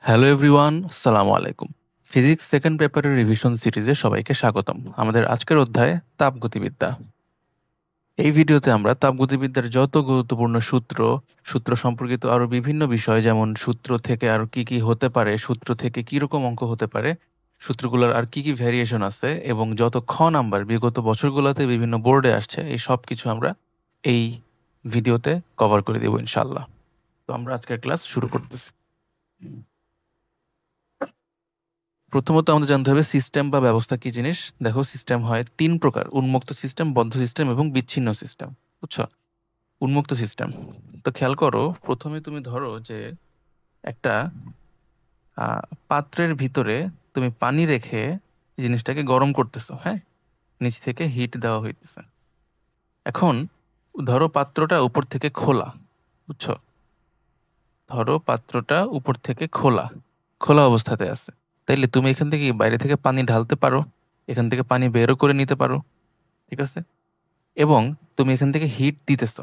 Hello everyone, আসসালামু আলাইকুম। Physics second পেপারের রিভিশন সিরিজে সবাইকে স্বাগতম। আমাদের আজকের অধ্যায় তাপগতিবিদ্যা। এই ভিডিওতে আমরা তাপগতিবিদ্যার যত গুরুত্বপূর্ণ সূত্র সম্পর্কিত আরও বিভিন্ন বিষয়, যেমন সূত্র থেকে আর কি কি হতে পারে, সূত্র থেকে কীরকম অঙ্ক হতে পারে, সূত্রগুলোর আর কি কি ভ্যারিয়েশন আছে, এবং যত নাম্বার বিগত বছরগুলোতে বিভিন্ন বোর্ডে আসছে, এই সব কিছু আমরা এই ভিডিওতে কভার করে দেব ইনশাল্লাহ। তো আমরা আজকের ক্লাস শুরু করতেছি। প্রথমত আমাদের জানতে হবে সিস্টেম বা ব্যবস্থা কি জিনিস। দেখো, সিস্টেম হয় তিন প্রকার: উন্মুক্ত সিস্টেম, বদ্ধ সিস্টেম এবং বিচ্ছিন্ন সিস্টেম। বুঝছো? উন্মুক্ত সিস্টেম, তো খেয়াল করো, প্রথমে তুমি ধরো যে একটা পাত্রের ভিতরে তুমি পানি রেখে জিনিসটাকে গরম করতেছো। হ্যাঁ, নিচ থেকে হিট দেওয়া হইতেছে। এখন ধরো পাত্রটা উপর থেকে খোলা। বুঝছো? ধরো পাত্রটা উপর থেকে খোলা খোলা অবস্থাতে আছে। তাইলে তুমি এখান থেকে বাইরে থেকে পানি ঢালতে পারো, এখান থেকে পানি বেরও করে নিতে পারো। ঠিক আছে? এবং তুমি এখান থেকে হিট দিতেছো,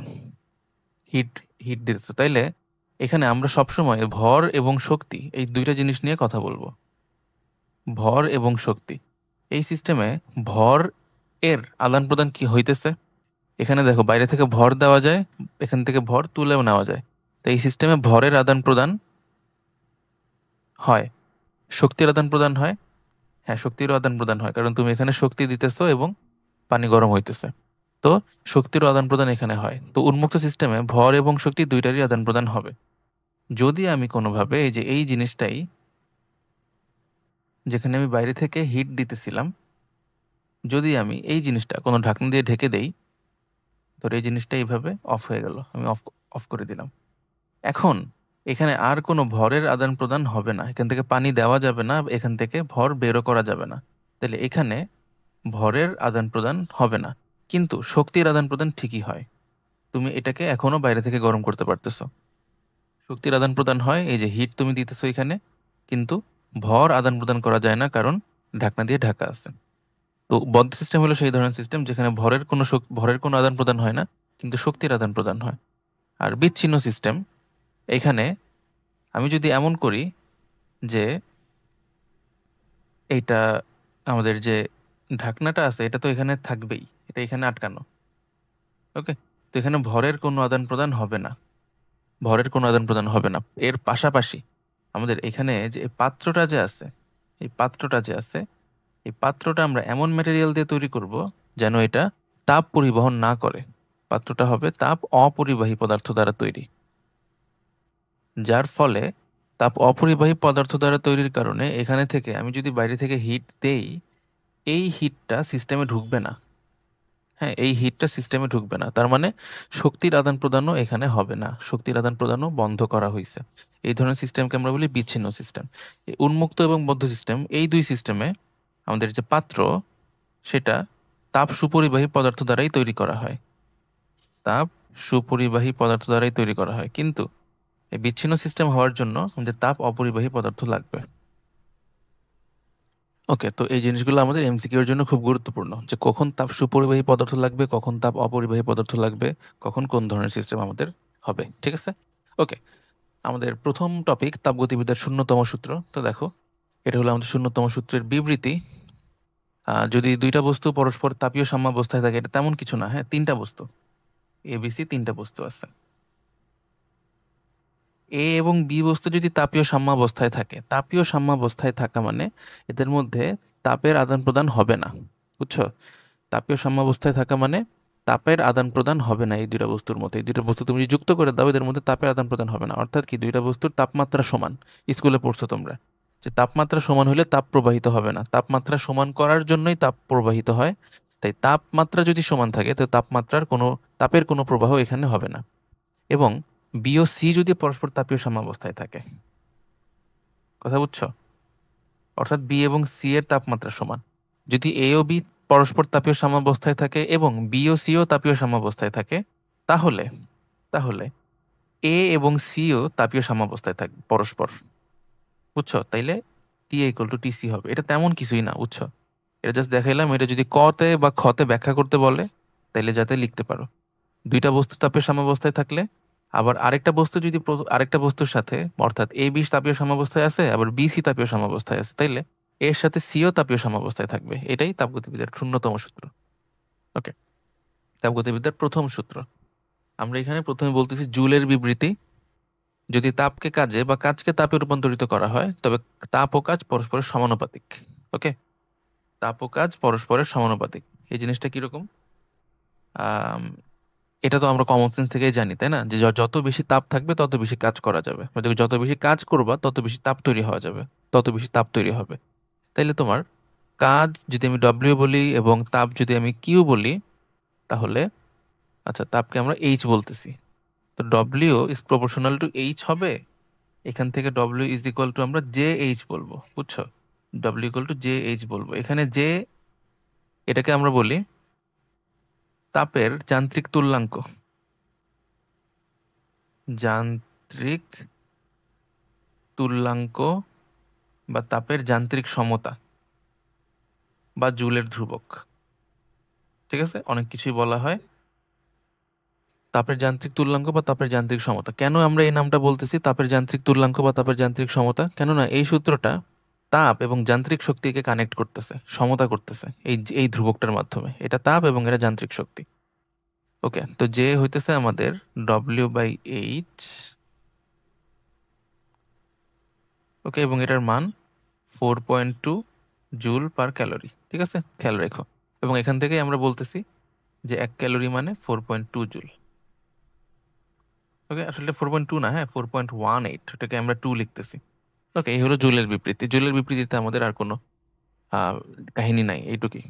হিট হিট দিতেছো। তাইলে এখানে আমরা সবসময় ভর এবং শক্তি, এই দুইটা জিনিস নিয়ে কথা বলবো। ভর এবং শক্তি। এই সিস্টেমে ভর এর আদান প্রদান কি হইতেছে? এখানে দেখো, বাইরে থেকে ভর দেওয়া যায়, এখান থেকে ভর তুলেও নেওয়া যায়। তো এই সিস্টেমে ভরের আদান প্রদান হয়, শক্তির আদান প্রদান হয়। হ্যাঁ, শক্তিরও আদান প্রদান হয়, কারণ তুমি এখানে শক্তি দিতেছো এবং পানি গরম হইতেছে। তো শক্তিরও আদান প্রদান এখানে হয়। তো উন্মুক্ত সিস্টেমে ভর এবং শক্তি দুইটারই আদান প্রদান হবে। যদি আমি কোনোভাবে এই যে এই জিনিসটাই, যেখানে আমি বাইরে থেকে হিট দিতেছিলাম, যদি আমি এই জিনিসটা কোনো ঢাকনা দিয়ে ঢেকে দেই, ধর এই জিনিসটা এইভাবে অফ হয়ে গেল, আমি অফ অফ করে দিলাম। এখন এখানে আর কোনো ভরের আদান প্রদান হবে না, এখান থেকে পানি দেওয়া যাবে না, এখান থেকে ভর বেরো করা যাবে না। তাহলে এখানে ভরের আদান প্রদান হবে না, কিন্তু শক্তির আদান প্রদান ঠিকই হয়। তুমি এটাকে এখনো বাইরে থেকে গরম করতে পারতেছো, শক্তির আদান প্রদান হয়, এই যে হিট তুমি দিতেছো এখানে, কিন্তু ভর আদান প্রদান করা যায় না, কারণ ঢাকনা দিয়ে ঢাকা আছে। তো বদ্ধ সিস্টেম হলো সেই ধরনের সিস্টেম যেখানে ভরের কোনো আদান প্রদান হয় না, কিন্তু শক্তির আদান প্রদান হয়। আর বিচ্ছিন্ন সিস্টেম, এখানে আমি যদি এমন করি যে এইটা, আমাদের যে ঢাকনাটা আছে এটা তো এখানে থাকবেই, এটা এখানে আটকানো। ওকে, তো এখানে ভরের কোনো আদান প্রদান হবে না, ভরের কোনো আদান প্রদান হবে না। এর পাশাপাশি আমাদের এখানে যে এই পাত্রটা যে আছে, এই পাত্রটা যে আছে, এই পাত্রটা আমরা এমন ম্যাটেরিয়াল দিয়ে তৈরি করব যেন এটা তাপ পরিবহন না করে। পাত্রটা হবে তাপ অপরিবাহী পদার্থ দ্বারা তৈরি, যার ফলে তাপ অপরিবাহী পদার্থ দ্বারা তৈরির কারণে এখানে থেকে আমি যদি বাইরে থেকে হিট দেই, এই হিটটা সিস্টেমে ঢুকবে না। হ্যাঁ, এই হিটটা সিস্টেমে ঢুকবে না, তার মানে শক্তির আদান প্রদানও এখানে হবে না, শক্তির আদান প্রদানও বন্ধ করা হয়েছে। এই ধরনের সিস্টেমকে আমরা বলি বিচ্ছিন্ন সিস্টেম। এই উন্মুক্ত এবং বদ্ধ সিস্টেম, এই দুই সিস্টেমে আমাদের যে পাত্র, সেটা তাপ সুপরিবাহী পদার্থ দ্বারাই তৈরি করা হয়, তাপ সুপরিবাহী পদার্থ দ্বারাই তৈরি করা হয়। কিন্তু এই বিচ্ছিন্ন সিস্টেম হওয়ার জন্য আমাদের তাপ অপরিবাহী পদার্থ লাগবে। ওকে, তো এই জিনিসগুলো আমাদের এমসিকিউর জন্য খুব গুরুত্বপূর্ণ, যে কখন তাপ সুপরিবাহী পদার্থ লাগবে, কখন তাপ অপরিবাহী পদার্থ লাগবে, কখন কোন ধরনের সিস্টেম আমাদের হবে। ঠিক আছে? ওকে, আমাদের প্রথম টপিক তাপগতিবিদ্যার শূন্যতম সূত্র। তো দেখো, এটা হলো আমাদের শূন্যতম সূত্রের বিবৃতি। যদি দুইটা বস্তু পরস্পর তাপীয় সাম্যাবস্থায় থাকে, এটা তেমন কিছু না। হ্যাঁ, তিনটা বস্তু, এবিসি তিনটা বস্তু আছে। এ এবং বি বস্তু যদি তাপীয় সাম্যাবস্থায় থাকে, তাপীয় সাম্যাবস্থায় থাকা মানে এদের মধ্যে তাপের আদান প্রদান হবে না। বুঝছো? তাপীয় সাম্যাবস্থায় থাকা মানে তাপের আদান প্রদান হবে না এই দুইটা বস্তুর মধ্যে। এই দুইটা বস্তু তুমি যদি যুক্ত করে দাও, এদের মধ্যে তাপের আদান প্রদান হবে না। অর্থাৎ কি, দুইটা বস্তুর তাপমাত্রা সমান। স্কুলে পড়ছো তোমরা যে তাপমাত্রা সমান হলে তাপ প্রবাহিত হবে না, তাপমাত্রা সমান করার জন্যই তাপ প্রবাহিত হয়। তাই তাপমাত্রা যদি সমান থাকে, তো তাপের কোনো প্রবাহ এখানে হবে না। এবং বি ও সি যদি পরস্পর তাপীয় সাম্যাবস্থায় থাকে, কথা বুঝছো? অর্থাৎ বি এবং সি এর তাপমাত্রা সমান। যদি এ ও বি পরস্পর তাপীয় সাম্যাবস্থায় থাকে এবং বি ও সিও তাপীয় সাম্যাবস্থায় থাকে, তাহলে তাহলে এ এবং সিও তাপীয় সাম্যাবস্থায় থাকবে পরস্পর। বুঝছো? তাইলে টি ইকুয়াল টু টিসি হবে। এটা তেমন কিছুই না, বুঝছো? এটা জাস্ট দেখাইলাম। এটা যদি কতে বা খতে ব্যাখ্যা করতে বলে, তাইলে যাতে লিখতে পারো। দুইটা বস্তু তাপীয় সাম্যাবস্থায় থাকলে আবার আরেকটা বস্তুর সাথে, অর্থাৎ A-B তাপীয় সাম্যাবস্থায় আছে, আবার B-C তাপীয় সাম্যাবস্থায় আছে, তাইলে এর সাথে C-ও তাপীয় সাম্যাবস্থায় থাকবে। এটাই তাপগতিবিদ্যার শূন্যতম সূত্র। ওকে, তাপগতিবিদ্যার প্রথম সূত্র। আমরা এখানে প্রথমে বলতেছি জুলের বিবৃতি। যদি তাপকে কাজে বা কাজকে তাপে রূপান্তরিত করা হয়, তবে তাপ ও কাজ পরস্পরের সমানুপাতিক। ওকে, তাপ ও কাজ পরস্পরের সমানুপাতিক। এই জিনিসটা কিরকম? আম, এটা তো আমরা কমন সেন্স থেকেই জানি, তাই না? যে যত বেশি তাপ থাকবে তত বেশি কাজ করা যাবে, মানে যত বেশি কাজ করবা তত বেশি তাপ তৈরি হওয়া যাবে, তত বেশি তাপ তৈরি হবে। তাইলে তোমার কাজ যদি আমি ডব্লিউ বলি এবং তাপ যদি আমি কিউ বলি, তাহলে আচ্ছা, তাপকে আমরা এইচ বলতেছি, তো W is proportional to H হবে। এখান থেকে ডব্লিউ ইজ ইকুয়াল টু আমরা জে এইচ বলবো, বুঝছো? W equal to J H বলবো। এখানে জে, এটাকে আমরা বলি তাপের যান্ত্রিক তুল্যাঙ্ক। যান্ত্রিক তুল্যাঙ্ক বা তাপের যান্ত্রিক সমতা বা জুলের ধ্রুবক। ঠিক আছে, অনেক কিছুই বলা হয় তাপের যান্ত্রিক তুল্যাঙ্ক বা তাপের যান্ত্রিক সমতা। কেন আমরা এই নামটা বলতেছি তাপের যান্ত্রিক তুল্যাঙ্ক বা তাপের যান্ত্রিক সমতা? কেননা এই সূত্রটা তাপ এবং যান্ত্রিক শক্তিকে কানেক্ট করতেছে, সমতা করতেছে এই এই ধ্রুবকটার মাধ্যমে। এটা তাপ এবং এটা যান্ত্রিক শক্তি। ওকে, তো যে হইতেছে আমাদের W/H। ওকে, এবং এটার মান 4.2 জুল পার ক্যালোরি। ঠিক আছে, খেয়াল রেখো। এবং এখান থেকেই আমরা বলতেছি যে 1 ক্যালোরি মানে 4.2 জুল। ওকে, আসলে 4.2 না, হ্যাঁ 4.18, এটাকে আমরা 2 লিখতেছি। ওকে, এই হলো জুলের বিবৃতি। জুলের বিবৃতিতে আমাদের আর কোনো আহ, কাহিনী নাই, এইটুকুই।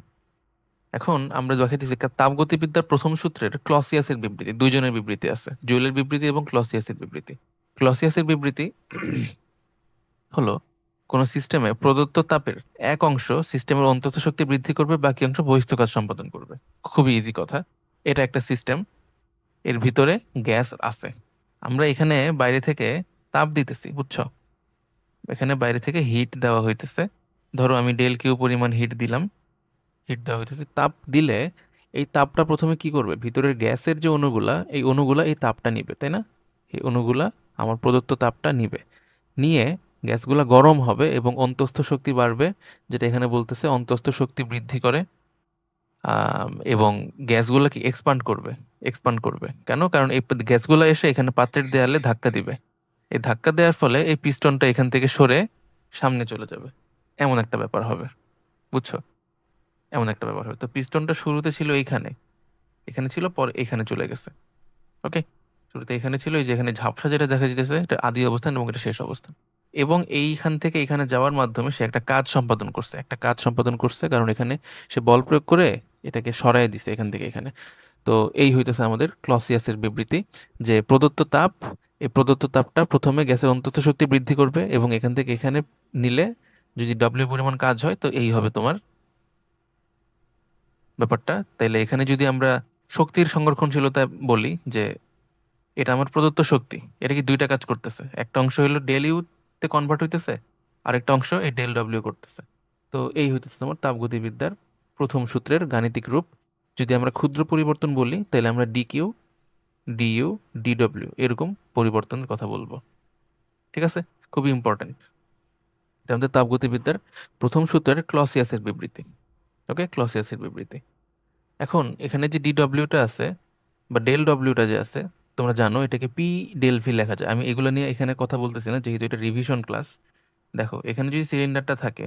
এখন আমরা দেখাইতেছি তাপগতিবিদ্যার প্রথম সূত্রের ক্লসিয়াসের বিবৃতি। দুইজনের বিবৃতি আছে, জুলের বিবৃতি এবং ক্লসিয়াসের বিবৃতি। ক্লসিয়াসের বিবৃতি হলো কোনো সিস্টেমে প্রদত্ত তাপের এক অংশ সিস্টেমের অন্তঃস্থ শক্তি বৃদ্ধি করবে, বাকি অংশ বহিস্থ কাজ সম্পাদন করবে। খুবই ইজি কথা। এটা একটা সিস্টেম, এর ভিতরে গ্যাস আছে, আমরা এখানে বাইরে থেকে তাপ দিতেছি, বুঝছো? এখানে বাইরে থেকে হিট দেওয়া হইতেছে। ধরো আমি ডেল কিউ পরিমাণ হিট দিলাম, হিট দেওয়া হইতেছে। তাপ দিলে এই তাপটা প্রথমে কি করবে, ভিতরের গ্যাসের যে অণুগুলা, এই অণুগুলা এই তাপটা নিবে, তাই না? এই অণুগুলা আমার প্রদত্ত তাপটা নিবে, নিয়ে গ্যাসগুলা গরম হবে এবং অন্তঃস্থ শক্তি বাড়বে, যেটা এখানে বলতেছে অন্তঃস্থ শক্তি বৃদ্ধি করে। এবং গ্যাসগুলো কি এক্সপান্ড করবে, এক্সপান্ড করবে কেন? কারণ এই গ্যাসগুলো এসে এখানে পাত্রের দেয়ালে ধাক্কা দিবে। এই ধাক্কা দেওয়ার ফলে এই পিস্টনটা এখান থেকে সরে সামনে চলে যাবে, এমন একটা ব্যাপার হবে, বুঝছো? এমন একটা ব্যাপার হবে। তো পিস্টনটা শুরুতে ছিল এইখানে, এখানে ছিল, পরে এখানে চলে গেছে। ওকে, শুরুতে এখানে ছিল, এই যে এখানে ঝাপসা যেটা দেখা যেতেছে, এটা আদি অবস্থান এবং এটা শেষ অবস্থান। এবং এইখান থেকে এখানে যাওয়ার মাধ্যমে সে একটা কাজ সম্পাদন করছে, একটা কাজ সম্পাদন করছে, কারণ এখানে সে বল প্রয়োগ করে এটাকে সরায় দিছে এখান থেকে এখানে। তো এই হইতেছে আমাদের ক্লসিয়াসের বিবৃতি, যে প্রদত্ত তাপ, এই প্রদত্ত তাপটা প্রথমে গ্যাসের অন্তঃস্থ শক্তি বৃদ্ধি করবে এবং এখান থেকে এখানে নিলে যদি ডব্লিউ পরিমাণ কাজ হয়, তো এই হবে তোমার ব্যাপারটা। তাইলে এখানে যদি আমরা শক্তির সংরক্ষণশীলতা বলি, যে এটা আমার প্রদত্ত শক্তি, এটা কি দুইটা কাজ করতেছে, একটা অংশ হলো ডেল ইউ তে কনভার্ট হইতেছে, আরেকটা অংশ এই ডেল ডব্লিউ করতেছে। তো এই হইতেছে তোমার তাপগতিবিদ্যার প্রথম সূত্রের গাণিতিক রূপ। যদি আমরা ক্ষুদ্র পরিবর্তন বলি, তাহলে আমরা ডিকিউ, ডিইউ, ডিডব্লিউ এরকম পরিবর্তনের কথা বলবো। ঠিক আছে, খুবই ইম্পর্টেন্ট। এটা আমাদের তাপগতিবিদ্যার প্রথম সূত্রের ক্লসিয়াসের বিবৃতি। ওকে, ক্লসিয়াসের বিবৃতি। এখন এখানে যে ডিডব্লিউটা আছে বা ডেল ডব্লিউটা যে আছে, তোমরা জানো এটাকে পি ডেল ভি লেখা যায়। আমি এগুলো নিয়ে এখানে কথা বলতেছি না, যেহেতু এটা রিভিশন ক্লাস। দেখো এখানে যদি সিলিন্ডারটা থাকে,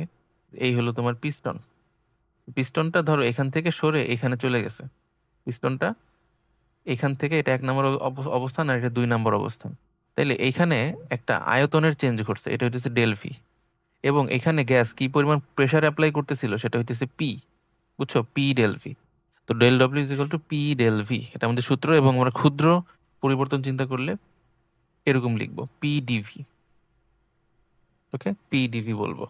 এই হলো তোমার পিস্টন। পিস্টনটা ধরো এখান থেকে সরে এখানে চলে গেছে, পিস্টনটা এখান থেকে, এটা 1 নম্বর অবস্থান আর এটা 2 নম্বর অবস্থান। তাইলে এইখানে একটা আয়তনের চেঞ্জ ঘটছে, এটা হইতেছে ডেল ভি। এবং এখানে গ্যাস কি পরিমাণ প্রেশার অ্যাপ্লাই করতেছিল, সেটা হইতেছে পি, বুঝছো? P del V. তো del W is equal to P del V, এটা আমাদের সূত্র। এবং আমরা ক্ষুদ্র পরিবর্তন চিন্তা করলে এরকম লিখবো, পি ডিভি। ওকে, পি ডিভি বলবো।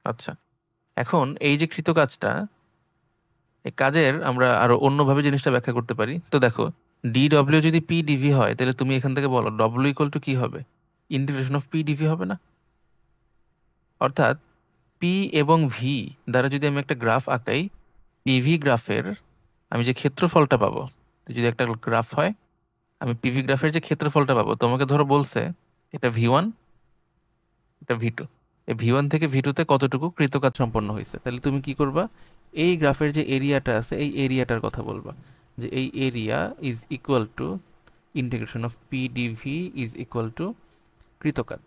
আচ্ছা, এখন এই যে কৃত কাজটা, এই কাজের আমরা আরো অন্যভাবে জিনিসটা ব্যাখ্যা করতে পারি। তো দেখো, ডি ডব্লিউ যদি পি ডিভি হয়, তাহলে তুমি এখান থেকে বলো ডব্লিউ ইকুয়াল টু কি হবে, ইন্টিগ্রেশন অফ পি ডিভি হবে না? অর্থাৎ পি এবং ভি দ্বারা যদি আমি একটা গ্রাফ আঁকাই, পিভি গ্রাফের আমি যে ক্ষেত্রফলটা পাবো, যদি একটা গ্রাফ হয়, আমি পিভি গ্রাফের যে ক্ষেত্রফলটা পাবো, তোমাকে ধরো বলছে এটা V1, এটা V2, এই V1 থেকে V2-তে কতটুকু কৃতকাজ সম্পন্ন হয়েছে, তাহলে তুমি কি করবা, এই গ্রাফের যে এরিয়াটা আছে এই এরিয়াটার কথা বলবা, যে এই area is equal to integration of PdV is equal to কৃতকাজ।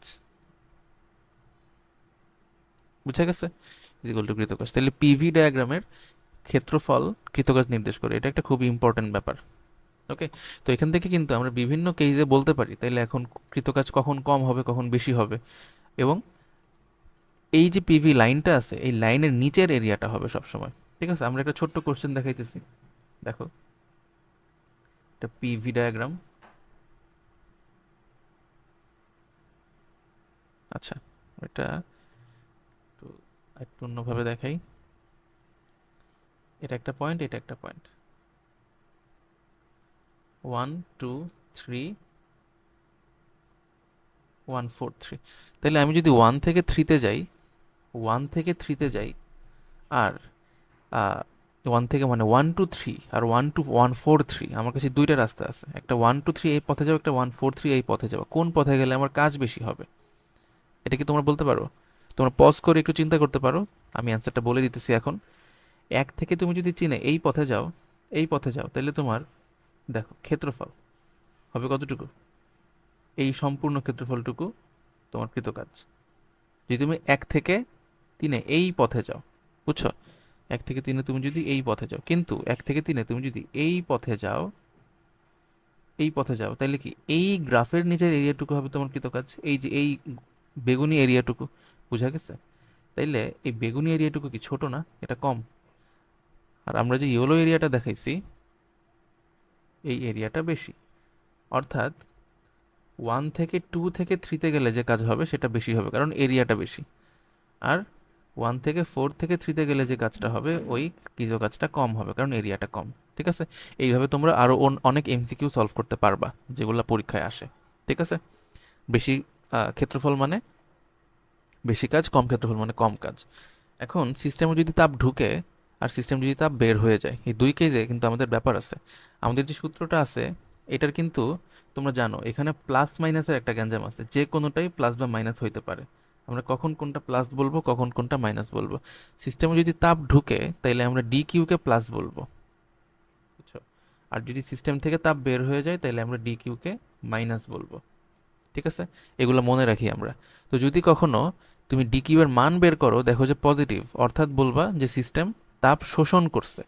বুঝা গেছে? ইজ ইকুয়াল টু কৃতকাজ। তাহলে পিভি ডায়াগ্রামের ক্ষেত্রফল কৃতকাজ নির্দেশ করে, এটা একটা খুবই ইম্পর্টেন্ট ব্যাপার। ওকে, তো এখান থেকে কিন্তু আমরা বিভিন্ন কেসে বলতে পারি তাইলে এখন কৃতকাজ কখন কম হবে কখন বেশি হবে, এবং এই যে পিভি লাইনটা আছে এই লাইনের নিচের এরিয়াটা হবে সবসময়। ঠিক আছে, আমরা একটা ছোট্ট কোশ্চেন দেখাইতেছি, দেখো এটা পিভি ডায়াগ্রাম। আচ্ছা, এটা একটু একটু অন্যভাবে দেখাই। এটা একটা পয়েন্ট, এটা একটা পয়েন্ট, 1 2 3 1 4 3। তাহলে আমি যদি 1 থেকে 3-তে যাই, 1 থেকে 3-তে যাই, আর 1 থেকে মানে 1 2 3 আর 1 2 1 4 3, আমার কাছে দুইটা রাস্তা আছে, একটা 1 2 3 এই পথে যাও, একটা 1 4 3 এই পথে যাও, কোন পথে গেলে আমার কাজ বেশি হবে, এটা কি তোমরা বলতে পারো? তোমরা পজ করে একটু চিন্তা করতে পারো, আমি অ্যান্সারটা বলে দিতেছি এখন। 1 থেকে তুমি যদি চিনে এই পথে যাও, এই পথে যাও, তাহলে তোমার দেখো ক্ষেত্রফল হবে কতটুকু, এই সম্পূর্ণ ক্ষেত্রফলটুকু তোমার কৃতকাজ। যদি তুমি 1 থেকে 3-এ এই পথে যাও, বুঝছো, 1 থেকে 3-এ তুমি যদি এই পথে যাও, কিন্তু 1 থেকে 3-এ তুমি যদি এই পথে যাও, এই পথে যাও, তাহলে কি এই গ্রাফের নিচের এরিয়াটুকু হবে তোমার কৃতকাজ, এই যে এই বেগুনি এরিয়াটুকু। বুঝা গেছে? তাইলে এই বেগুনি এরিয়াটুকু কি ছোট না, এটা কম। আর আমরা যে ইয়েলো এরিয়াটা দেখাইছি এই এরিয়াটা বেশি, অর্থাৎ 1 থেকে 2 থেকে 3-তে গেলে যে কাজ হবে সেটা বেশি হবে কারণ এরিয়াটা বেশি, আর 1 থেকে 4 থেকে 3-তে গেলে যে কাজটা হবে ওই কৃত কাজটা কম হবে কারণ এরিয়াটা কম। ঠিক আছে, এইভাবে তোমরা আরও অনেক এমসিকিউ সলভ করতে পারবা যেগুলো পরীক্ষায় আসে। ঠিক আছে, বেশি ক্ষেত্রফল মানে বেশি কাজ, কম ক্ষেত্রফল মানে কম কাজ। এখন সিস্টেমে যদি তাপ ঢুকে আর সিস্টেম যদি তাপ বের হয়ে যায়, এই দুই কেসে কিন্তু আমাদের ব্যাপার আছে। আমাদের যে সূত্রটা আছে এটার কিন্তু তোমরা জানো এখানে প্লাস মাইনাসের একটা গ্যাঞ্জাম আছে, যে কোনোটাই প্লাস বা মাইনাস হইতে পারে। আমরা কখন কোনটা প্লাস বলবো কখন কোনটা মাইনাস বলবো। সিস্টেমে যদি তাপ ঢুকে তাইলে আমরা ডি কিউকে প্লাস বলবো, বুঝছো, আর যদি সিস্টেম থেকে তাপ বের হয়ে যায় তাহলে আমরা ডি কিউকে মাইনাস বলবো। ঠিক আছে, এগুলো মনে রাখি আমরা। তো যদি কখনো তুমি ডিকিউ এর মান বের করো দেখো যে পজিটিভ, অর্থাৎ বলবা যে সিস্টেম তাপ শোষণ করছে,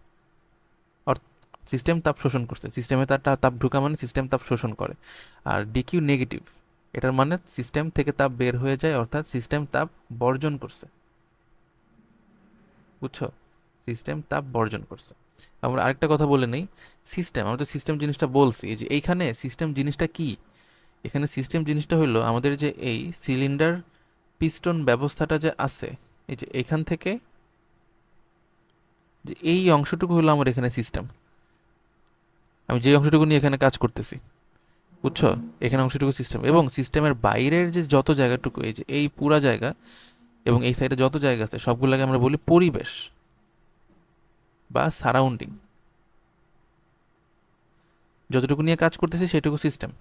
সিস্টেম তাপ শোষণ করছে, সিস্টেমে তার তাপ ঢুকা মানে সিস্টেম তাপ শোষণ করে। আর ডিকিউ নেগেটিভ, এটার মানে সিস্টেম থেকে তাপ বের হয়ে যায় অর্থাৎ সিস্টেম তাপ বর্জন করছে। বুঝছো, সিস্টেম তাপ বর্জন করছে। আমরা আরেকটা কথা বলে নেই, সিস্টেম, আমরা তো সিস্টেম জিনিসটা বলছি, যে এইখানে সিস্টেম জিনিসটা কি, এখানে সিস্টেম জিনিসটা হলো আমাদের যে এই সিলিন্ডার পিস্টন ব্যবস্থাটা যে আছে, এই যে এখান থেকে যে এই অংশটুকু হলো আমার এখানে সিস্টেম, আমি যে অংশটুকু নিয়ে এখানে কাজ করতেছি, বুঝছো, এখানে অংশটুকু সিস্টেম, এবং সিস্টেমের বাইরের যে যত জায়গাটুকু এই যে এই পুরা জায়গা এবং এই সাইডে যত জায়গা আছে সবগুলোকে আমরা বলি পরিবেশ বা সারাউন্ডিং। যতটুকু নিয়ে কাজ করতেছি সেটুকু সিস্টেম,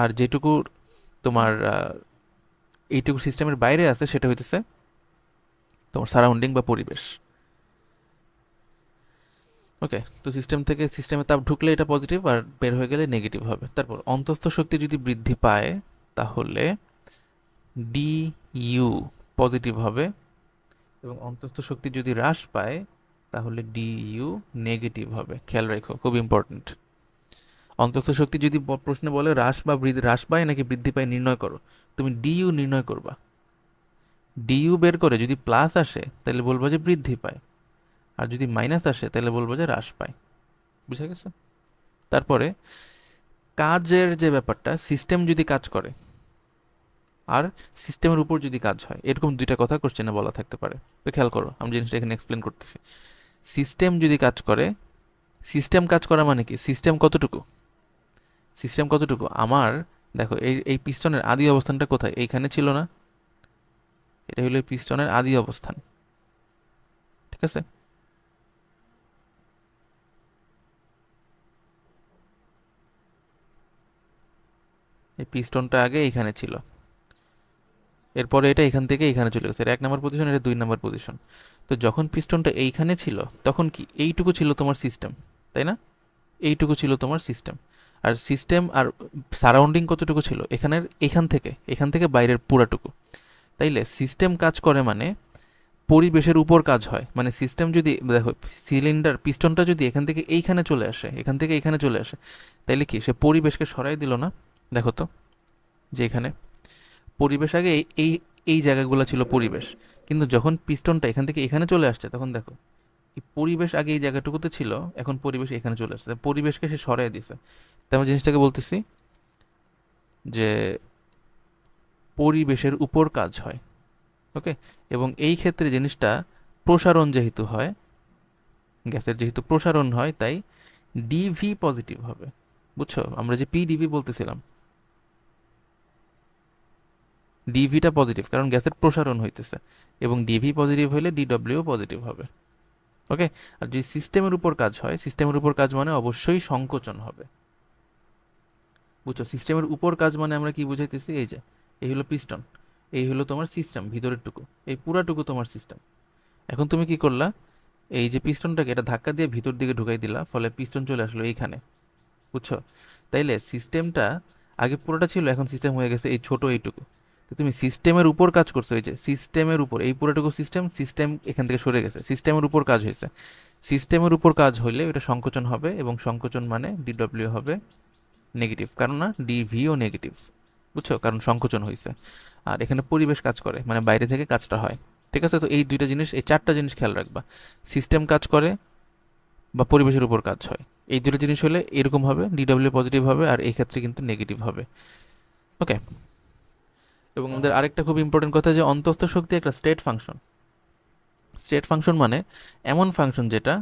আর যেটুকু তোমার এইটুকু সিস্টেমের বাইরে আছে সেটা হইতেছে তোমার সারাউন্ডিং বা পরিবেশ। ওকে, তো সিস্টেম থেকে সিস্টেমে তাপ ঢুকলে এটা পজিটিভ আর বের হয়ে গেলে নেগেটিভ হবে। তারপর অন্তঃস্থ শক্তি যদি বৃদ্ধি পায় তাহলে ডি ইউ পজিটিভ হবে, এবং অন্তঃস্থ শক্তি যদি হ্রাস পায় তাহলে ডি ইউ নেগেটিভ হবে। খেয়াল রেখো, খুব ইম্পর্ট্যান্ট। অন্তঃস্থ শক্তি যদি প্রশ্নে বলে হ্রাস পায় নাকি বৃদ্ধি পায় নির্ণয় করো, তুমি ডিইউ নির্ণয় করবা। ডিইউ বের করে যদি প্লাস আসে তাহলে বলবো যে বৃদ্ধি পায়, আর যদি মাইনাস আসে তাহলে বলবো যে হ্রাস পায়। বুঝা গেছে? তারপরে কাজের যে ব্যাপারটা, সিস্টেম যদি কাজ করে আর সিস্টেমের উপর যদি কাজ হয়, এরকম দুইটা কথা কোশ্চেনে বলা থাকতে পারে। তো খেয়াল করো, আমি জিনিসটা এখানে এক্সপ্লেন করতেছি। সিস্টেম যদি কাজ করে, সিস্টেম কাজ করা মানে কি, সিস্টেম কতটুকু, সিস্টেম কতটুকু আমার, দেখো এই এই পিস্টনের আদি অবস্থানটা কোথায়, এইখানে ছিল না, এটা হলো পিস্টনের আদি অবস্থান। ঠিক আছে, এই পিস্টনটা আগে এইখানে ছিল, এরপরে এটা এখান থেকে এইখানে চলে গেছে, এটা 1 নম্বর পজিশন, এটা 2 নম্বর পজিশন। তো যখন পিস্টনটা এইখানে ছিল তখন কি এইটুকু ছিল তোমার সিস্টেম, তাই না? এইটুকু ছিল তোমার সিস্টেম। আর সিস্টেম আর সারাউন্ডিং কতটুকু ছিল, এখান থেকে বাইরের পুরাটুকু। তাইলে সিস্টেম কাজ করে মানে পরিবেশের উপর কাজ হয়। মানে সিস্টেম যদি দেখো, সিলিন্ডার পিস্টনটা যদি এখান থেকে এইখানে চলে আসে, এখান থেকে এইখানে চলে আসে, তাইলে কি সে পরিবেশকে সরাই দিল না? দেখো তো, যে এখানে পরিবেশ আগে এই এই এই জায়গাগুলো ছিল পরিবেশ, কিন্তু যখন পিস্টনটা এখান থেকে এখানে চলে আসছে তখন দেখো এই পরিবেশ আগে এই জায়গাটুকুতে ছিল, এখন পরিবেশ এখানে চলে আসছে, পরিবেশকে সে সরাই দিছে। তেমন জিনিসটাকে বলতেছি যে পরিবেশের উপর কাজ হয়। ওকে, এবং এই ক্ষেত্রে জিনিসটা প্রসারণ যেহেতু হয়, গ্যাসের যেহেতু প্রসারণ হয়, তাই ডিভি পজিটিভ হবে। বুঝছো, আমরা যে পিডিভি বলতেছিলাম, ডিভিটা পজিটিভ কারণ গ্যাসের প্রসারণ হইতেছে, এবং ডিভি পজিটিভ হলে ডিডব্লিউ পজিটিভ হবে। ওকে, আর যদি সিস্টেমের উপর কাজ হয়, সিস্টেমের উপর কাজ মানে অবশ্যই সংকোচন হবে। বুঝছো, সিস্টেমের উপর কাজ মানে আমরা কি বুঝাইতেছি, এই যে এই হলো পিস্টন, এই হলো তোমার সিস্টেম ভিতরের টুকু, এই পুরাটুকু তোমার সিস্টেম। এখন তুমি কি করলা, এই যে পিস্টনটাকে এটা ধাক্কা দিয়ে ভিতর দিকে ঢুকাই দিলা, ফলে পিস্টন চলে আসলো এইখানে। বুঝছো, তাইলে সিস্টেমটা আগে পুরোটা ছিল, এখন সিস্টেম হয়ে গেছে এই ছোট এইটুকু। তো তুমি সিস্টেমের উপর কাজ করছো, এই যে সিস্টেমের উপর, এই পুরোটুকু সিস্টেম, সিস্টেম এখান থেকে সরে গেছে, সিস্টেমের উপর কাজ হয়েছে। সিস্টেমের উপর কাজ হইলে ওটা সংকোচন হবে, এবং সংকোচন মানে ডিডব্লিউ হবে নেগেটিভ, কারণ না ডিভিও নেগেটিভ। বুঝছো, কারণ সংকোচন হয়েছে। আর এখানে পরিবেশ কাজ করে, মানে বাইরে থেকে কাজটা হয়। ঠিক আছে, তো এই দুইটা জিনিস, এই চারটা জিনিস খেয়াল রাখবা। সিস্টেম কাজ করে বা পরিবেশের উপর কাজ হয়, এই দুটো জিনিস হলে এরকম হবে, ডিডব্লিউ পজিটিভ হবে, আর এই ক্ষেত্রে কিন্তু নেগেটিভ হবে। ওকে, এবং আমাদের আরেকটা খুব ইম্পর্টেন্ট কথা, যে অন্তস্থ শক্তি একটা স্টেট ফাংশন। স্টেট ফাংশন মানে এমন ফাংশন যেটা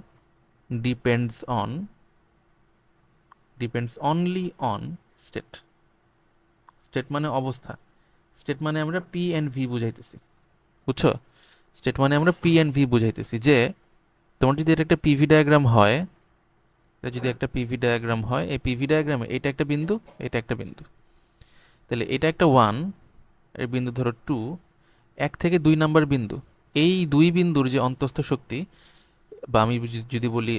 depends on, depends only on state. State মানে অবস্থা, স্টেট মানে আমরা পি এন্ড ভি বুঝাইতেছি। বুঝছো, স্টেট মানে আমরা পি এন্ড ভি বুঝাইতেছি, যে তোমার যদি এটা একটা পিভি ডায়াগ্রাম হয়, এটা যদি একটা পিভি ডায়াগ্রাম হয়, এই পিভি ডায়াগ্রামে এটা একটা বিন্দু, এটা একটা বিন্দু, তাহলে এটা একটা 1, এর বিন্দু ধরো 2, 1 থেকে 2 নাম্বার বিন্দু, এই দুই বিন্দুর যে অন্তস্থ শক্তি, বা আমি যদি বলি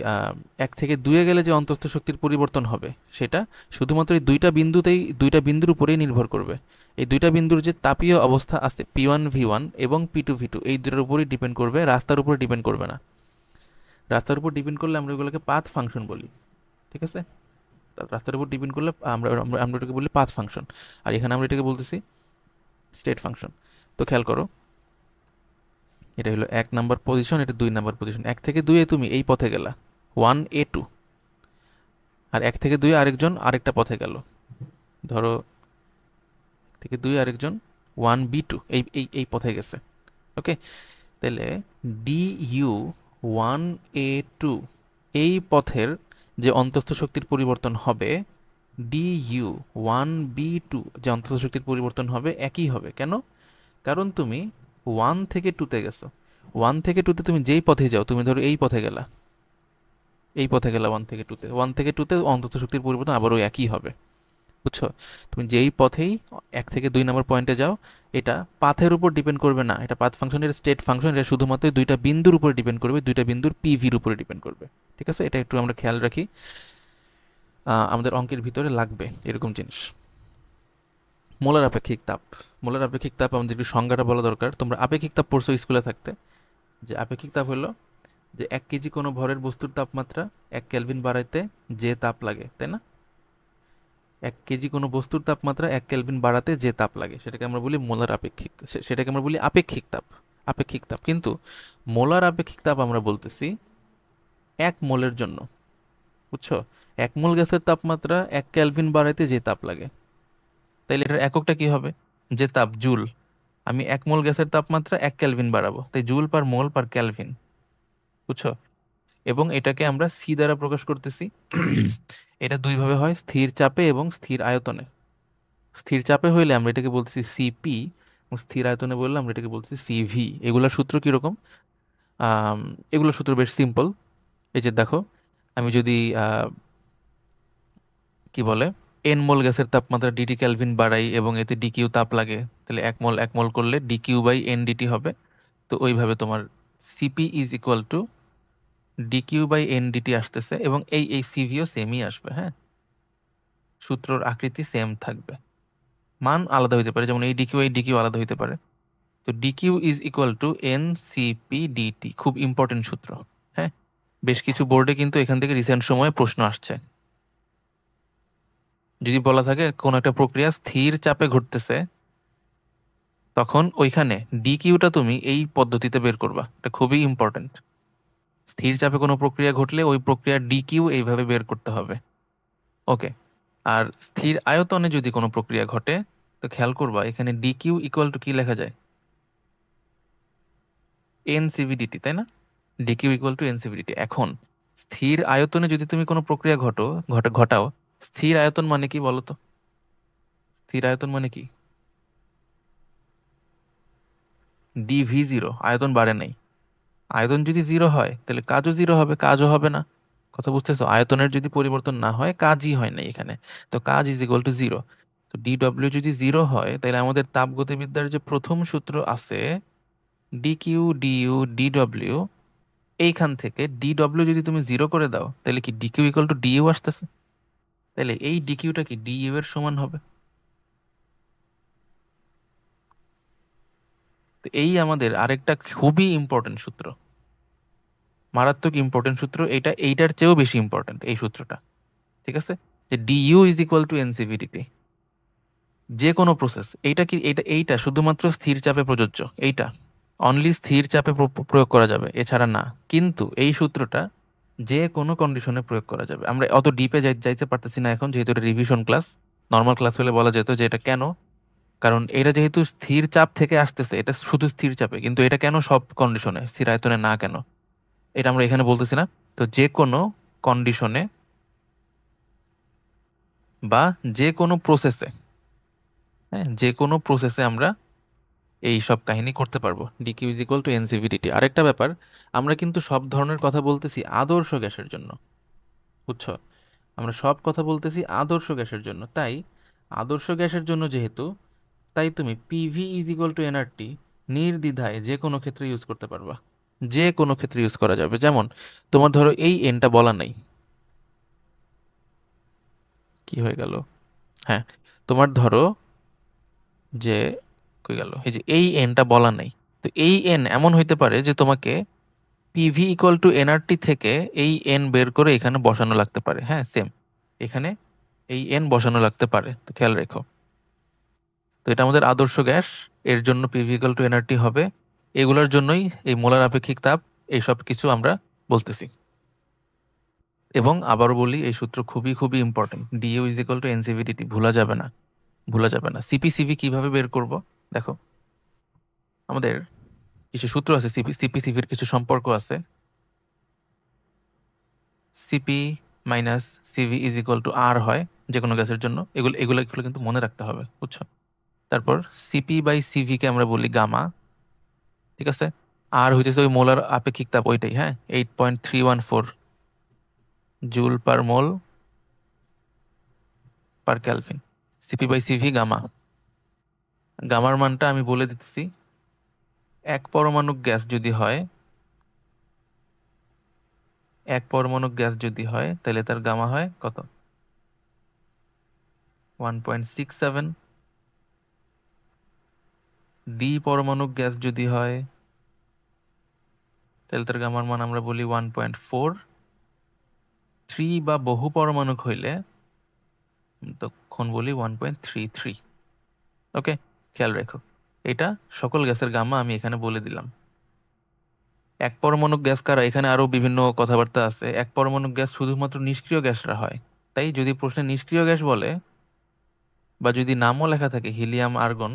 1 থেকে 2-এ গেলে যে অন্তস্থ শক্তির পরিবর্তন হবে, সেটা শুধুমাত্র এই দুইটা বিন্দুতেই, দুইটা বিন্দুর উপরেই নির্ভর করবে। এই দুইটা বিন্দুর যে তাপীয় অবস্থা আছে P1 V1 এবং P2 V2, এই দুটোর উপরেই ডিপেন্ড করবে, রাস্তার উপরে ডিপেন্ড করবে না। রাস্তার উপর ডিপেন্ড করলে আমরা এগুলোকে পাথ ফাংশন বলি। ঠিক আছে, রাস্তার উপর ডিপেন্ড করলে আমরা আমরা আমরা এটাকে বলি পাথ ফাংশন, আর এখানে আমরা এটাকে বলতেছি স্টেট ফাংশন। তো খেয়াল করো, এটা হলো 1 নাম্বার পজিশন, এটা 2 নাম্বার পজিশন। 1 থেকে 2-এ তুমি এই পথে গেলা, 1A2, আর 1 থেকে 2-এ আরেকজন আরেকটা পথে গেল, ধরো 1 থেকে 2 আরেকজন 1B2 এই এই এই পথে গেছে। ওকে, তাহলে DU 1A2 এই পথের যে অন্তস্থ শক্তির পরিবর্তন হবে, DU 1B2 যে অন্তস্থ শক্তির পরিবর্তন হবে একই হবে। কেন? কারণ তুমি 1 থেকে 2-তে গেছো, 1 থেকে 2-তে তুমি যেই পথে যাও, তুমি ধরো এই পথে গেলা, এই পথে গেলা 1 থেকে 2-তে, 1 থেকে 2-তে অন্তত শক্তির পরিবর্তন আবারও একই হবে। বুঝছো, তুমি যেই পথেই 1 থেকে 2 নাম্বার পয়েন্টে যাও, এটা পাথের উপর ডিপেন্ড করবে না, এটা পাথ ফাংশনের স্টেট ফাংশন, এটা শুধুমাত্র দুইটা বিন্দুর উপরে ডিপেন্ড করবে, দুইটা বিন্দুর পিভির উপরে ডিপেন্ড করবে। ঠিক আছে, এটা একটু আমরা খেয়াল রাখি, আমাদের অঙ্কের ভিতরে লাগবে এরকম জিনিস। মোলার আপেক্ষিক তাপ, মোলার আপেক্ষিক তাপ আমাদের একটু সংজ্ঞাটা বলা দরকার। তোমরা আপেক্ষিক তাপ পড়ছো স্কুলে থাকতে, যে আপেক্ষিক তাপ হলো যে 1 কেজি কোনো ভরের বস্তুর তাপমাত্রা 1 কেলভিন বাড়াইতে যে তাপ লাগে, তাই না? 1 কেজি কোনো বস্তুর তাপমাত্রা 1 কেলভিন বাড়াতে যে তাপ লাগে, সেটাকে আমরা বলি মোলার আপেক্ষিক, সেটাকে আমরা বলি আপেক্ষিক তাপ। আপেক্ষিক তাপ, কিন্তু মোলার আপেক্ষিক তাপ আমরা বলতেছি 1 মোলের জন্য। বুঝছো, 1 মোল গ্যাসের তাপমাত্রা 1 কেলভিন বাড়াইতে যে তাপ লাগে, তাইলে এটার এককটা কি হবে? যে তাপ, জুল। আমি 1 মোল গ্যাসের তাপমাত্রা 1 কেলভিন বাড়াবো, তাই joule per mole per Calvin. বুঝছো, এবং এটাকে আমরা সি দ্বারা প্রকাশ করতেছি। এটা দুইভাবে হয়, স্থির চাপে এবং স্থির আয়তনে। স্থির চাপে হইলে আমরা এটাকে বলতেছি সিপি, এবং স্থির আয়তনে বললে আমরা এটাকে বলতেছি সিভি। এগুলোর সূত্র কীরকম? আম, এগুলোর সূত্র বেশ সিম্পল। এই যে দেখো, আমি যদি কি বলে, এন মোল গ্যাসের তাপমাত্রা ডিটি ক্যালভিন বাড়াই এবং এতে ডিকিউ তাপ লাগে, তাহলে এক মোল করলে ডিকিউ বাই এন ডিটি হবে। তো ওইভাবে তোমার CP is equal to DQ by N DT আসতেছে, এবং এই সিভিও সেমই আসবে। হ্যাঁ, সূত্রর আকৃতি সেম থাকবে, মান আলাদা হইতে পারে, যেমন এই ডিকিউ আলাদা হইতে পারে। তো DQ is equal to N CP DT, খুব ইম্পর্টেন্ট সূত্র। হ্যাঁ, বেশ কিছু বোর্ডে কিন্তু এখান থেকে রিসেন্ট সময়ে প্রশ্ন আসছে। যদি বলা থাকে কোনো একটা প্রক্রিয়া স্থির চাপে ঘটতেছে, তখন ওইখানে ডিকিউটা তুমি এই পদ্ধতিতে বের করবা, এটা খুবই ইম্পর্টেন্ট। স্থির চাপে কোনো প্রক্রিয়া ঘটলে ওই প্রক্রিয়ার ডিকিউ এইভাবে বের করতে হবে। ওকে, আর স্থির আয়তনে যদি কোনো প্রক্রিয়া ঘটে, তো খেয়াল করবা এখানে ডিকিউ ইকুয়াল টু কি লেখা যায়, এনসিভিডিটি, তাই না? D Q equal to N C V D T. এখন স্থির আয়তনে যদি তুমি কোনো প্রক্রিয়া ঘটাও, স্থির আয়তন মানে কি বলো তো? স্থির আয়তন মানে কি? ডিভি জিরো, আয়তন বাড়ে নাই। আয়তন যদি জিরো হয় তাহলে কাজও জিরো হবে, কাজও হবে না। কথা বুঝতেছো? আয়তনের যদি পরিবর্তন না হয়, কাজই হয় না এখানে। তো কাজ ইজ ইকুয়াল টু জিরো। তো ডিডব্লিউ যদি জিরো হয়, তাহলে আমাদের তাপগতিবিদ্যার যে প্রথম সূত্র আছে ডিকিউ ডিইউ ডিডব্লিউ, এইখান থেকে ডিডব্লিউ যদি তুমি জিরো করে দাও, তাহলে কি ডিকিউ ইকুয়াল টু ডিইউ আসতেছে? তাহলে এই ডিকিউটা কি ডিইউ এর সমান হবে। তো এই আমাদের আরেকটা খুবই ইম্পর্টেন্ট সূত্র, মারাত্মক ইম্পর্টেন্ট সূত্র। এইটার চেয়েও বেশি ইম্পর্টেন্ট এই সূত্রটা। ঠিক আছে, যে ডিইউ ইজ ইকুয়াল টু এনসিভিডিটি। যে কোনো প্রসেস, এইটা শুধুমাত্র স্থির চাপে প্রযোজ্য। এইটা অনলি স্থির চাপে প্রয়োগ করা যাবে, এছাড়া না। কিন্তু এই সূত্রটা যে কোনো কন্ডিশনে প্রয়োগ করা যাবে। আমরা অত ডিপে যাইতে পারতেছি না এখন, যেহেতু এটা রিভিশন ক্লাস। নর্মাল ক্লাস হলে বলা যেত যে এটা কেন, কারণ এটা যেহেতু স্থির চাপ থেকে আসতেছে, এটা শুধু স্থির চাপে, কিন্তু এটা কেন সব কন্ডিশনে, স্থির আয়তনে না কেন, এটা আমরা এখানে বলতেছি না। তো যে কোনো কন্ডিশনে বা যে কোনো প্রসেসে, হ্যাঁ, যে কোনো প্রসেসে আমরা এই সব কাহিনী করতে পারবো। D Q is equal to N C V D T. আরেকটা ব্যাপার, আমরা কিন্তু সব ধরনের কথা বলতেছি আদর্শ গ্যাসের জন্য, বুঝছো? আমরা সব কথা বলতেছি আদর্শ গ্যাসের জন্য। তাই আদর্শ গ্যাসের জন্য যেহেতু, তাই তুমি PV is equal to nRT নির্দ্বিধায় যে কোনো ক্ষেত্রে ইউজ করতে পারবা। যে কোনো ক্ষেত্রে ইউজ করা যাবে। যেমন তোমার ধরো এই এনটা বলা নাই, কি হয়ে গেল? হ্যাঁ, তোমার ধরো যে কই গেল, এই যে এই এনটা বলা নাই। তো এই এন এমন হইতে পারে যে তোমাকে পিভি ইকুয়াল টু এনআরটি থেকে এই এন বের করে এখানে বসানো লাগতে পারে। হ্যাঁ, সেম এখানে এই এন বসানো লাগতে পারে, তো খেয়াল রেখো। তো এটা আমাদের আদর্শ গ্যাস, এর জন্য পিভি ইকুয়াল টু এনআরটি হবে। এগুলোর জন্যই এই মোলার আপেক্ষিক তাপ, এই সব কিছু আমরা বলতেছি। এবং আবারও বলি, এই সূত্র খুবই খুবই important. D U is equal to N C V D T, ভুলা যাবে না, ভুলা যাবে না। সিপি কিভাবে বের করব? দেখো, আমাদের কিছু সূত্র আছে, সিপির কিছু সম্পর্ক আছে। C P minus C V is equal to R হয় যে কোনো গ্যাসের জন্য। এগুলো কিন্তু মনে রাখতে হবে, বুঝছো? তারপর সিপি বাই সিভিকে আমরা বলি গামা, ঠিক আছে? আর হইতেছে ওই মোলার আপেক্ষিক তাপ, ওইটাই। হ্যাঁ, 8.314 joule per mole per kelvin. C P by C V gamma. গামার মানটা আমি বলে দিতেছি। এক পরমাণুক গ্যাস যদি হয়, তাহলে তার গামা হয় কত? 1.67। দ্বি পরমাণুক গ্যাস যদি হয়, তাহলে তার গামার মান আমরা বলি 1.4। থ্রি বা বহু পরমাণুক হইলে তখন বলি 1.33। ওকে, খেয়াল রেখো, এটা সকল গ্যাসের গামা আমি এখানে বলে দিলাম। এক পরমাণুক গ্যাস কারা, এখানে আরো বিভিন্ন কথাবার্তা আছে। এক পরমাণুক গ্যাস শুধুমাত্র নিষ্ক্রিয় গ্যাসরা হয়। তাই যদি প্রশ্নে নিষ্ক্রিয় গ্যাস বলে, বা যদি নামও লেখা থাকে হিলিয়াম, আর্গন,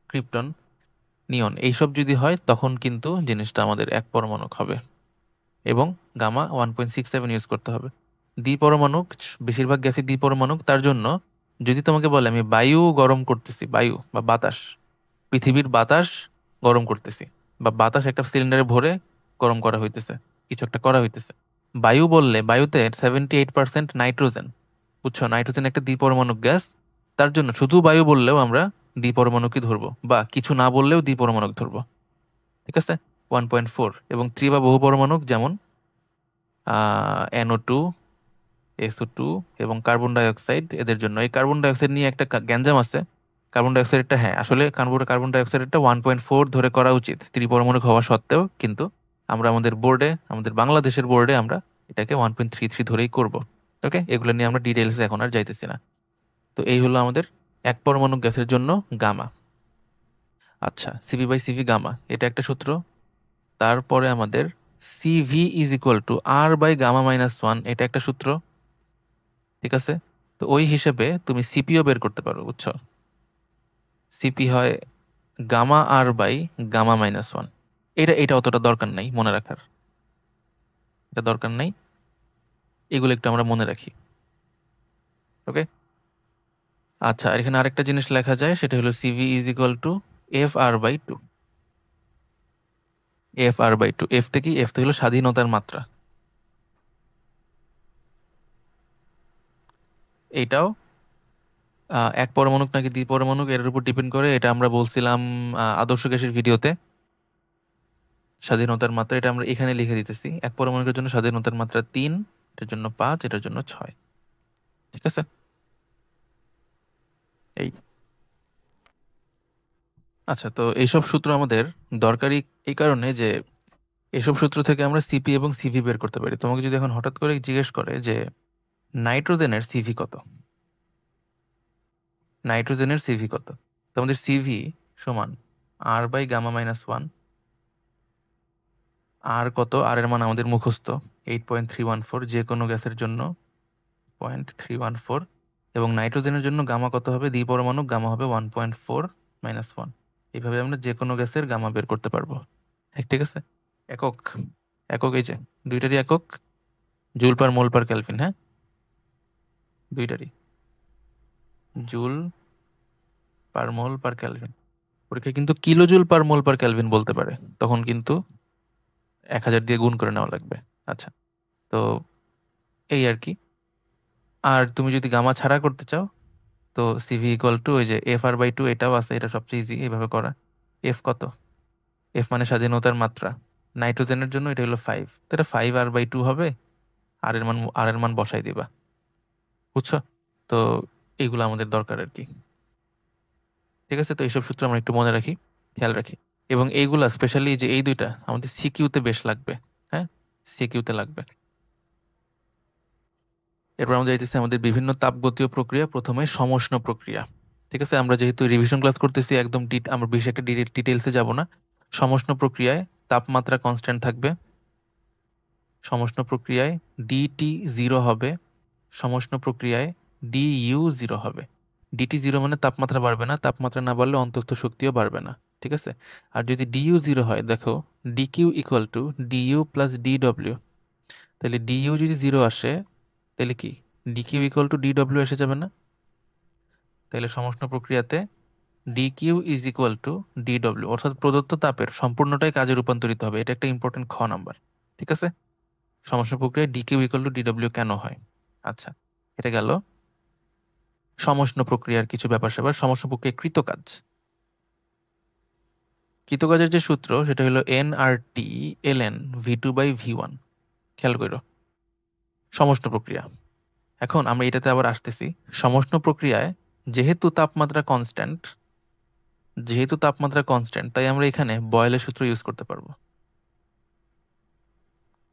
ক্রিপ্টন, নিয়ন, এইসব যদি হয়, তখন কিন্তু জিনিসটা আমাদের এক পরমাণুক হবে এবং গামা 1.67 ইউজ করতে হবে। দ্বিপরমাণুক, বেশিরভাগ গ্যাসই দ্বিপরমাণুক। তার জন্য যদি তোমাকে বলে আমি বায়ু গরম করতেছি, বায়ু বা বাতাস, পৃথিবীর বাতাস গরম করতেছি, বা বাতাস একটা সিলিন্ডারে ভরে গরম করা হইতেছে, কিছু একটা করা হইতেছে, বায়ু বললে বায়ুতে 78% নাইট্রোজেন, বুঝছো? নাইট্রোজেন একটা দ্বিপরমাণুক গ্যাস, তার জন্য শুধু বায়ু বললেও আমরা দ্বিপরমাণুকই ধরবো, বা কিছু না বললেও দ্বিপরমাণুক ধরবো। ঠিক আছে, 1.4। এবং ত্রি বা বহু পরমাণুক যেমন NO2, SO2 এবং কার্বন ডাইঅক্সাইড, এদের জন্য এই কার্বন ডাইঅক্সাইড নিয়ে একটা গ্যাঞ্জাম আছে। কার্বন ডাইঅক্সাইডটা, হ্যাঁ আসলে কার্বন ডাইঅক্সাইডটা 1.4 ধরে করা উচিত ত্রিপরমাণুক হওয়া সত্ত্বেও, কিন্তু আমরা আমাদের বোর্ডে, আমাদের বাংলাদেশের বোর্ডে আমরা এটাকে 1.33 ধরেই করব। ওকে, এগুলো নিয়ে আমরা ডিটেলসে এখন আর যাইতেছি না। তো এই হলো আমাদের এক পরমাণু গ্যাসের জন্য গামা। আচ্ছা, সিভি বাই সিভি গামা এটা একটা সূত্র। তারপরে আমাদের CV is equal to R by gamma minus one, এটা একটা সূত্র। ঠিক আছে, তো ওই হিসেবে তুমি সিপিও বের করতে পারো, বুঝছো? সিপি হয় gamma R by gamma minus one. এটা অতটা দরকার নাই মনে রাখার, এটা দরকার নাই, এগুলো একটু আমরা মনে রাখি। ওকে, আচ্ছা, আর এখানে আরেকটা জিনিস লেখা যায়, সেটা হলো CV is equal to F R by two. F R by two, F থেকে এফ তো হলো স্বাধীনতার মাত্রা। এইটাও এক পরমাণুক নাকি দ্বিপরমাণুক এর উপর ডিপেন্ড করে, এটা আমরা বলছিলাম আদর্শ গ্যাসের ভিডিওতে। স্বাধীনতার মাত্রা এটা আমরা এখানে লিখে দিতেছি, এক পরমাণুকের জন্য স্বাধীনতার মাত্রা 3, এটার জন্য 5, এটার জন্য 6। ঠিক আছে, এই। আচ্ছা, তো এইসব সূত্র আমাদের দরকারি এই কারণে যে এসব সূত্র থেকে আমরা সিপি এবং সিভি বের করতে পারি। তোমাকে যদি এখন হঠাৎ করে জিজ্ঞেস করে যে নাইট্রোজেনের সিভি কত, নাইট্রোজেনের সিভি কত, তো আমাদের সিভি সমান আর বাই গামা মাইনাস ওয়ান। আর কত? আর এর মান আমাদের মুখস্থ, 8.314, যে কোনো গ্যাসের জন্য 0.314। এবং নাইট্রোজেনের জন্য গামা কত হবে? দ্বিপরমাণু গামা হবে 1.4 মাইনাস ওয়ান। এইভাবে আমরা যে কোনো গ্যাসের গামা বের করতে পারবো। ঠিক আছে, একক, একক এই যে দুইটারই একক joule per mole per Calvin. হ্যাঁ, দুইটারই joule per mole per Calvin. পরীক্ষায় কিন্তু kilo joule per mole per Calvin বলতে পারে, তখন কিন্তু 1000 দিয়ে গুণ করে নেওয়া লাগবে। আচ্ছা, তো এই আর কি। আর তুমি যদি গামা ছাড়া করতে চাও, তো সিভি ইকুয়াল টু ওই যে এফ আর বাই টু, এটাও আছে, এটা সবচেয়ে ইজি এইভাবে করা। এফ কত? এফ মানে স্বাধীনতার মাত্রা। নাইট্রোজেনের জন্য এটা হলো 5, তো এটা 5r/2 হবে। আর এর মান বসাই দিবা, বুঝছো? তো এইগুলো আমাদের দরকার আর কি। ঠিক আছে, তো এইসব সূত্র আমরা একটু মনে রাখি, খেয়াল রাখি। এবং এইগুলা স্পেশালি যে এই দুইটা আমাদের সিকিউতে বেশ লাগবে। হ্যাঁ, সিকিউতে লাগবে। এরপর আমরা যাইতেছি আমাদের বিভিন্ন তাপগতীয় প্রক্রিয়া, প্রথমে সমষ্ণ প্রক্রিয়া। ঠিক আছে, আমরা যেহেতু রিভিশন ক্লাস করতেছি, একদম আমরা বেশি একটা ডিটেলসে যাব না। সমষ্ণ প্রক্রিয়ায় তাপমাত্রা কনস্ট্যান্ট থাকবে। সমষ্ণ প্রক্রিয়ায় ডিটি 0 হবে। সমষ্ণ প্রক্রিয়ায় ডিইউ 0 হবে। ডিটি 0 মানে তাপমাত্রা বাড়বে না, তাপমাত্রা না বাড়লে অন্তস্থ শক্তিও বাড়বে না। ঠিক আছে, আর যদি ডিইউ 0 হয়, দেখো DQ equal two DU plus DW. তাহলে ডিইউ যদি 0 আসে, তাহলে কি ডিকিউ ইকুয়াল টু ডিডব্লিউ এসে যাবে না? তাহলে সমষ্ণ প্রক্রিয়াতে DQ is equal to DW, অর্থাৎ প্রদত্ত তাপের সম্পূর্ণটাই কাজে রূপান্তরিত হবে। এটা একটা ইম্পর্টেন্ট খ নাম্বার। ঠিক আছে, সমষ্ণ প্রক্রিয়ায় ডিকিউ ইকুয়াল টু ডিডব্লিউ কেন হয়? আচ্ছা, এটা গেল সমষ্ণ প্রক্রিয়ার কিছু ব্যাপার স্যাপার। সমষ্ণ প্রক্রিয়া কৃতকাজ, কৃতকাজের যে সূত্র সেটা হলো nRT ln V2/V1। খেয়াল করো, সমষ্ণ প্রক্রিয়া। এখন আমরা এটাতে আবার আসতেছি। সমষ্ণ প্রক্রিয়ায় যেহেতু তাপমাত্রা কনস্ট্যান্ট, তাই আমরা এখানে বয়েলের সূত্র ইউজ করতে পারবো।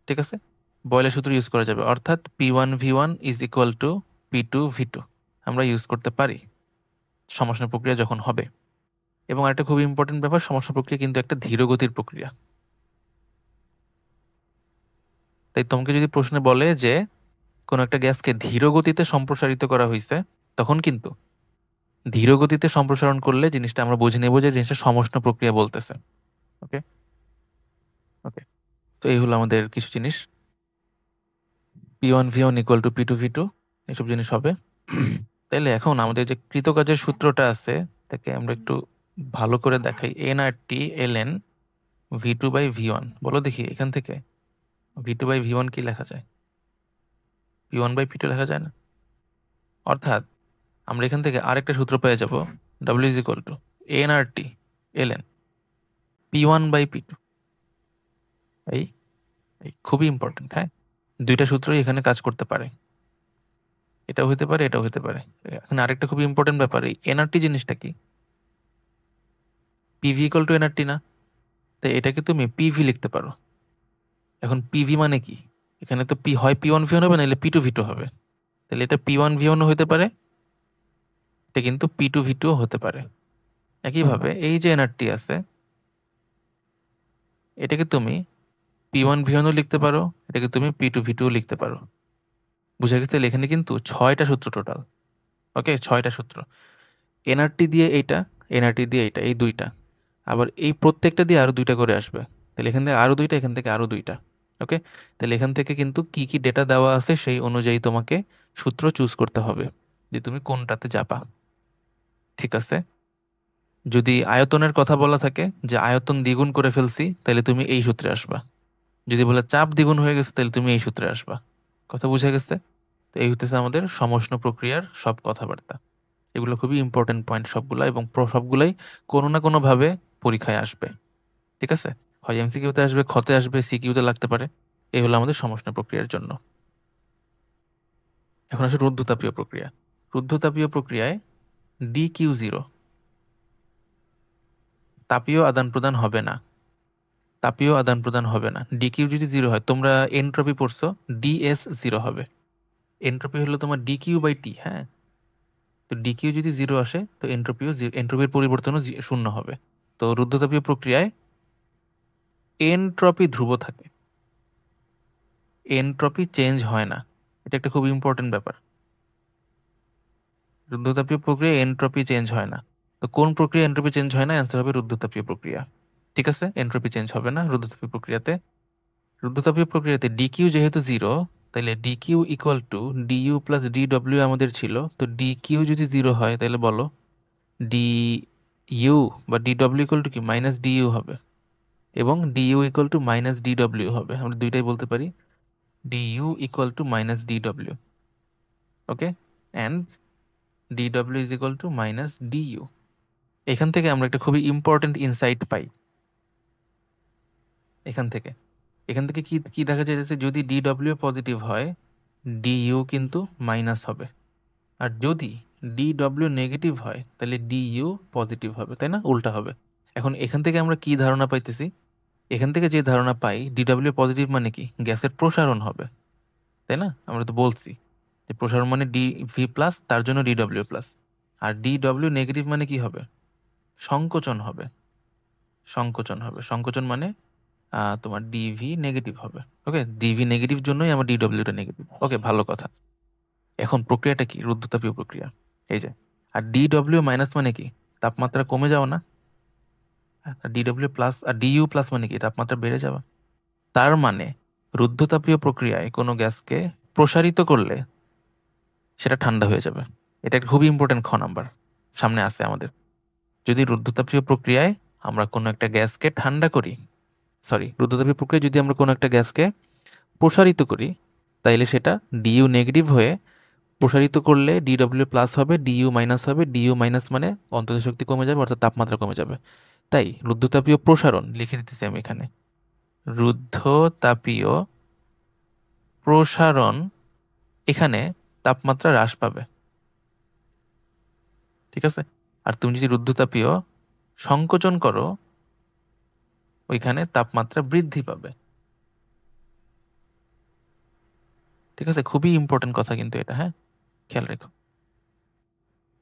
ঠিক আছে, বয়েলের সূত্র ইউজ করা যাবে, অর্থাৎ P1V1 is equal two P2V2 আমরা ইউজ করতে পারি সমষ্ণ প্রক্রিয়া যখন হবে। এবং আরেকটা খুব ইম্পর্টেন্ট ব্যাপার, সমষ্ণ প্রক্রিয়া কিন্তু একটা ধীরগতির প্রক্রিয়া। তাই তোমাকে যদি প্রশ্নে বলে যে কোনো একটা গ্যাসকে ধীরগতিতে সম্প্রসারিত করা হয়েছে, তখন কিন্তু ধীরগতিতে সম্প্রসারণ করলে জিনিসটা আমরা বুঝে নেব যে জিনিসটা সমষ্ণ প্রক্রিয়া বলতেছে। ওকে, ওকে, তো এই হলো আমাদের কিছু জিনিস। P1V1 ইকুয়াল টু P2V2 এসব জিনিস হবে। তাইলে এখন আমাদের যে কৃতকাজের সূত্রটা আছে, তাকে আমরা একটু ভালো করে দেখাই। nRT ln V2/V1। বলো দেখি এখান থেকে V2/V1 কি লেখা যায়? P1/P2 লেখা যায় না? অর্থাৎ আমরা এখান থেকে আরেকটা সূত্র পেয়ে যাব, W is equal to NRT LN P1/P2। এই এই খুবই ইম্পর্টেন্ট, হ্যাঁ, দুইটা সূত্রই এখানে কাজ করতে পারে, এটাও হতে পারে এটাও হতে পারে। এখানে আরেকটা খুবই ইম্পর্টেন্ট ব্যাপার, এই এনআরটি জিনিসটা কি, পিভি ইকুয়াল টু এনআরটি না, তাই এটাকে তুমি পিভি লিখতে পারো। এখন পিভি মানে কি, এখানে তো পি হয় P1V1 হবে, নাহলে P2V2 হবে, তাহলে এটা P1V1 হতে পারে, এটা কিন্তু P2V2 হতে পারে। একইভাবে এই যে এনআরটি আছে, এটাকে তুমি P1V1 লিখতে পারো, এটাকে তুমি P2V2 লিখতে পারো। বুঝা গেছে? এখানে কিন্তু 6টা সূত্র টোটাল। ওকে, 6টা সূত্র, এনআরটি দিয়ে এইটা, এনআরটি দিয়ে এইটা, এই দুইটা, আবার এই প্রত্যেকটা দিয়ে আরো দুইটা করে আসবে, তাহলে এখান থেকে আরো দুইটা, এখান থেকে আরো দুইটা। ওকে, তাহলে এখান থেকে কিন্তু কি কি ডেটা দেওয়া আছে সেই অনুযায়ী তোমাকে সূত্র চুজ করতে হবে যে তুমি কোনটাতে যাবা। ঠিক আছে, যদি আয়তনের কথা বলা থাকে যে আয়তন দ্বিগুণ করে ফেলছি, তাহলে তুমি এই সূত্রে আসবা। যদি বলে চাপ দ্বিগুণ হয়ে গেছে, তাহলে তুমি এই সূত্রে আসবা। কথা বুঝা গেছে? তো এই হতেছে আমাদের সমষ্ণ প্রক্রিয়ার সব কথাবার্তা। এগুলো খুবই ইম্পর্টেন্ট পয়েন্ট সবগুলা, এবং সবগুলাই কোনো না কোনোভাবে পরীক্ষায় আসবে। ঠিক আছে, হয় এমসিকিউতে আসবে, খতে আসবে, সিকিউতে লাগতে পারে। এই হলো আমাদের সমষ্ণ প্রক্রিয়ার জন্য। এখন আসে রুদ্ধতাপীয় প্রক্রিয়া। রুদ্ধতাপীয় প্রক্রিয়ায় DQ0, তাপীয় আদান প্রদান হবে না, তাপীয় আদান প্রদান হবে না। ডিকিউ যদি 0 হয়, তোমরা এনট্রপি পড়ছো, DS0 হবে। এনট্রপি হলো তোমার DQ/T, হ্যাঁ, তো ডিকিউ যদি 0 আসে তো এনট্রপিও, এনট্রপির পরিবর্তনও 0 হবে। তো রুদ্ধতাপীয় প্রক্রিয়ায় এনট্রপি ধ্রুব থাকে, এনট্রপি চেঞ্জ হয় না। এটা একটা খুব ইম্পর্টেন্ট ব্যাপার। রুদ্ধতাপীয় প্রক্রিয়ায় এনট্রপি চেঞ্জ হয় না। তো কোন প্রক্রিয়া এনট্রপি চেঞ্জ হয় না? অ্যান্সার হবে রুদ্ধতাপীয় প্রক্রিয়া। ঠিক আছে, এনট্রপি চেঞ্জ হবে না রুদ্ধতাপীয় প্রক্রিয়াতে। রুদ্ধতাপীয় প্রক্রিয়াতে ডিকিউ যেহেতু 0, তাহলে DQ equal two DU plus DW আমাদের ছিল। তো ডিকিউ যদি 0 হয়, তাহলে বলো ডি ইউ বা ডিডব্লিউ ইকুয়াল টু কি মাইনাস ডিইউ হবে, এবং DU equal to minus DW হবে। আমরা দুইটাই বলতে পারি, DU equal to minus DW. Okay, and DW is equal to minus DU. এখান থেকে আমরা একটা খুবই ইম্পর্টেন্ট ইনসাইট পাই। এখান থেকে কি কি দেখা যাচ্ছে, যদি ডিডব্লিউ পজিটিভ হয়, ডিইউ কিন্তু মাইনাস হবে, আর যদি ডিডব্লিউ নেগেটিভ হয়, তাহলে ডিইউ পজিটিভ হবে, তাই না? উল্টা হবে। এখন এখান থেকে আমরা কি ধারণা পাইতেছি? এখান থেকে যে ধারণা পাই, ডিডব্লিউ পজিটিভ মানে কি, গ্যাসের প্রসারণ হবে, তাই না? আমরা তো বলছি যে প্রসারণ মানে ডিভি প্লাস, তার জন্য ডিডব্লিউ প্লাস। আর ডিডব্লিউ নেগেটিভ মানে কি হবে? সংকোচন হবে, সংকোচন হবে। সংকোচন মানে তোমার ডিভি নেগেটিভ হবে। ওকে, ডিভি নেগেটিভ জন্যই আমার ডিডব্লিউটা নেগেটিভ। ওকে, ভালো কথা। এখন প্রক্রিয়াটা কি? রুদ্ধতাপীয় প্রক্রিয়া। এই যে, আর ডিডব্লিউ মাইনাস মানে কি? তাপমাত্রা কমে যাওয়া না? ডিডব্লিউ প্লাস আর ডিইউ প্লাস মানে কি? তাপমাত্রা বেড়ে যাওয়া। তার মানে রুদ্ধতাপীয় প্রক্রিয়ায় কোনো গ্যাসকে প্রসারিত করলে সেটা ঠান্ডা হয়ে যাবে। এটা একটা খুবই ইম্পর্টেন্ট নাম্বার সামনে আছে আমাদের। যদি রুদ্ধতাপীয় প্রক্রিয়ায় আমরা কোনো একটা গ্যাসকে ঠান্ডা করি, রুদ্ধতাপীয় প্রক্রিয়ায় যদি আমরা কোনো একটা গ্যাসকে প্রসারিত করি, তাইলে সেটা ডিইউ নেগেটিভ হয়ে প্রসারিত করলে ডিডব্লিউ প্লাস হবে, ডিইউ মাইনাস হবে। ডিইউ মাইনাস মানে অন্তত শক্তি কমে যাবে, অর্থাৎ তাপমাত্রা কমে যাবে। তাই রুদ্ধতাপীয় প্রসারণ লিখে দিতেছি আমি এখানে, রুদ্ধতাপীয় প্রসারণ, এখানে তাপমাত্রা হ্রাস পাবে। ঠিক আছে, আর তুমি যদি রুদ্ধতাপীয় সংকোচন করো, ওইখানে তাপমাত্রা বৃদ্ধি পাবে। ঠিক আছে, খুবই ইম্পর্টেন্ট কথা কিন্তু এটা, হ্যাঁ, খেয়াল রেখো।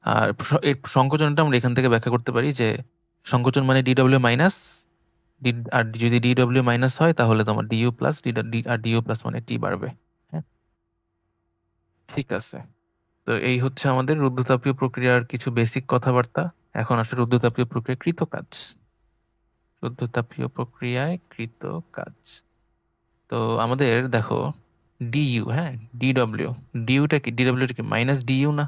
আর এই সংকোচনটা আমরা এখান থেকে ব্যাখ্যা করতে পারি যে সংকোচন মানে ডিডব্লিউ মাইনাস, আর যদি ডিডব্লিউ মাইনাস হয়, তাহলে তোমার ডিইউ প্লাস, আর ডিইউ প্লাস মানে টি বাড়বে। হ্যাঁ, ঠিক আছে। তো এই হচ্ছে আমাদের রুদ্ধতাপীয় প্রক্রিয়ার কিছু বেসিক কথাবার্তা। এখন আসলে রুদ্ধতাপীয় প্রক্রিয়া কৃত কাজ। রুদ্ধতাপীয় প্রক্রিয়ায় কৃত কাজ। তো আমাদের দেখো ডিইউ, হ্যাঁ, ডিডব্লিউ, ডিইউটা কি, ডিডব্লিউটা কি মাইনাস ডিইউ না?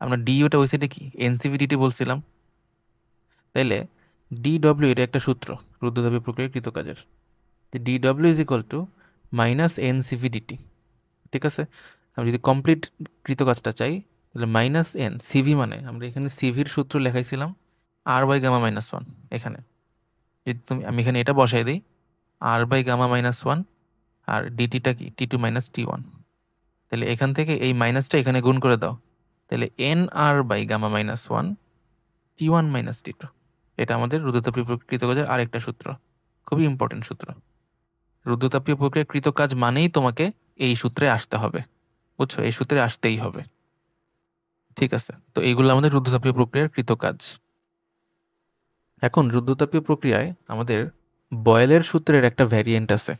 আমরা ডিইউটা ওই সাইডে কি এনসিভিডিটি বলছিলাম, তাইলে ডিডব্লিউ এটা একটা সূত্র রুদ্ধতাপীয় প্রক্রিয়ায় কৃত কাজের, যে D W is equal to minus N C V D T. ঠিক আছে, আমি যদি কমপ্লিট কৃত কাজটা চাই, তাহলে মাইনাস এন সিভি মানে আমরা এখানে সিভির সূত্র লেখাইছিলাম আর বাই গামা মাইনাস ওয়ান। এখানে যদি আমি এখানে এটা বসাই দিই আর বাই গামা মাইনাস ওয়ান, আর ডিটিটা কি টি টু মাইনাস টি ওয়ান। তাহলে এখান থেকে এই মাইনাসটা এখানে গুণ করে দাও, তাহলে N R by gamma minus one T one minus T two. এটা আমাদের রুদ্রতাপীয় প্রক্রিয়া কৃতকাজের আরেকটা সূত্র, খুবই ইম্পর্টেন্ট সূত্র। রুদ্রতাপীয় প্রক্রিয়া কৃতকাজ মানেই তোমাকে এই সূত্রে আসতে হবে, বুঝছো? এই সূত্রে আসতেই হবে, ঠিক আছে? তো এইগুলো আমাদের রুদ্রতাপীয় প্রক্রিয়ার কৃতকাজ। এখন রুদ্রতাপীয় প্রক্রিয়ায় আমাদের বয়েলের সূত্রের একটা ভ্যারিয়েন্ট আছে,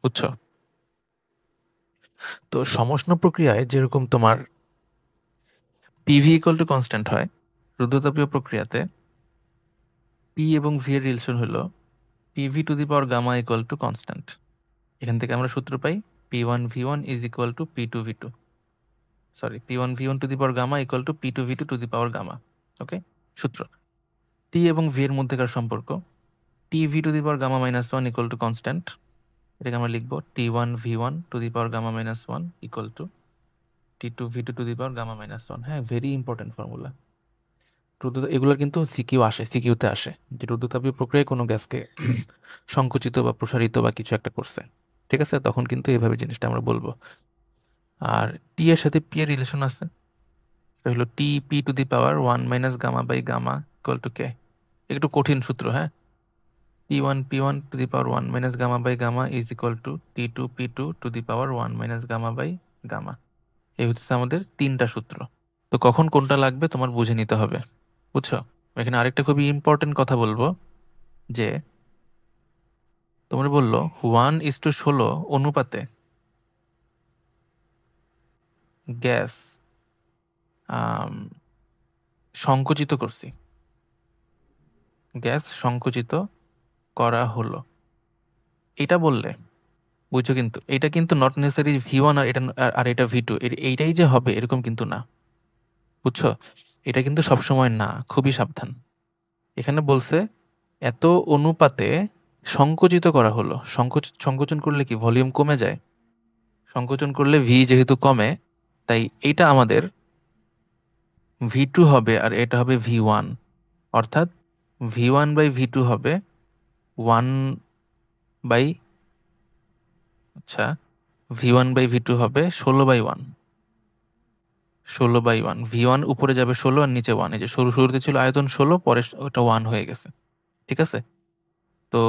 বুঝছো? তো সমষ্ণ প্রক্রিয়ায় যেরকম তোমার পিভি ইকুয়াল টু কনস্ট্যান্ট হয়, রুদ্রতাপীয় প্রক্রিয়াতে পি এবং ভি এর রিলেশন হলো PV to the power gamma equal to constant. এখান থেকে আমরা সূত্র পাই P one V one is equal to P two V two, sorry P one V one to the power gamma equal to P two V two to the power gamma. Okay, সূত্র T এবং V এর মধ্যেকার সম্পর্ক টি V to the power gamma minus one equal to constant. এটাকে আমরা লিখবো T one V one to the power gamma minus one equal to T two V two to the power gamma minus one. হ্যাঁ, very important formula. এগুলো কিন্তু CQ আসে, সিকিউতে আসে যে রুদ্রতাপীয় প্রক্রিয়ায় কোনো গ্যাসকে সংকুচিত বা প্রসারিত বা কিছু একটা করছে, ঠিক আছে? তখন কিন্তু এইভাবে জিনিসটা আমরা বলবো। আর টি এর সাথে পি এর রিলেশন আছে, এটা হলো T P to the power one minus gamma by gamma equal to K. একটু কঠিন সূত্র, হ্যাঁ। T one P one to the power one minus gamma by gamma is equal to T two P two to the power one minus gamma by gamma. এই হচ্ছে আমাদের তিনটা সূত্র। তো কখন কোনটা লাগবে তোমার বুঝে নিতে হবে, বুঝছো? এখানে আরেকটা খুবই ইম্পর্টেন্ট কথা বলবো, যে তোমরা বললো 1:16 অনুপাতে গ্যাস সংকুচিত করছি, গ্যাস সংকুচিত করা হলো, এটা বললে বুঝছো? কিন্তু এটা কিন্তু নট নেসেসারি ভি ওয়ান আর এটা আর এটা ভি টু এইটাই যে হবে এরকম কিন্তু না, বুঝছো? এটা কিন্তু সবসময় না, খুবই সাবধান। এখানে বলছে এত অনুপাতে সংকুচিত করা হলো। সংকোচন করলে কি ভলিউম কমে যায়? সংকোচন করলে ভি যেহেতু কমে, তাই এইটা আমাদের ভি টু হবে আর এটা হবে ভি ওয়ান। অর্থাৎ V one by V two হবে ওয়ান বাই, আচ্ছা, V one by V two হবে 16/1, 16/1। ভি ওয়ান উপরে যাবে 16 আর নিচে 1। এই যে শুরুতে ছিল আয়তন 16, পরে ওটা 1 হয়ে গেছে, ঠিক আছে? তো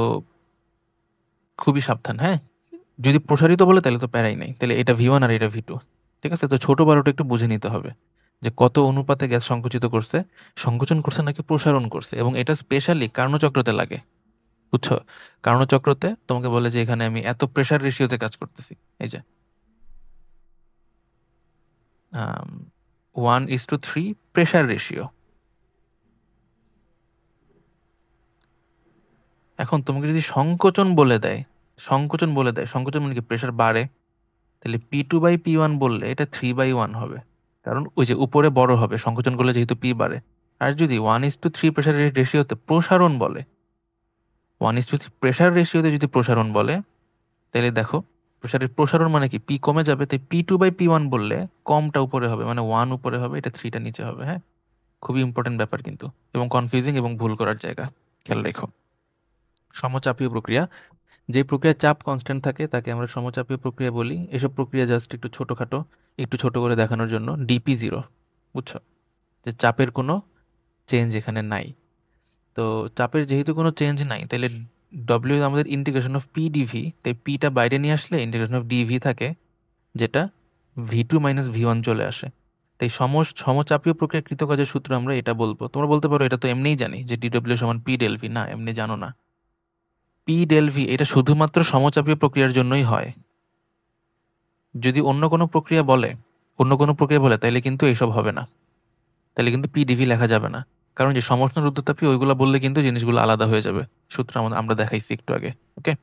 খুবই সাবধান, হ্যাঁ। যদি প্রসারিত বলে তাহলে তো প্যারাই নাই, তাহলে এটা ভি ওয়ান আর এটা ভি টু, ঠিক আছে? তো ছোট বড়টা একটু বুঝে নিতে হবে যে কত অনুপাতে গ্যাস সংকুচিত করছে, সংকোচন করছে নাকি প্রসারণ করছে। এবং এটা স্পেশালি কার্নোচক্রতে লাগে, বুঝছো? কার্নোচক্রতে তোমাকে বলে যে এখানে আমি এত প্রেসার রেশিওতে কাজ করতেছি, এই যে 1:3 প্রেসার রেশিও। এখন তোমাকে যদি সংকোচন বলে দেয়, সংকোচন মানে কি প্রেসার বাড়ে, তাহলে P two by P one বললে এটা 3/1 হবে, কারণ ওই যে উপরে বড় হবে সংকোচন করলে যেহেতু পি বাড়ে। আর যদি 1:3 প্রেসার রেশিওতে প্রসারণ বলে, 1:3 প্রেসার রেশিওতে যদি প্রসারণ বলে, তাহলে দেখো প্রেসারের প্রসারণ মানে কি পি কমে যাবে, তাই P two by P one বললে কমটা উপরে হবে, মানে 1 উপরে হবে, এটা 3টা নিচে হবে। হ্যাঁ, খুবই ইম্পর্টেন্ট ব্যাপার কিন্তু, এবং কনফিউজিং এবং ভুল করার জায়গা, খেয়াল রেখো। সমচাপীয় প্রক্রিয়া, যে প্রক্রিয়ার চাপ কনস্ট্যান্ট থাকে তাকে আমরা সমচাপীয় প্রক্রিয়া বলি। এসব প্রক্রিয়া জাস্ট একটু ছোটোখাটো, একটু ছোট করে দেখানোর জন্য ডিপি জিরো, বুঝছো? যে চাপের কোনো চেঞ্জ এখানে নাই। তো চাপের যেহেতু কোনো চেঞ্জ নাই, তাহলে ডব্লিউ আমাদের ইন্টিগ্রেশন অফ পি ডিভি, তাই পিটা বাইরে নিয়ে আসলে ইন্টিগ্রেশন অফ ডিভি থাকে, যেটা V two minus V one চলে আসে। তাই সমচাপীয় প্রক্রিয়া কৃতকাজের সূত্র আমরা এটা বলবো। তোমরা বলতে পারো এটা তো এমনিই জানি যে ডিডব্লিউ সমান পি ডেল ভি। না, এমনি জানো না। পি ডেল ভি এটা শুধুমাত্র সমচাপীয় প্রক্রিয়ার জন্যই হয়। যদি অন্য কোনো প্রক্রিয়া বলে তাহলে কিন্তু এইসব হবে না, তাহলে কিন্তু পিডিভি লেখা যাবে না। কারণ যে সমষ্ণ রুদ্রতাপীয় ওইগুলো বললে কিন্তু জিনিসগুলো আলাদা হয়ে যাবে। সূত্র আমরা দেখাইছি একটু আগে। ওকে,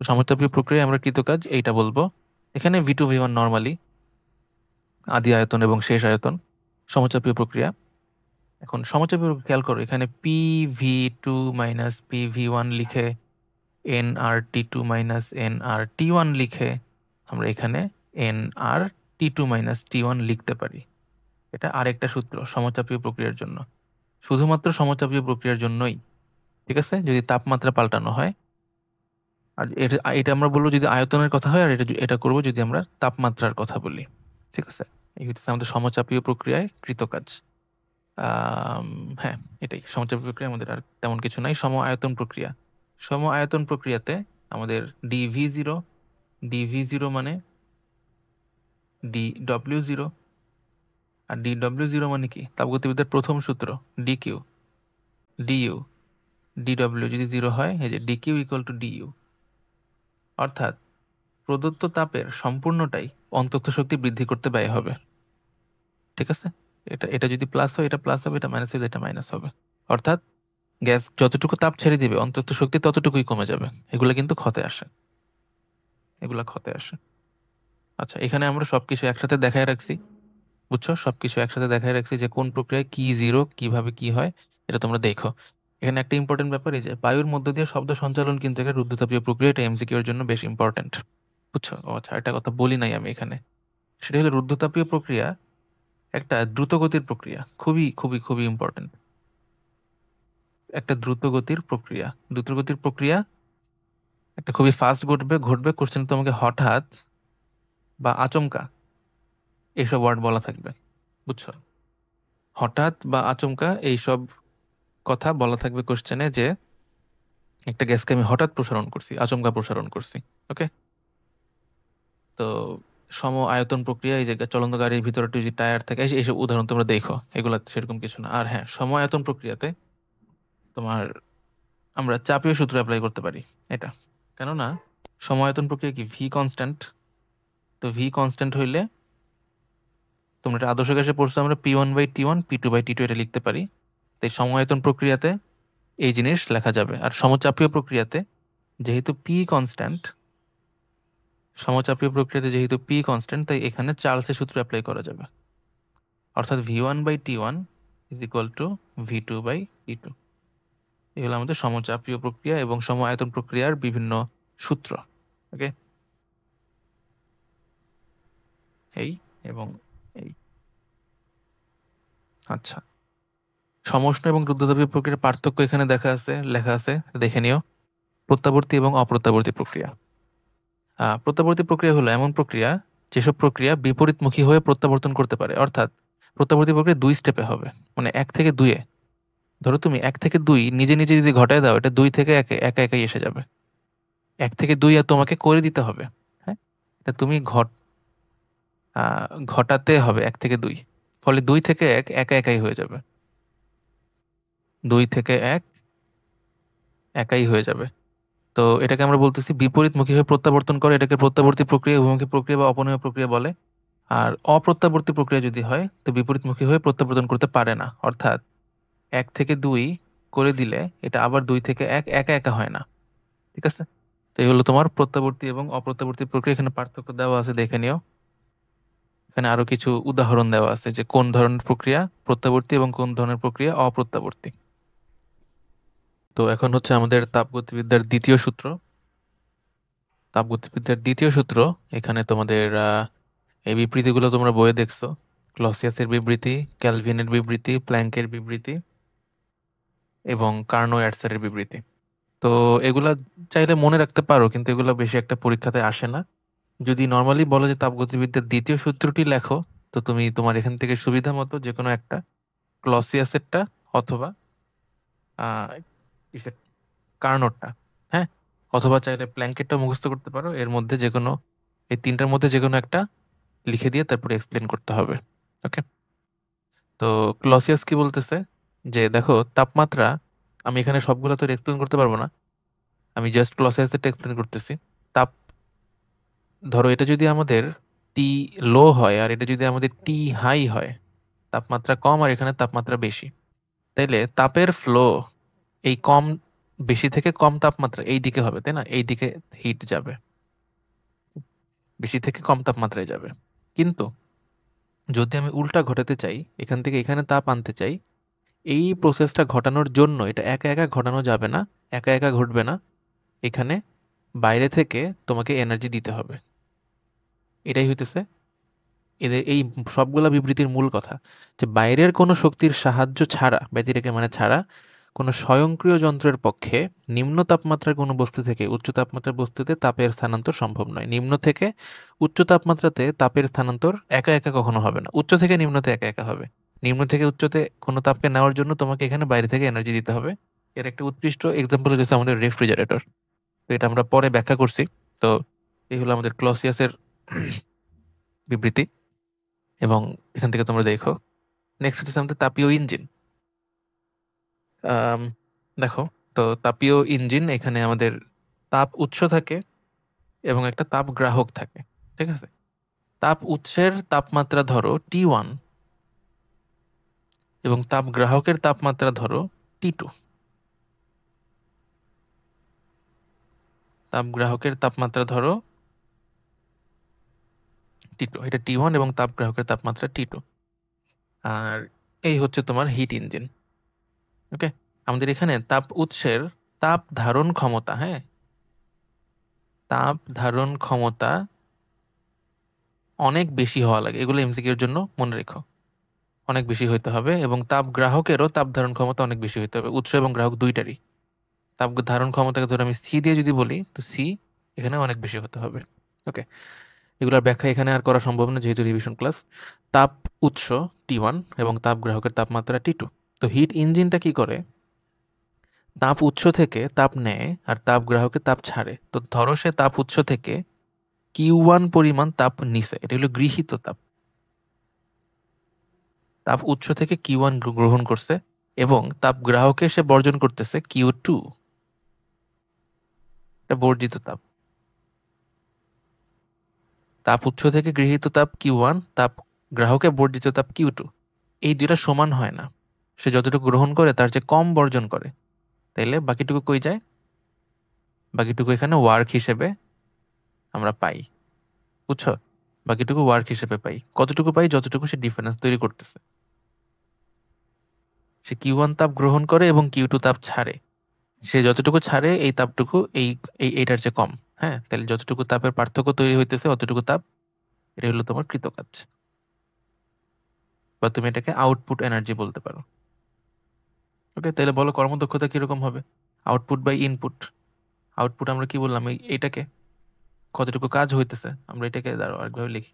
সমতাপীয় প্রক্রিয়ায় আমরা কৃতকাজ এইটা বলবো। এখানে V two V one normally আদি আয়তন এবং শেষ আয়তন সমচাপীয় প্রক্রিয়া। এখন সমচাপীয় খেয়াল করো, এখানে P V two minus P V one লিখে N R T two minus N R T one লিখে আমরা এখানে N R T two minus T one লিখতে পারি। এটা আরেকটা সূত্র সমচাপীয় প্রক্রিয়ার জন্য, শুধুমাত্র সমচাপীয় প্রক্রিয়ার জন্যই। ঠিক আছে, যদি তাপমাত্রা পাল্টানো হয়, আর এটা আমরা বলবো যদি আয়তনের কথা হয়, আর এটা করবো যদি আমরা তাপমাত্রার কথা বলি। ঠিক আছে, এই হচ্ছে আমাদের সমচাপীয় প্রক্রিয়ায় কৃতকাজ। হ্যাঁ, এটাই সমচাপীয় প্রক্রিয়া, আমাদের আর তেমন কিছু নাই। সম আয়তন প্রক্রিয়া, সম আয়তন প্রক্রিয়াতে আমাদের ডিভি জিরো মানে ডি ডব্লিউ জিরো, আর ডি ডব্লিউ জিরো মানে কি, তাপগতিবিদ্যার প্রথম সূত্র, ডিকিউ ডিইউ। ডিডব্লিউ যদি জিরো হয়, এই যে ডিকিউ ইকুয়াল টু ডিইউ, অর্থাৎ প্রদত্ত তাপের সম্পূর্ণটাই অন্তঃস্থ শক্তি বৃদ্ধি করতে ব্যয় হবে। ঠিক আছে, এটা এটা যদি প্লাস হয় এটা প্লাস হবে, এটা মাইনাস হলে এটা মাইনাস হবে। অর্থাৎ গ্যাস যতটুকু তাপ ছেড়ে দিবে অন্তঃস্থ শক্তি ততটুকুই কমে যাবে। এগুলা কিন্তু ক্ষতে আসে, এগুলা ক্ষতে আসে। আচ্ছা, এখানে আমরা সবকিছু একসাথে দেখায় রাখছি, বুঝছো? সবকিছু একসাথে দেখায় রাখছি যে কোন প্রক্রিয়ায় কি জিরো, কিভাবে কি হয়, এটা তোমরা দেখো। এখানে একটা ইম্পর্টেন্ট ব্যাপার, এই যে বায়ুর মধ্য দিয়ে শব্দ সঞ্চালন কিন্তু একটা রুদ্ধতাপীয় প্রক্রিয়া, এটা এমসিকিউ এর জন্য বেশ ইম্পর্টেন্ট, বুঝছো? ও আচ্ছা, একটা কথা বলি নাই আমি এখানে, সেটা হলো রুদ্ধতাপীয় প্রক্রিয়া একটা দ্রুতগতির প্রক্রিয়া, খুবই খুবই খুবই ইম্পর্টেন্ট। একটা দ্রুতগতির প্রক্রিয়া, দ্রুতগতির প্রক্রিয়া একটা খুবই ফাস্ট ঘটবে ঘটবে কোশ্চেন তোমাকে হঠাৎ বা আচমকা এইসব ওয়ার্ড বলা থাকবে, বুঝছো? হঠাৎ বা আচমকা এইসব কথা বলা থাকবে কোশ্চেনে, যে একটা গ্যাসকে আমি হঠাৎ প্রসারণ করছি, আচমকা প্রসারণ করছি। ওকে, তো সম আয়তন প্রক্রিয়া, এই যে চলন্ত গাড়ির ভিতরে যদি টায়ার থাকে, এইসব উদাহরণ তোমরা দেখো, এগুলা সেরকম কিছু না। আর হ্যাঁ, সম আয়তন প্রক্রিয়াতে তোমার আমরা চাপীয় সূত্র অ্যাপ্লাই করতে পারি, এটা কেননা সম আয়তন প্রক্রিয়া কি ভি কনস্ট্যান্ট, তো ভি কনস্ট্যান্ট হইলে তোমরা এটা আদর্শ গ্যাসে পড়ছো, আমরা P1/T1 P2/T2 এটা লিখতে পারি। তাই সম আয়তন প্রক্রিয়াতে এই জিনিস লেখা যাবে। আর সমচাপীয় প্রক্রিয়াতে যেহেতু পি কনস্ট্যান্ট, সমচাপীয় প্রক্রিয়াতে যেহেতু পি কনস্ট্যান্ট, তাই এখানে চার্লসের সূত্র অ্যাপ্লাই করা যাবে, অর্থাৎ V1/T1 is equal two V2/T2। এগুলো আমাদের সমচাপীয় প্রক্রিয়া এবং সম আয়তন প্রক্রিয়ার বিভিন্ন সূত্র। ওকে, এই এবং এই। আচ্ছা, সমউষ্ণ এবং রুদ্ধতাপীয় প্রক্রিয়ার পার্থক্য এখানে লেখা আছে, দেখে নিও। প্রত্যাবর্তী এবং অপ্রত্যাবর্তী প্রক্রিয়া। প্রত্যাবর্তী প্রক্রিয়া হলো এমন প্রক্রিয়া যেসব প্রক্রিয়া বিপরীতমুখী হয়ে প্রত্যাবর্তন করতে পারে, অর্থাৎ প্রত্যাবর্তী প্রক্রিয়া 2 স্টেপে হবে, মানে 1 থেকে 2-এ। ধরো তুমি 1 থেকে 2 নিজে নিজে যদি ঘটায় দাও, এটা 2 থেকে 1-এ একা একাই এসে যাবে। 1 থেকে 2 আর তোমাকে করে দিতে হবে। হ্যাঁ, এটা তুমি ঘটাতে হবে 1 থেকে 2, ফলে 2 থেকে 1 একা একাই হয়ে যাবে। 2 থেকে 1 একাই হয়ে যাবে। তো এটাকে আমরা বলতেছি বিপরীতমুখী হয়ে প্রত্যাবর্তন করে, এটাকে প্রত্যাবর্তী প্রক্রিয়া, উভয়মুখী প্রক্রিয়া বা অপনয় প্রক্রিয়া বলে। আর অপ্রত্যাবর্তী প্রক্রিয়া যদি হয়, তো বিপরীতমুখী হয়ে প্রত্যাবর্তন করতে পারে না, অর্থাৎ 1 থেকে 2 করে দিলে এটা আবার 2 থেকে 1 একা একা হয় না। ঠিক আছে, তো এই হলো তোমার প্রত্যাবর্তী এবং অপ্রত্যাবর্তী প্রক্রিয়া। এখানে পার্থক্য দেওয়া আছে, দেখে নিও। এখানে আরো কিছু উদাহরণ দেওয়া আছে যে কোন ধরনের প্রক্রিয়া প্রত্যাবর্তী এবং কোন ধরনের প্রক্রিয়া অপ্রত্যাবর্তী। তো এখন হচ্ছে আমাদের তাপগতিবিদ্যার দ্বিতীয় সূত্র। তাপগতিবিদ্যার দ্বিতীয় সূত্র, এখানে তোমাদের এই বিবৃতিগুলো তোমরা বইয়ে দেখছো, ক্লসিয়াসের বিবৃতি, ক্যালভিনের বিবৃতি, প্ল্যাঙ্কের বিবৃতি এবং কার্নো-এর্সারের বিবৃতি। তো এগুলা চাইলে মনে রাখতে পারো, কিন্তু এগুলো বেশি একটা পরীক্ষাতে আসে না। যদি নর্মালি বলো যে তাপগতিবিদ্যার দ্বিতীয় সূত্রটি লেখো, তো তুমি তোমার এখান থেকে সুবিধা মতো যে কোনো একটা, ক্লসিয়াসেরটা অথবা কার্নোরটা, হ্যাঁ, অথবা চাইলে প্ল্যাঙ্কেটটা মুখস্থ করতে পারো। এর মধ্যে যে কোনো, এই তিনটার মধ্যে যে কোনো একটা লিখে দিয়ে তারপরে এক্সপ্লেন করতে হবে। ওকে, তো ক্লসিয়াস কি বলতেছে, যে দেখো তাপমাত্রা, আমি এখানে সবগুলো তো এক্সপ্লেন করতে পারবো না, আমি জাস্ট ক্লসিয়াসেরটা এক্সপ্লেন করতেছি। তাপ, ধরো এটা যদি আমাদের টি লো হয় আর এটা যদি আমাদের টি হাই হয়, তাপমাত্রা কম আর এখানে তাপমাত্রা বেশি, তাইলে তাপের ফ্লো এই কম, বেশি থেকে কম তাপমাত্রা এই দিকে হবে, তাই না? এই দিকে হিট যাবে, বেশি থেকে কম তাপমাত্রায় যাবে। কিন্তু যদি আমি উল্টা ঘটাতে চাই, এখান থেকে এখানে তাপ আনতে চাই, এই প্রসেসটা ঘটানোর জন্য এটা একা একা ঘটানো যাবে না, একা একা ঘটবে না, এখানে বাইরে থেকে তোমাকে এনার্জি দিতে হবে। এটাই হইতেছে এদের এই সবগুলা বিবৃতির মূল কথা যে বাইরের কোনো শক্তির সাহায্য ছাড়া, ব্যতিরেকে মানে ছাড়া, কোনো স্বয়ংক্রিয় যন্ত্রের পক্ষে নিম্ন তাপমাত্রার কোনো বস্তু থেকে উচ্চ তাপমাত্রার বস্তুতে তাপের স্থানান্তর সম্ভব নয়। নিম্ন থেকে উচ্চ তাপমাত্রাতে তাপের স্থানান্তর একা একা কখনো হবে না, উচ্চ থেকে নিম্নতে একা একা হবে। নিম্ন থেকে উচ্চতে কোনো তাপকে নেওয়ার জন্য তোমাকে এখানে বাইরে থেকে এনার্জি দিতে হবে। এর একটা উৎকৃষ্ট এক্সাম্পল হচ্ছে আমাদের রেফ্রিজারেটর। তো এটা আমরা পরে ব্যাখ্যা করছি। তো এই হলো আমাদের ক্লসিয়াসের বিবৃতি, এবং এখান থেকে তোমরা দেখো নেক্সট হচ্ছে আমাদের তাপীয় ইঞ্জিন। দেখো, তো তাপীয় ইঞ্জিন, এখানে আমাদের তাপ উৎস থাকে এবং একটা তাপ গ্রাহক থাকে, ঠিক আছে? তাপ উৎসের তাপমাত্রা ধরো T1 এবং তাপ গ্রাহকের তাপমাত্রা ধরো T2। তাপ গ্রাহকের তাপমাত্রা ধরো T2, এটা T1 এবং তাপ গ্রাহকের তাপমাত্রা T2। আর এই হচ্ছে তোমার হিট ইঞ্জিন। ওকে, আমাদের এখানে তাপ উৎসের তাপ ধারণ ক্ষমতা, হ্যাঁ, তাপ ধারণ ক্ষমতা অনেক বেশি হওয়া লাগে, এগুলো এমসিকিউর জন্য মনে রেখো। অনেক বেশি হইতে হবে, এবং তাপ গ্রাহকেরও তাপ ধারণ ক্ষমতা অনেক বেশি হইতে হবে, উৎস এবং গ্রাহক দুইটারই। তাপ ধারণ ক্ষমতাকে ধরে আমি সি দিয়ে যদি বলি, তো সি এখানে অনেক বেশি হতে হবে। ওকে, এগুলোর ব্যাখ্যা এখানে আর করা সম্ভব না যেহেতু রিভিশন ক্লাস। তাপ উৎস T1 এবং তাপ গ্রাহকের তাপমাত্রা T2। তো হিট ইঞ্জিনটা কি করে? তাপ উৎস থেকে তাপ নেয় আর তাপ গ্রাহকে তাপ ছাড়ে। তো ধরো সে তাপ উৎস থেকে Q1 পরিমাণ তাপ নিছে, এটা হলো গৃহীত তাপ। তাপ উৎস থেকে Q1 গ্রহণ করছে এবং তাপ গ্রাহকে সে বর্জন করতেছে Q2, এটা বর্জিত তাপ। তাপ উৎস থেকে গৃহীত তাপ Q1, তাপ গ্রাহকে বর্জিত তাপ Q2, এই দুইটা সমান হয় না। সে যতটুকু গ্রহণ করে তার চেয়ে কম বর্জন করে, তাইলে বাকিটুকু কই যায়? বাকিটুকু এখানে ওয়ার্ক হিসেবে আমরা পাই, বুঝছো? বাকিটুকু ওয়ার্ক হিসেবে পাই। কতটুকু পাই? যতটুকু সে ডিফারেন্স তৈরি করতেছে। সে Q1 তাপ গ্রহণ করে এবং Q2 তাপ ছাড়ে। সে যতটুকু ছাড়ে এই তাপটুকু এইটার চেয়ে কম। হ্যাঁ, তাহলে যতটুকু তাপের পার্থক্য তৈরি হইতেছে অতটুকু তাপ, এটা হলো তোমার কৃতকাজ, বা তুমি এটাকে আউটপুট এনার্জি বলতে পারো। ওকে, তাহলে বলো কর্মদক্ষতা কিরকম হবে? Output by input. আউটপুট আমরা কি বললাম? এইটাকে কতটুকু কাজ হইতেছে, আমরা এটাকে দাঁড়ো আরেকভাবে লিখি,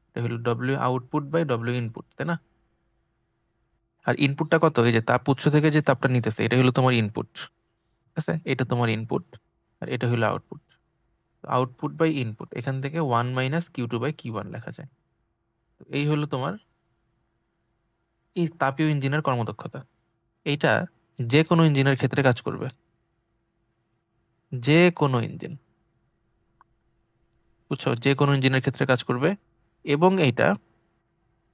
এটা হলো W output by W input, তাই না? আর ইনপুটটা কত? এই যে তাপ উৎস থেকে যে তাপটা নিতেছে এটা হলো তোমার ইনপুট, ঠিক আছে? এটা তোমার ইনপুট আর এটা হলো আউটপুট। আউটপুট বাই ইনপুট, এখান থেকে 1 মাইনাস Q2 বাই Q1 লেখা যায়। তো এই হলো তোমার এই তাপীয় ইঞ্জিনের কর্মদক্ষতা। এইটা যে কোনো ইঞ্জিনের ক্ষেত্রে কাজ করবে, যে কোনো ইঞ্জিন, বুঝছো? যে কোনো ইঞ্জিনের ক্ষেত্রে কাজ করবে, এবং এইটা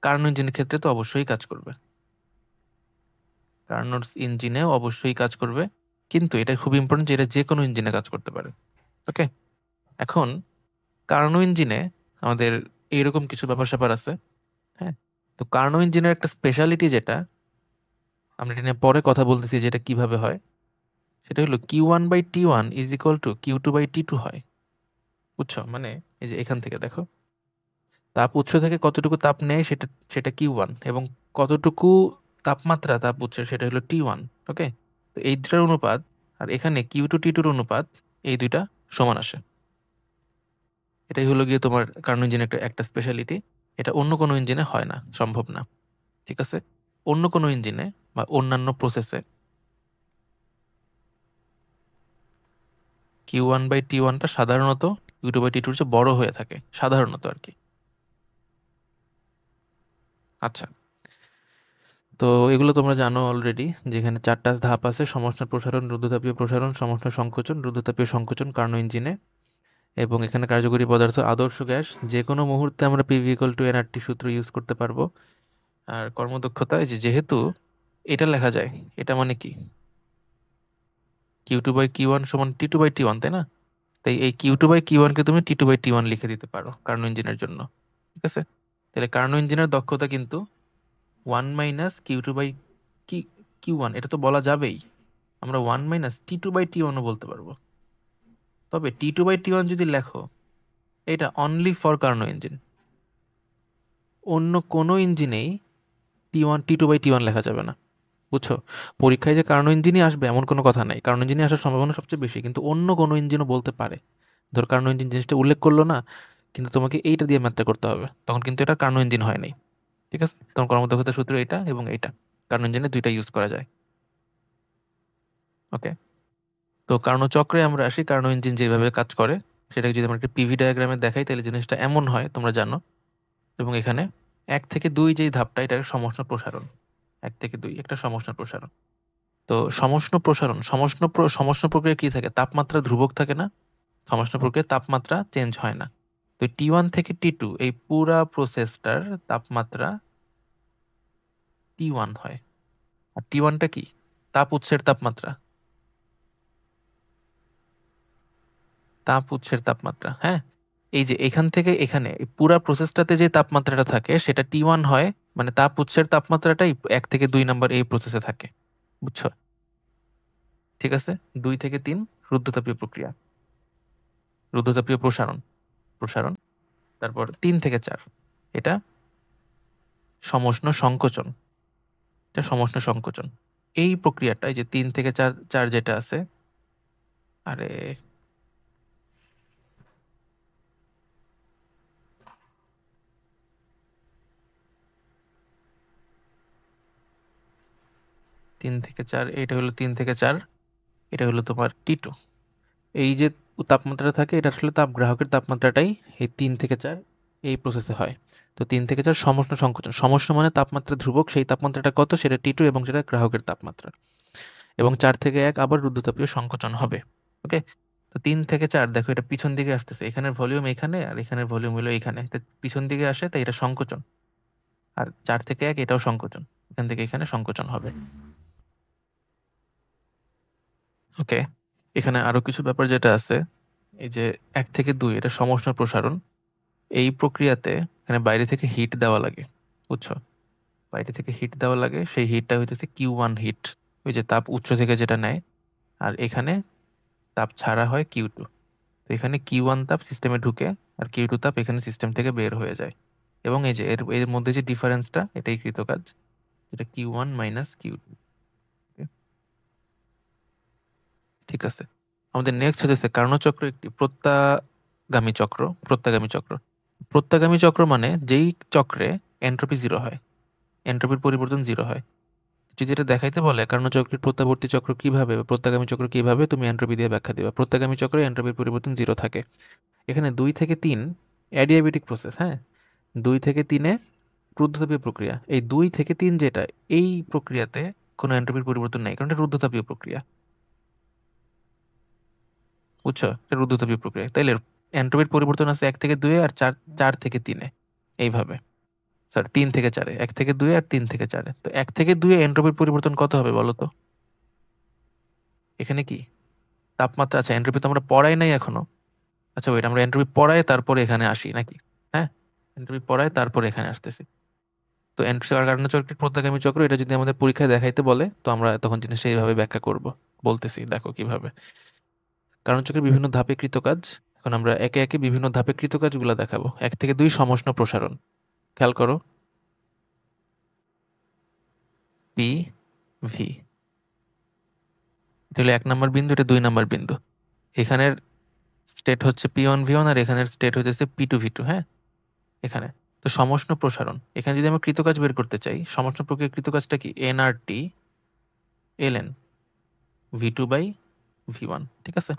কার্নো ইঞ্জিনের ক্ষেত্রে তো অবশ্যই কাজ করবে, কার্নোর ইঞ্জিনেও অবশ্যই কাজ করবে। কিন্তু এটা খুব ইম্পর্টেন্ট যে এটা যে কোনো ইঞ্জিনে কাজ করতে পারে। ওকে, এখন কার্নো ইঞ্জিনে আমাদের এইরকম কিছু ব্যাপার স্যাপার আছে। হ্যাঁ, তো কার্নো ইঞ্জিনের একটা স্পেশালিটি, যেটা আমরা এটা নিয়ে পরে কথা বলতেছি যেটা কিভাবে হয়, সেটা হলো Q1 by T1 is equal to Q2 by T2 হয়, বুঝছো? মানে এই যে এখান থেকে দেখো, তাপ উৎস থেকে কতটুকু তাপ নেয় সেটা সেটা Q1, এবং কতটুকু তাপমাত্রা তাপ উৎসের সেটা হলো T1। ওকে, তো এই দুটার অনুপাত আর এখানে Q2 T2 অনুপাত, এই দুইটা সমান আসে। এটাই হলো গিয়ে তোমার কার্নো ইঞ্জিনের একটা একটা স্পেশালিটি। এটা অন্য কোনো ইঞ্জিনে হয় না, সম্ভব না, ঠিক আছে? অন্য কোনো ইঞ্জিনে বা অন্যান্য প্রসেসে Q1 বাই T1টা সাধারণত Q2 বাই T2 চেয়ে বড় হয়ে থাকে, সাধারণত আর কি। আচ্ছা, তো এগুলো তোমরা জানো অলরেডি, যেখানে 4টা ধাপ আছে: সমষ্ণ প্রসারণ, রুদ্ধতাপীয় প্রসারণ, সমষ্ণ সংকোচন, রুদ্ধতাপীয় সংকোচন কার্নো ইঞ্জিনে। এবং এখানে কার্যকরী পদার্থ আদর্শ গ্যাস, যে কোনো মুহূর্তে আমরা PV ইকুয়াল টু nRT সূত্র ইউজ করতে পারবো। আর কর্মদক্ষতা, যেহেতু এটা লেখা যায়, এটা মানে কি Q2 বাই Q1 সমান T2 বাই T1, তাই না? তাই এই Q2 বাই Q1 কে তুমি T2 বাই T1 লিখে দিতে পারো কার্নো ইঞ্জিনের জন্য, ঠিক আছে? তাহলে কার্নো ইঞ্জিনের দক্ষতা কিন্তু 1 মাইনাস Q2 বাই Q1, এটা তো বলা যাবেই। আমরা 1 মাইনাস T2 বাই T1 ও বলতে পারবো। তবে T2 বাই T1 যদি লেখো, এটা অনলি ফর কার্নো ইঞ্জিন। অন্য কোনো ইঞ্জিনেই T2/T1 লেখা যাবে না, বুঝছো? পরীক্ষায় যে কার্নো ইঞ্জিনই আসবে এমন কোনো কথা নাই, কার্নো ইঞ্জিনই আসার সম্ভাবনা সবচেয়ে বেশি, কিন্তু অন্য কোনো ইঞ্জিনও বলতে পারে। ধর কার্নো ইঞ্জিন জিনিসটা উল্লেখ করলো না, কিন্তু তোমাকে এইটা দিয়ে ম্যাথটা করতে হবে, তখন কিন্তু এটা কার্নো ইঞ্জিন হয় নাই। ঠিক আছে, তখন কর্মদক্ষতার সূত্র এটা এবং এইটা, কার্নো ইঞ্জিনে দুইটা ইউজ করা যায়। ওকে, তো কার্নো চক্রে আমরা আসি। কার্নো ইঞ্জিন যেভাবে কাজ করে সেটাকে যদি আমরা একটা পিভি ডায়াগ্রামে দেখাই, তাহলে জিনিসটা এমন হয়, তোমরা জানো। এবং এখানে 1 থেকে 2 যেই ধাপটা, এটা সমষ্ণ প্রসারণ। 1 থেকে 2 একটা সমষ্ণ প্রসারণ। তো সমষ্ণ প্রক্রিয়া কি থাকে? তাপমাত্রা ধ্রুবক থাকে না? সমষ্ণ প্রক্রিয়া তাপমাত্রা চেঞ্জ হয় না। তো T1 থেকে T2 এই পুরা প্রসেসটার তাপমাত্রা T1 হয়। আর T1টা কি? তাপ উৎসের তাপমাত্রা। তাপ উৎসের তাপমাত্রা, হ্যাঁ। এই যে এখান থেকে এখানে এই পুরা প্রসেসটাতে যে তাপমাত্রাটা থাকে সেটা T1 হয়, মানে তাপ উৎসের তাপমাত্রাটাই 1 থেকে 2 নম্বর এই প্রসেসে থাকে, বুঝছো? ঠিক আছে, 2 থেকে 3 রুদ্ধতাপীয় প্রক্রিয়া, রুদ্ধতাপীয় প্রসারণ, প্রসারণ। তারপর 3 থেকে 4 এটা সমষ্ণ সংকোচন, এটা সমষ্ণ সংকোচন। এই প্রক্রিয়াটা, এই যে 3 থেকে 4 যেটা আছে, আরে 3 থেকে 4, এটা হলো 3 থেকে 4, এটা হলো তোমার T2। এই যে তাপমাত্রা থাকে এটা আসলে গ্রাহকের তাপমাত্রাটাই এই 3 থেকে 4 এই প্রসেসে হয়। তো 3 থেকে 4 সমষ্ণ সংকোচন। সমষ্ণ মানে তাপমাত্রা ধ্রুবক, সেই তাপমাত্রাটা কত সেটা T2 এবং সেটা গ্রাহকের তাপমাত্রা। এবং 4 থেকে 1 আবার রুদ্ধতাপীয় সংকোচন হবে। ওকে, তো 3 থেকে 4 দেখো এটা পিছন দিকে আসতেছে, এখানের ভলিউম এখানে আর এখানের ভলিউম হলো এখানে, পিছন দিকে আসে, তাই এটা সংকোচন। আর 4 থেকে 1 এটাও সংকোচন, এখান থেকে এখানে সংকোচন হবে। ওকে, এখানে আরো কিছু ব্যাপার যেটা আছে, এই যে 1 থেকে 2 এটা সমষ্ণ প্রসারণ। এই প্রক্রিয়াতে এখানে বাইরে থেকে হিট দেওয়া লাগে, বুঝছো? বাইরে থেকে হিট দেওয়া লাগে, সেই হিটটা হইতেছে Q1 হিট, ওই যে তাপ উৎস থেকে যেটা নেয়। আর এখানে তাপ ছাড়া হয় Q2। তো এখানে Q1 তাপ সিস্টেমে ঢুকে আর Q2 তাপ এখানে সিস্টেম থেকে বের হয়ে যায়। এবং এই যে এর এর মধ্যে যে ডিফারেন্সটা, এটাই কৃতকাজ, যেটা Q1 - Q2। ঠিক আছে, আমাদের নেক্সট হতেছে কার্নো চক্র একটি প্রত্যাগামী চক্র। প্রত্যাগামী চক্র, প্রত্যাগামী চক্র মানে যেই চক্রে এন্ট্রপি জিরো হয়, এন্ট্রপির পরিবর্তন জিরো হয়। যদি এটা দেখাইতে বলে কার্নো চক্রের প্রত্যাবর্তী চক্র কিভাবে বা প্রত্যাগামী চক্র কিভাবে, তুমি এন্ট্রপি দিয়ে ব্যাখ্যা দিবা। প্রত্যাগামী চক্রে এন্ট্রপির পরিবর্তন জিরো থাকে। এখানে 2 থেকে 3 অ্যাডিয়াবেটিক প্রসেস, হ্যাঁ। 2 থেকে 3-এ রুদ্ধতাপীয় প্রক্রিয়া। এই 2 থেকে 3 যেটা, এই প্রক্রিয়াতে কোনো এন্ট্রপির পরিবর্তন নেই, কারণ এটা রুদ্ধতাপীয় প্রক্রিয়া, বুঝছো? এটা রুদ্ধতাপীয় প্রক্রিয়া, তাইলে এন্ট্রপির পরিবর্তন আছে 1 থেকে 2-এ আর 4 থেকে 3-এ, এইভাবে। স্যার 3 থেকে 4-এ, 1 থেকে 2-এ আর 3 থেকে 4-এ। তো 1 থেকে 2-এ এন্ট্রপির পরিবর্তন কত হবে বলো তো? এখানে কি তাপমাত্রা, আচ্ছা এন্ট্রপি তো আমরা পড়াই নাই এখনো। আচ্ছা ওইটা আমরা এন্ট্রপি পড়াই তারপরে এখানে আসি নাকি? হ্যাঁ, এন্ট্রপি পড়াই তারপরে এখানে আসতেছি। তো কার্নো চক্রের প্রত্যাগামী চক্র, এটা যদি আমাদের পরীক্ষায় দেখাইতে বলে তো আমরা তখন জিনিসটা এইভাবে ব্যাখ্যা করব। বলতেছি, দেখো কিভাবে। কার্নো চক্রের বিভিন্ন ধাপে কৃতকাজ। এখন আমরা একে একে বিভিন্ন ধাপে কৃতকাজগুলো দেখাবো। 1 থেকে 2 সমষ্ণ প্রসারণ, খেয়াল করো। পি ভি, এটা হলো 1 নম্বর বিন্দু, এটা 2 নম্বর বিন্দু। এখানের স্টেট হচ্ছে P1 V1 আর এখানের স্টেট হচ্ছে P2 V2, হ্যাঁ। এখানে তো সমষ্ণ প্রসারণ, এখানে যদি আমরা কৃতকাজ বের করতে চাই, সমষ্ণ প্রক্রিয়ার কৃতকাজটা কি? nRT ln V2/V1, ঠিক আছে।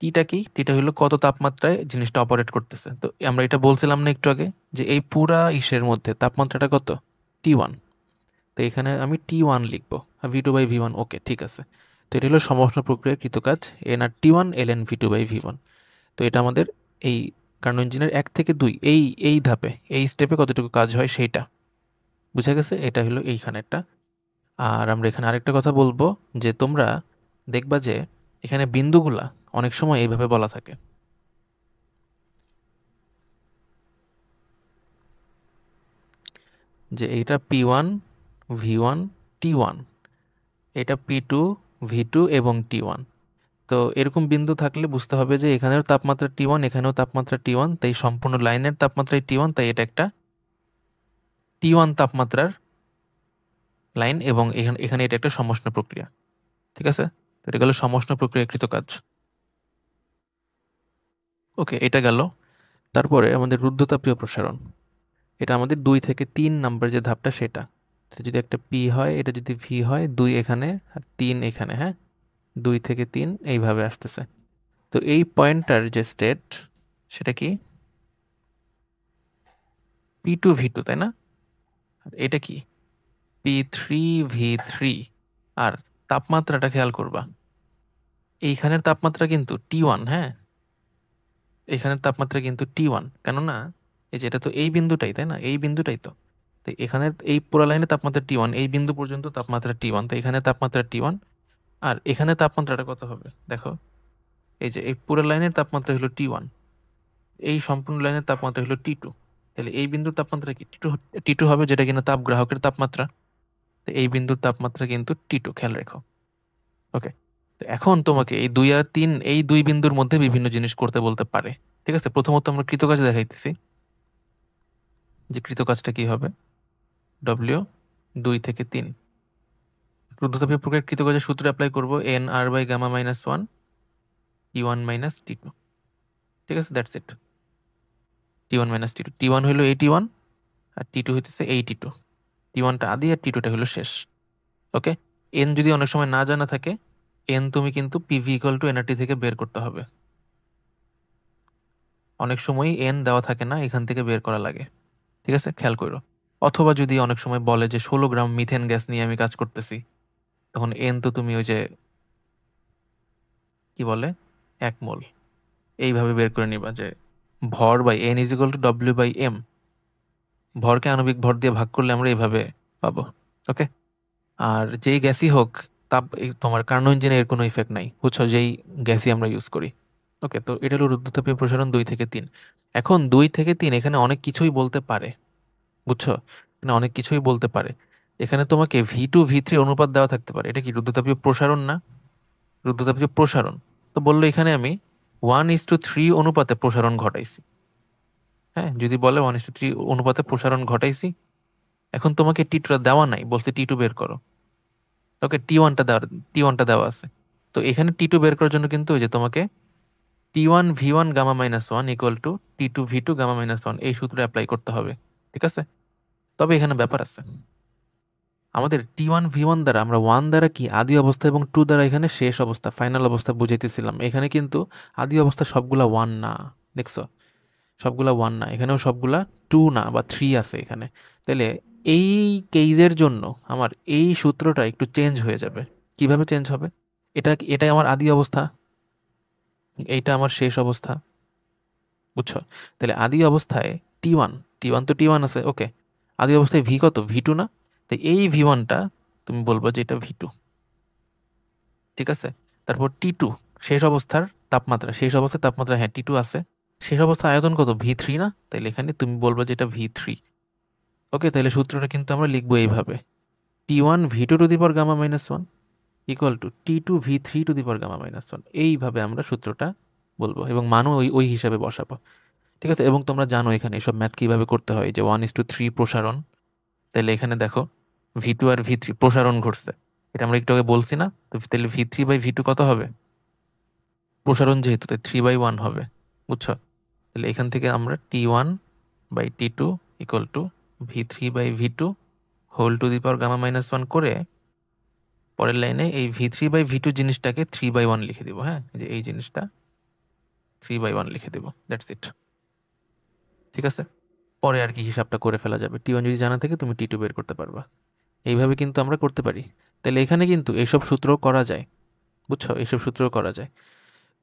টিটা কি? টিটা হলো কত তাপমাত্রায় জিনিসটা অপারেট করতেছে। তো আমরা এটা বলছিলাম না একটু আগে, যে এই পুরা ইসের মধ্যে তাপমাত্রাটা কত? T1। তো এখানে আমি T1 লিখবো, V2/V1। ওকে, ঠিক আছে। তো এটা হলো সমষ্ণ প্রক্রিয়ার কৃতকাজ nRT1 ln V2/V1। তো এটা আমাদের এই কার্নো ইঞ্জিনের 1 থেকে 2 এই এই ধাপে, এই স্টেপে কতটুকু কাজ হয় সেইটা বুঝা গেছে। এটা হলো এইখানেরটা। আর আমরা এখানে আরেকটা কথা বলবো, যে তোমরা দেখবা যে এখানে বিন্দুগুলা অনেক সময় এইভাবে বলা থাকে, যে এইটা P1 V1 T1, এটা P2 V2 এবং T1। তো এরকম বিন্দু থাকলে বুঝতে হবে যে এখানেও তাপমাত্রা T1, এখানেও তাপমাত্রা T1, তাই সম্পূর্ণ লাইনের তাপমাত্রায় T1, তাই এটা একটা T1 তাপমাত্রার লাইন এবং এখানে এটা একটা সমষ্ণ প্রক্রিয়া। ঠিক আছে, এটা গেল সমষ্ণ প্রক্রিয়াকৃত কাজ। ওকে, এটা গেল। তারপরে আমাদের রুদ্ধতাপীয় প্রসারণ, এটা আমাদের 2 থেকে 3 নাম্বার যে ধাপটা সেটা। যদি একটা পি হয়, এটা যদি ভি হয়, 2 এখানে আর 3 এখানে, হ্যাঁ 2 থেকে 3 এইভাবে আসতেছে। তো এই পয়েন্টটার যে স্টেট সেটা কি P2V2, তাই না? আর এটা কি P3V3। আর তাপমাত্রাটা খেয়াল করবা, এইখানের তাপমাত্রা কিন্তু T1, হ্যাঁ এখানের তাপমাত্রা কিন্তু T1, কেননা এই যে এটা তো এই বিন্দুটাই, তাই না, এই বিন্দুটাই তো। তো এখানের এই পুরো লাইনে তাপমাত্রা T1, এই বিন্দু পর্যন্ত তাপমাত্রা T1, তো এখানে তাপমাত্রা T1। আর এখানে তাপমাত্রাটা কত হবে দেখো, এই যে এই পুরো লাইনের তাপমাত্রা হলো T1, এই সম্পূর্ণ লাইনের তাপমাত্রা হলো T2। তাহলে এই বিন্দুর তাপমাত্রা কি টি টু হবে, যেটা কিনা তাপ গ্রাহকের তাপমাত্রা। তো এই বিন্দুর তাপমাত্রা কিন্তু T2, খেয়াল রেখো। ওকে, তো এখন তোমাকে এই 2 আর 3 এই 2 বিন্দুর মধ্যে বিভিন্ন জিনিস করতে বলতে পারে। ঠিক আছে, প্রথমত আমরা কৃতকাজ দেখাইতেছি যে কৃতকাজটা কি হবে, ডব্লিউ 2 থেকে 3। রুদ্ধতাপীয় প্রক্রিয়ার কৃতকাজের সূত্র অ্যাপ্লাই করবো, N R by gamma minus 1 T1 minus T2। ঠিক আছে, that's it. T1 minus T2, T1 হইলো AT1 আর T2 হইতেছে AT2। T1টা আদি আর T2টা হলো শেষ। ওকে, এন যদি অনেক সময় না জানা থাকে, এন তুমি কিন্তু পিভি ইকুয়াল টু এনআরটি থেকে বের করতে হবে। অনেক সময় এন দেওয়া থাকে না, এখান থেকে বের করা লাগে। ঠিক আছে, খেয়াল করো। অথবা যদি অনেক সময় বলে যে 16 গ্রাম মিথেন গ্যাস নিয়ে আমি কাজ করতেছি, তখন এন তো তুমি ওই যে কি বলে 1 মোল, এইভাবে বের করে নিবা যে ভর by N is equal to W by M. ভরকে আণবিক ভর দিয়ে ভাগ করলে আমরা এইভাবে পাবো। ওকে, আর যেই গ্যাসই হোক, তোমার কার্নো ইঞ্জিনে এর কোনো ইফেক্ট নাই, বুঝছো, যেই গ্যাসই আমরা ইউজ করি। ওকে, তো এটা হলো রুদ্ধতাপীয় প্রসারণ 2 থেকে 3। এখন 2 থেকে 3 এখানে অনেক কিছুই বলতে পারে, বুঝছো, এখানে অনেক কিছুই বলতে পারে। এখানে তোমাকে V2V3 অনুপাত দেওয়া থাকতে পারে। এটা কি রুদ্ধতাপীয় প্রসারণ না? রুদ্ধতাপীয় প্রসারণ। তো বললো এখানে আমি 1:3 অনুপাতে প্রসারণ ঘটাইছি। হ্যাঁ, যদি বলে 1:3 অনুপাতে প্রসারণ ঘটাইছি, এখন তোমাকে টি2 দেওয়া নাই, বলছে T2 বের করো। ওকে, টি ওয়ানটা দেওয়া আছে। তো এখানে T2 বের করার জন্য কিন্তু ওই যে তোমাকে T1V1 gamma minus 1 equal to T2V2 gamma minus 1 এই সূত্র অ্যাপ্লাই করতে হবে। ঠিক আছে, তবে এখানে ব্যাপার আছে, আমাদের T1V1 দ্বারা আমরা 1 দ্বারা কি আদি অবস্থা এবং 2 দ্বারা এখানে শেষ অবস্থা ফাইনাল অবস্থা বুঝাইতেছিলাম। এখানে কিন্তু আদি অবস্থা সবগুলা 1 না, দেখছো, সবগুলা 1 না, এখানেও সবগুলা 2 না বা 3 আছে এখানে। তাহলে এই কেসের জন্য আমার এই সূত্রটা একটু চেঞ্জ হয়ে যাবে। কিভাবে চেঞ্জ হবে, এটাই আমার আদি অবস্থা, এইটা আমার শেষ অবস্থা, বুঝছো। তাহলে আদি অবস্থায় টি ওয়ান তো T1 আছে। ওকে, আদি অবস্থায় ভি কত, V2 না? তাই এই V1টা তুমি বলবো যে এটা V2। ঠিক আছে, তারপর T2 শেষ অবস্থার তাপমাত্রা, শেষ অবস্থায় তাপমাত্রা, হ্যাঁ T2 আছে। শেষ অবস্থার আয়তন কত, V3 না? তাইলে এখানে তুমি বলবো যে এটা V3। ওকে, তাহলে সূত্রটা কিন্তু আমরা লিখবো এইভাবে, T1V2 to the power gamma minus 1 equal to T2V3 to the power gamma minus 1। এইভাবে আমরা সূত্রটা বলবো এবং মানও ওই ওই হিসাবে বসাবো। ঠিক আছে, এবং তোমরা জানো এখানে এসব ম্যাথ কীভাবে করতে হয়, যে 1:3 প্রসারণ। তাহলে এখানে দেখো V2 আর V3 প্রসারণ ঘটছে, এটা আমরা একটু আগে বলছি না? তো তাহলে V3/V2 কত হবে, প্রসারণ যেহেতু, তাই 3/1 হবে, বুঝছো। তাহলে এখান থেকে আমরা T1/T2 equal to V3/V2 whole to the power gamma minus 1 করে পরের লাইনে এই V3/V2 জিনিসটাকে 3/1 লিখে দিব। হ্যাঁ, যে এই জিনিসটা 3/1 লিখে দেব, দ্যাটস ইট। ঠিক আছে, পরে আর কি হিসাবটা করে ফেলা যাবে। T1 যদি জানা থাকে তুমি T2 বের করতে পারবা। এইভাবে কিন্তু আমরা করতে পারি। তাহলে এখানে কিন্তু এসব সূত্র করা যায়, বুঝছো, এসব সূত্র করা যায়।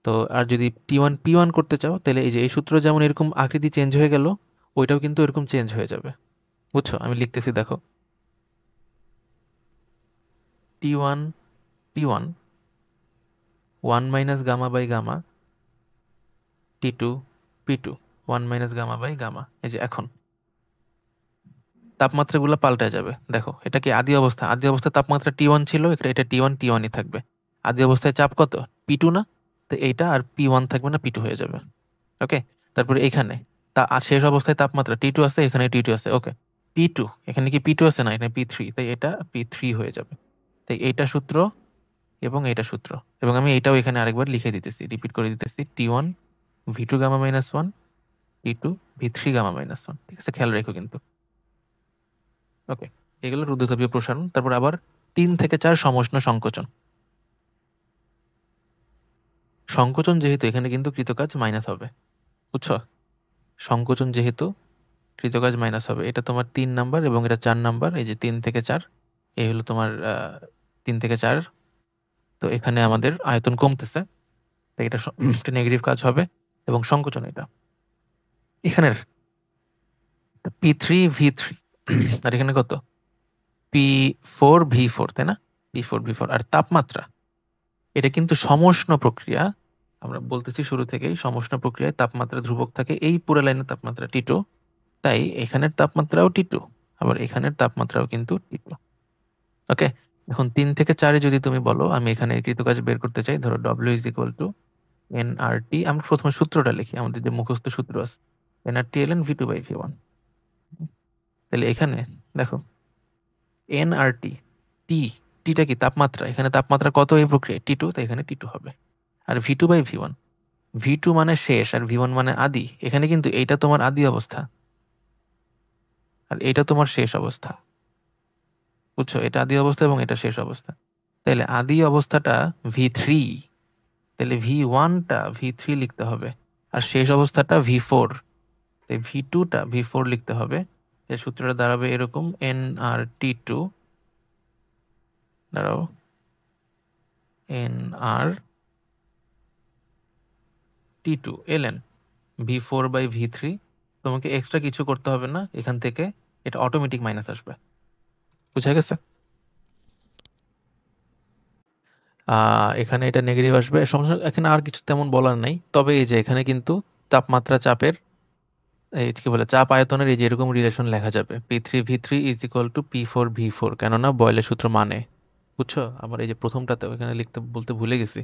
তো আর যদি T1P1 করতে চাও, তাহলে এই যে এই সূত্র যেমন এরকম আকৃতি চেঞ্জ হয়ে গেল, ওইটাও কিন্তু এরকম চেঞ্জ হয়ে যাবে, বুঝছো। আমি লিখতেছি দেখো, T1P1 1 minus gamma by gamma, T2P2 1 minus gamma by gamma. এই যে এখন তাপমাত্রাগুলো পাল্টে যাবে। দেখো এটা কি আদি অবস্থা, আদি অবস্থায় তাপমাত্রা T1 ছিল, এটা T1 থাকবে। আদি অবস্থায় চাপ কত, P2 না? তো এইটা আর P1 থাকবে না, P2 হয়ে যাবে। ওকে, তারপরে এখানে শেষ অবস্থায় তাপমাত্রা T2 আছে, এখানে T2 আছে। ওকে, P2, এখানে কি P2 আছে না, এখানে P3, তাই এটা P3 হয়ে যাবে। তাই এইটা সূত্র এবং এইটা সূত্র, এবং আমি এটাও এখানে আরেকবার লিখে দিতেছি, রিপিট করে দিতেছি, T1 V2 gamma minus 1, T2 V3 gamma minus 1। ঠিক আছে, খেয়াল রেখো কিন্তু। ওকে, এগুলো রুদ্ধতাপীয় প্রসারণ। তারপর আবার 3 থেকে 4 সমষ্ণ সংকোচন। সংকোচন যেহেতু এখানে কিন্তু কৃতকাজ মাইনাস হবে, বুঝছো? সংকোচন যেহেতু কৃতকাজ মাইনাস হবে, এটা তোমার 3 নাম্বার এবং এটা 4 নাম্বার। এই যে 3 থেকে 4, এই হলো তোমার 3 থেকে 4। তো এখানে আমাদের আয়তন কমতেছে, তাই এটা একটা নেগেটিভ কাজ হবে, এবং সংকোচন এটা এখানের P3V3 আর এখানে কত P4V4, তাই না? P4V4। আর তাপমাত্রা, এটা কিন্তু সমষ্ণ প্রক্রিয়া, আমরা বলতেছি শুরু থেকেই সমষ্ণ প্রক্রিয়ায় তাপমাত্রা ধ্রুবক থাকে। এই পুরো লাইনের তাপমাত্রা T2, তাই এখানের তাপমাত্রাও T2, আবার এখানের তাপমাত্রাও কিন্তু T2। ওকে, এখন 3 থেকে 4-এ যদি তুমি বলো আমি এখানে কৃতকাজ বের করতে চাই, ধরো W is equal two nRT। আমরা প্রথমে সূত্রটা লিখি, আমাদের যে মুখস্থ সূত্র আছে, nRT ln V2/V1। তাহলে এখানে দেখো nRT, টিটা কি তাপমাত্রা, এখানে তাপমাত্রা কত এই প্রক্রিয়ায় T2, তাই এখানে T2 হবে। আর V2/V1, V2 মানে শেষ আর V1 মানে আদি। এখানে কিন্তু এইটা তোমার আদি অবস্থা আর এটা তোমার শেষ অবস্থা, বুঝছো? এটা আদি অবস্থা এবং এটা শেষ অবস্থা। তাহলে আদি অবস্থাটা V3, তাহলে V1টা V3 লিখতে হবে, আর শেষ অবস্থাটা V4, তাই V2টা V4 লিখতে হবে। এই সূত্রটা দাঁড়াবে এরকম, nRT2, দাঁড়াও, nRT2 ln V4/V3। তোমাকে এক্সট্রা কিছু করতে হবে না, এখান থেকে এটা অটোমেটিক মাইনাস আসবে। বুঝা গেছে? এখানে এটা নেগেটিভ আসবে, সমস্যা এখানে আর কিছু তেমন বলার নাই। তবে এই যে এখানে কিন্তু তাপমাত্রা চাপের এই কি বলে চাপ আয়তনের এই যে এরকম রিলেশন লেখা যাবে, P3V3 is equal two P4V4, কেননা বয়লের সূত্র মানে, বুঝছো? আমার এই যে প্রথমটাতে এখানে লিখতে বলতে ভুলে গেছি,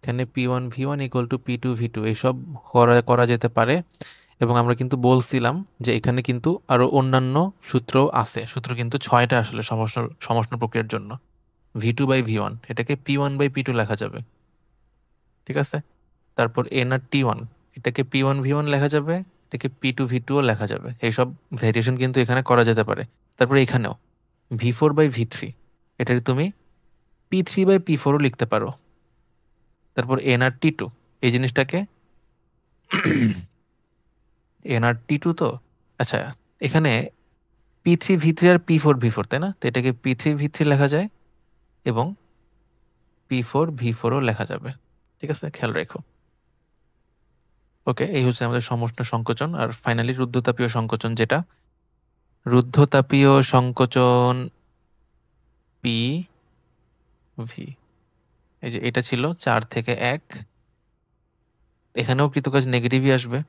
এখানে P1V1 ইকুয়াল টু P2V2 এইসব করা করা যেতে পারে। এবং আমরা কিন্তু বলছিলাম যে এখানে কিন্তু আরো অন্যান্য সূত্র আছে, সূত্র কিন্তু 6টা আসলে সমষ্ণ প্রক্রিয়ার জন্য। V2/V1 এটাকে P1/P2 লেখা যাবে, ঠিক আছে? তারপর nRT1 এটাকে P1V1 লেখা যাবে, এটাকে P2V2ও লেখা যাবে। এইসব ভেরিয়েশন কিন্তু এখানে করা যেতে পারে। তারপরে এখানেও V4/V3 এটার তুমি P3/P4ও লিখতে পারো। তারপর nRT2 এই জিনিসটাকে nRT2, তো আচ্ছা এখানে P3V3 আর P4V4, তাই না? তো এটাকে P3V3 লেখা যায় এবং P4V4ও লেখা যাবে, ঠিক আছে? খেয়াল রেখো। ওকে, এই হচ্ছে আমাদের সমষ্ণ সংকোচন। আর ফাইনালি রুদ্ধতাপীয় সংকোচন, যেটা রুদ্ধতাপীয় সংকোচন PV, এই যে এটা ছিল 4 থেকে 1, এখানেও কৃতকাজ নেগেটিভই আসবে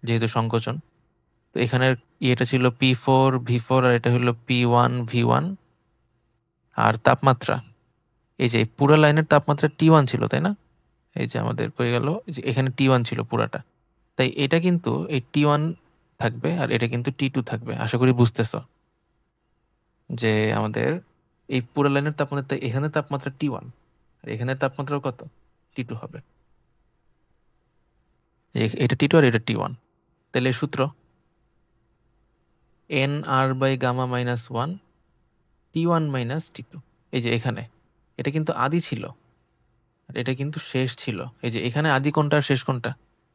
যেহেতু সংকোচন। তো এখানের এটা ছিল P4V4 আর এটা হলো P1V1। আর তাপমাত্রা, এই যে পুরো লাইনের তাপমাত্রা T1 ছিল, তাই না? এই যে আমাদের কই গেল, যে এখানে T1 ছিল পুরাটা, তাই এটা কিন্তু এই T1 থাকবে আর এটা কিন্তু T2 থাকবে। আশা করি বুঝতেছ যে আমাদের এই পুরো লাইনের তাপমাত্রা, এখানে তাপমাত্রা T1 আর এখানে তাপমাত্রা কত T2 হবে। এটা T2 আর এটা T1। তাহলে এই সূত্র nR/γ-1 T1 - T2। এই যে এখানে এটা কিন্তু আদি ছিল আর এটা কিন্তু শেষ ছিল। এই যে এখানে আদি কোনটা আর শেষ কোনটা,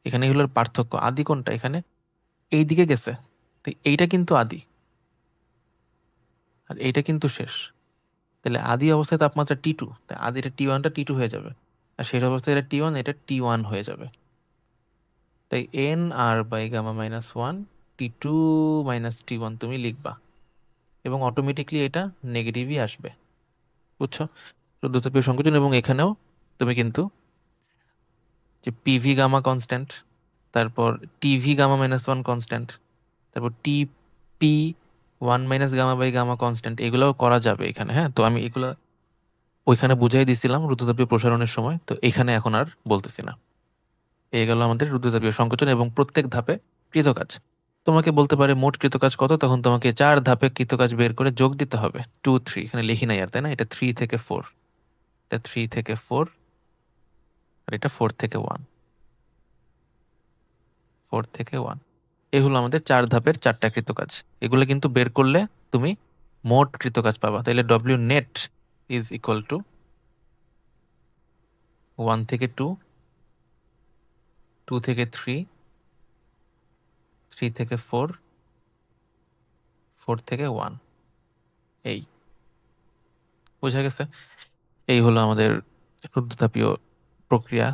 এখানে হলো পার্থক্য। আদি কোনটা, এখানে এই দিকে গেছে, তো এইটা কিন্তু আদি আর এইটা কিন্তু শেষ। তাহলে আদি অবস্থায় তাপমাত্রা T2, তাই আদি এটা T1টা T2 হয়ে যাবে, আর শেষ অবস্থায় এটা T1, এটা T1 হয়ে যাবে। তাই nR/γ-1 T2 - T1 তুমি লিখবা এবং অটোমেটিকলি এটা নেগেটিভই আসবে, বুঝছো? রুদ্ধতাপীয় সংকোচন। এবং এখানেও তুমি কিন্তু যে পিভি গামা কনস্ট্যান্ট, তারপর টিভি গামা-1 কনস্ট্যান্ট, তারপর T1 - গামা/গামা কনস্ট্যান্ট, এগুলোও করা যাবে এখানে। হ্যাঁ, তো আমি এগুলো ওইখানে বুঝাই দিছিলাম রুদ্ধতাপীয় প্রসারণের সময়, তো এখানে এখন আর বলতেছি না। এই গেল আমাদের রুদ্ধতাপীয় সংকোচন এবং প্রত্যেক ধাপে কৃতকাজ। তোমাকে বলতে পারে মোট কৃতকাজ কত, তখন তোমাকে 4 ধাপে কৃতকাজ বের করে যোগ দিতে হবে। 2 3 এখানে লিখি নাই আর, তাই না? এটা 3 থেকে 4, এটা 3 থেকে 4, আর এটা 4 থেকে 1, 4 থেকে 1। এই হলো আমাদের 4 ধাপের 4টা কৃতকাজ। এগুলো কিন্তু বের করলে তুমি মোট কৃতকাজ পাবা। তাহলে W net is equal two 1 থেকে 2, 2 থেকে 3, 3 থেকে 4, 4 থেকে 1। এই বোঝা গেছে? এই হলো আমাদের রুদ্ধতাপীয় প্রক্রিয়া,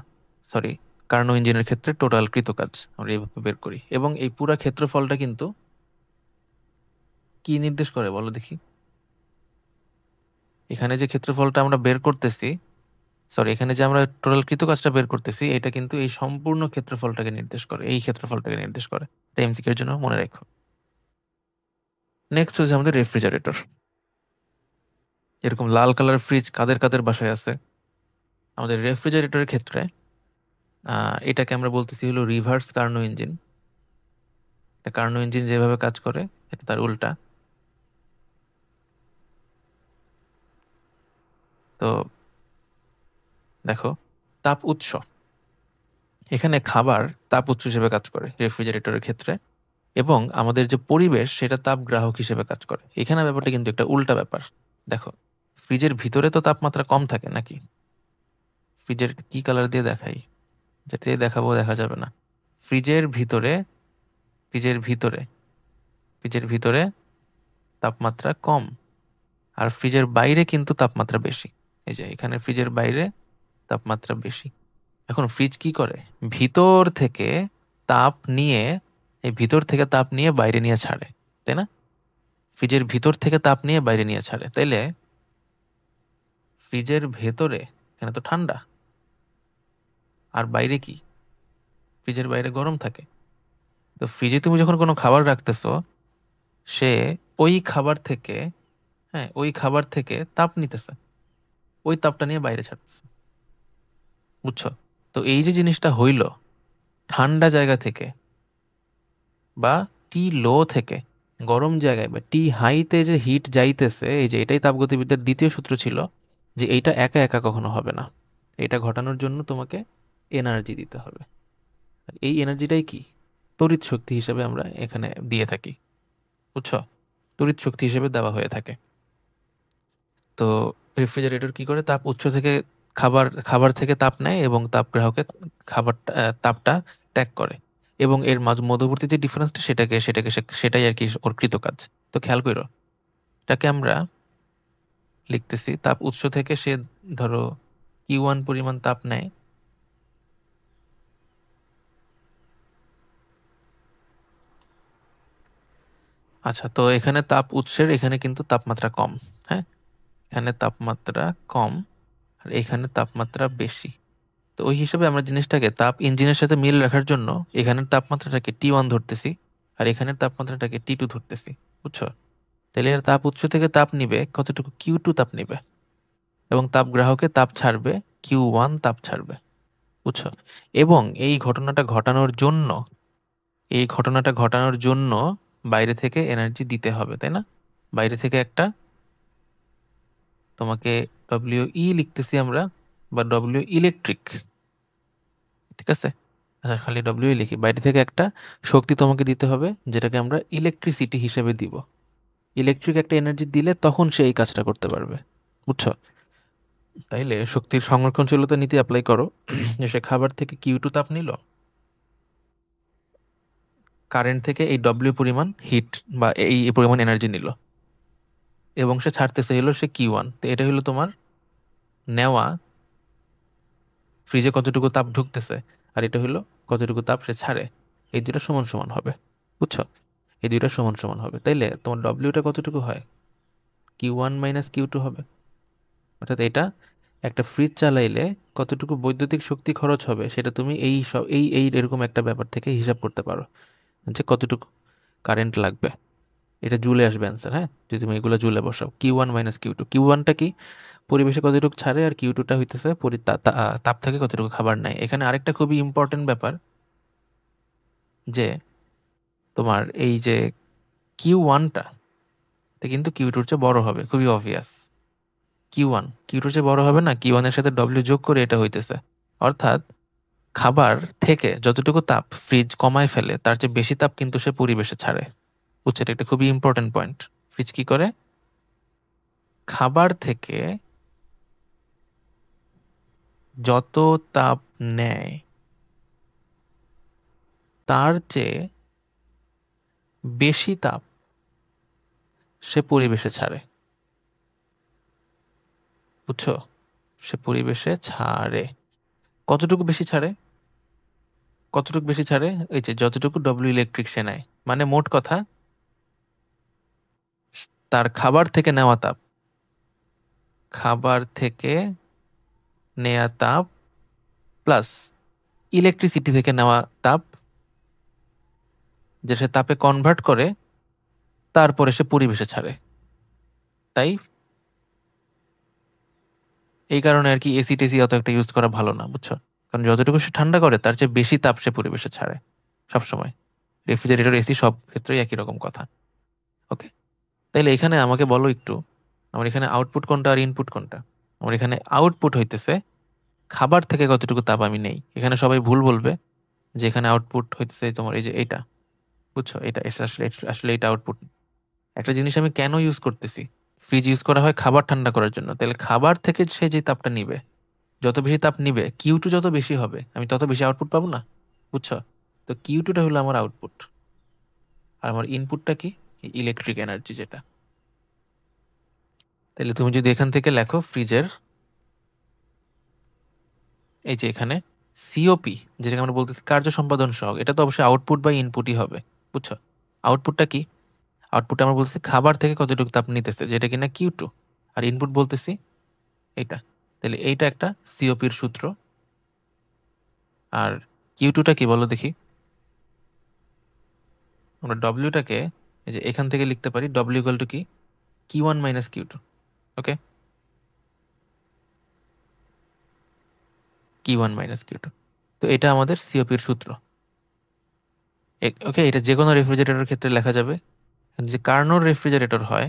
সরি, কার্নো ইঞ্জিনের ক্ষেত্রে টোটাল কৃতকাজ আমরা এইভাবে বের করি। এবং এই পুরা ক্ষেত্রফলটা কিন্তু কি নির্দেশ করে বলো দেখি? এখানে যে ক্ষেত্রফলটা আমরা বের করতেছি, সরি, এখানে যে আমরা টোটাল কৃতকাজটা বের করতেছি, এটা কিন্তু এই সম্পূর্ণ ক্ষেত্রফলটাকে নির্দেশ করে, এই ক্ষেত্রফলটাকে নির্দেশ করে। এটা এমসিকিউর জন্য মনে রাখো। নেক্সট হচ্ছে আমাদের রেফ্রিজারেটর। এরকম লাল কালার ফ্রিজ কাদের কাদের বাসায় আছে? আমাদের রেফ্রিজারেটরের ক্ষেত্রে এটাকে আমরা বলতেছি হলো reverse Carnot engine. Carnot engine যেভাবে কাজ করে এটা তার উল্টা। তো দেখো, তাপ উৎস, এখানে খাবার তাপ উৎস হিসেবে কাজ করে রেফ্রিজারেটরের ক্ষেত্রে, এবং আমাদের যে পরিবেশ সেটা তাপ গ্রাহক হিসেবে কাজ করে। এখানে ব্যাপারটা কিন্তু একটা উল্টা ব্যাপার। দেখো, ফ্রিজের ভিতরে তো তাপমাত্রা কম থাকে নাকি? ফ্রিজের কি কালার দিয়ে দেখাই? যেটা দিয়ে দেখাবো দেখা যাবে না। ফ্রিজের ভিতরে, ফ্রিজের ভিতরে, ফ্রিজের ভিতরে তাপমাত্রা কম, আর ফ্রিজের বাইরে কিন্তু তাপমাত্রা বেশি। এই যে এখানে ফ্রিজের বাইরে তাপমাত্রা বেশি। এখন ফ্রিজ কি করে? ভিতর থেকে তাপ নিয়ে, এই ভিতর থেকে তাপ নিয়ে বাইরে নিয়ে ছাড়ে, তাই না? ফ্রিজের ভিতর থেকে তাপ নিয়ে বাইরে নিয়ে ছাড়ে। তাইলে ফ্রিজের ভেতরে এখানে তো ঠান্ডা, আর বাইরে কি? ফ্রিজের বাইরে গরম থাকে। তো ফ্রিজে তুমি যখন কোনো খাবার রাখতেছো, সে ওই খাবার থেকে, হ্যাঁ, ওই খাবার থেকে তাপ নিতেছে, ওই তাপটা নিয়ে বাইরে ছাড়তেছে। বুঝছো? তো এই যে জিনিসটা হইল, ঠান্ডা জায়গা থেকে বা টি লো থেকে গরম জায়গায় বা টি হাইতে যে হিট যাইতেছে, এই যে এটাই তাপগতিবিদ্যার দ্বিতীয় সূত্র ছিল, যে এইটা একা একা কখনো হবে না। এটা ঘটানোর জন্য তোমাকে এনার্জি দিতে হবে। আর এই এনার্জিটাই কি? তড়িৎ শক্তি হিসেবে আমরা এখানে দিয়ে থাকি। বুঝছো? তড়িৎ শক্তি হিসেবে দেওয়া হয়ে থাকে। তো রেফ্রিজারেটর কি করে? তাপ উৎস থেকে খাবার খাবার থেকে তাপ নেয় এবং তাপ গ্রাহকে খাবারটা তাপটা ত্যাগ করে, এবং এর মধ্যবর্তী যে ডিফারেন্সটা সেটাই আর কি ওর কৃতকাজ। তো খেয়াল করো, এটাকে আমরা লিখতেছি তাপ উৎস থেকে সে ধরো Q1 পরিমাণ তাপ নেয়, আচ্ছা, তো এখানে তাপ উৎসের এখানে কিন্তু তাপমাত্রা কম, হ্যাঁ, এখানে তাপমাত্রা কম আর এখানে তাপমাত্রা বেশি। তো ওই হিসেবে আমরা জিনিসটাকে তাপ ইঞ্জিনের সাথে মিল রাখার জন্য এখানের তাপমাত্রাটাকে T1 ধরতেছি, আর এখানের তাপমাত্রাটাকে T2 ধরতেছি। বুঝছো? তাহলে এর তাপ উৎস থেকে তাপ নিবে কতটুকু? Q2 তাপ নিবে, এবং তাপ গ্রাহকে তাপ ছাড়বে Q1 তাপ ছাড়বে। বুঝছো? এবং এই ঘটনাটা ঘটানোর জন্য বাইরে থেকে এনার্জি দিতে হবে, তাই না? বাইরে থেকে একটা, তোমাকে ডব্লিউ লিখতেছি আমরা, বা ডব্লিউ ইলেকট্রিক, ঠিক আছে? আচ্ছা, খালি ডব্লিউ লিখি। বাইরে থেকে একটা শক্তি তোমাকে দিতে হবে, যেটাকে আমরা ইলেকট্রিসিটি হিসেবে দিব। ইলেকট্রিক একটা এনার্জি দিলে তখন সে এই কাজটা করতে পারবে। বুঝছো? তাইলে শক্তির সংরক্ষণশীলতা নীতি অ্যাপ্লাই করো, যে সে খাবার থেকে Q2 তাপ নিল, কারেন্ট থেকে এই ডব্লিউ পরিমাণ হিট বা এই পরিমাণ এনার্জি নিল, এবং সে ছাড়তেছে হলো সে Q1। তো এটা হলো তোমার নেওয়া, ফ্রিজে কতটুকু তাপ ঢুকতেছে, আর এটা হলো কতটুকু তাপ সে ছাড়ে। এই দুটো সমান সমান হবে। বুঝছো? এই দুইটা সমান সমান হবে। তাইলে তোমার ডব্লিউটা কতটুকু হয়? Q1 মাইনাস Q2 হবে। অর্থাৎ এটা একটা ফ্রিজ চালাইলে কতটুকু বৈদ্যুতিক শক্তি খরচ হবে সেটা তুমি এই সব এই এই এরকম একটা ব্যাপার থেকে হিসাব করতে পারো, যে কতটুকু কারেন্ট লাগবে। এটা জুলে আসবে অ্যান্সার, হ্যাঁ, যদি তুমি এগুলো জুলে বসাও। Q1 মাইনাস Q2, Q1টা কি? পরিবেশে কতটুকু ছাড়ে, আর Q2টা হইতেছে তাপ থেকে কতটুকু খাবার নেয়। এখানে আরেকটা খুবই ইম্পর্টেন্ট ব্যাপার, যে তোমার এই যে Q1টা কিন্তু Q2-র চেয়ে বড় হবে, খুবই অবভিয়াস। Q2-র চেয়ে বড় হবে না, Q1-এর সাথে W যোগ করে এটা হইতেছে। অর্থাৎ খাবার থেকে যতটুকু তাপ ফ্রিজ কমায় ফেলে তার চেয়ে বেশি তাপ কিন্তু সে পরিবেশে ছাড়ে। বুঝছে, এটা একটা খুবই ইম্পর্টেন্ট পয়েন্ট। ফ্রিজ কি করে? খাবার থেকে যত তাপ নেয় তার চেয়ে বেশি তাপ সে পরিবেশে ছাড়ে। বুঝছো? সে পরিবেশে ছাড়ে। কতটুকু বেশি ছাড়ে? কতটুকু বেশি ছাড়ে? এই যে যতটুকু ডব্লিউ ইলেকট্রিক সে নেয়, মানে মোট কথা তার খাবার থেকে নেওয়া তাপ, খাবার থেকে নেওয়া তাপ প্লাস ইলেকট্রিসিটি থেকে নেওয়া তাপ, যে সে তাপে কনভার্ট করে তারপরে সে পরিবেশে ছাড়ে। তাই এই কারণে আর কি এসি টেসি অত একটা ইউজ করা ভালো না, বুঝছো? কারণ যতটুকু সে ঠান্ডা করে তার চেয়ে বেশি তাপ সে পরিবেশে ছাড়ে সবসময়। রেফ্রিজারেটর, এসি সব ক্ষেত্রেই একই রকম কথা। ওকে, তাইলে এখানে আমাকে বলো একটু, আমার এখানে আউটপুট কোনটা আর ইনপুট কোনটা? আমার এখানে আউটপুট হইতেছে খাবার থেকে কতটুকু তাপ আমি নেই। এখানে সবাই ভুল বলবে যে এখানে আউটপুট হইতেছে তোমার এই যে এইটা, বুঝছো? এটা আসলে আসলে এটা আউটপুট। একটা জিনিস আমি কেন ইউজ করতেছি, ফ্রিজ ইউজ করা হয় খাবার ঠান্ডা করার জন্য, তাহলে খাবার থেকে সে যে তাপটা নিবে, যত বেশি তাপ নিবে Q2 যত বেশি হবে আমি তত বেশি আউটপুট পাবো না, বুঝছো? তো Q2টা হলো আমার আউটপুট, আর আমার ইনপুটটা কি? ইলেকট্রিক এনার্জি যেটা। তাহলে তুমি যদি এখান থেকে লেখো ফ্রিজের এই যে এখানে সিওপি, যেটাকে আমরা বলতেছি কার্য সম্পাদন সহগ, এটা তো অবশ্যই আউটপুট বা ইনপুটই হবে, বুঝছো? আউটপুটটা কি? আউটপুট আমরা বলতেছি খাবার থেকে কতটুকু তাপ নিতেছে, যেটা কিনা Q2, আর ইনপুট বলতেছি এইটা। তাহলে এইটা একটা সিওপির সূত্র। আর Q2টা কি বলো দেখি? আমরা ডব্লিউটাকে এই যে এখান থেকে লিখতে পারি, ডব্লিউ ইকুয়াল টু কি? Q1 minus Q2। ওকে, Q1 মাইনাস Q2। তো এটা আমাদের সিওপির সূত্র। ওকে, এটা যে কোনো রেফ্রিজারেটরের ক্ষেত্রে লেখা যাবে। যে কার্নোর রেফ্রিজারেটর হয়,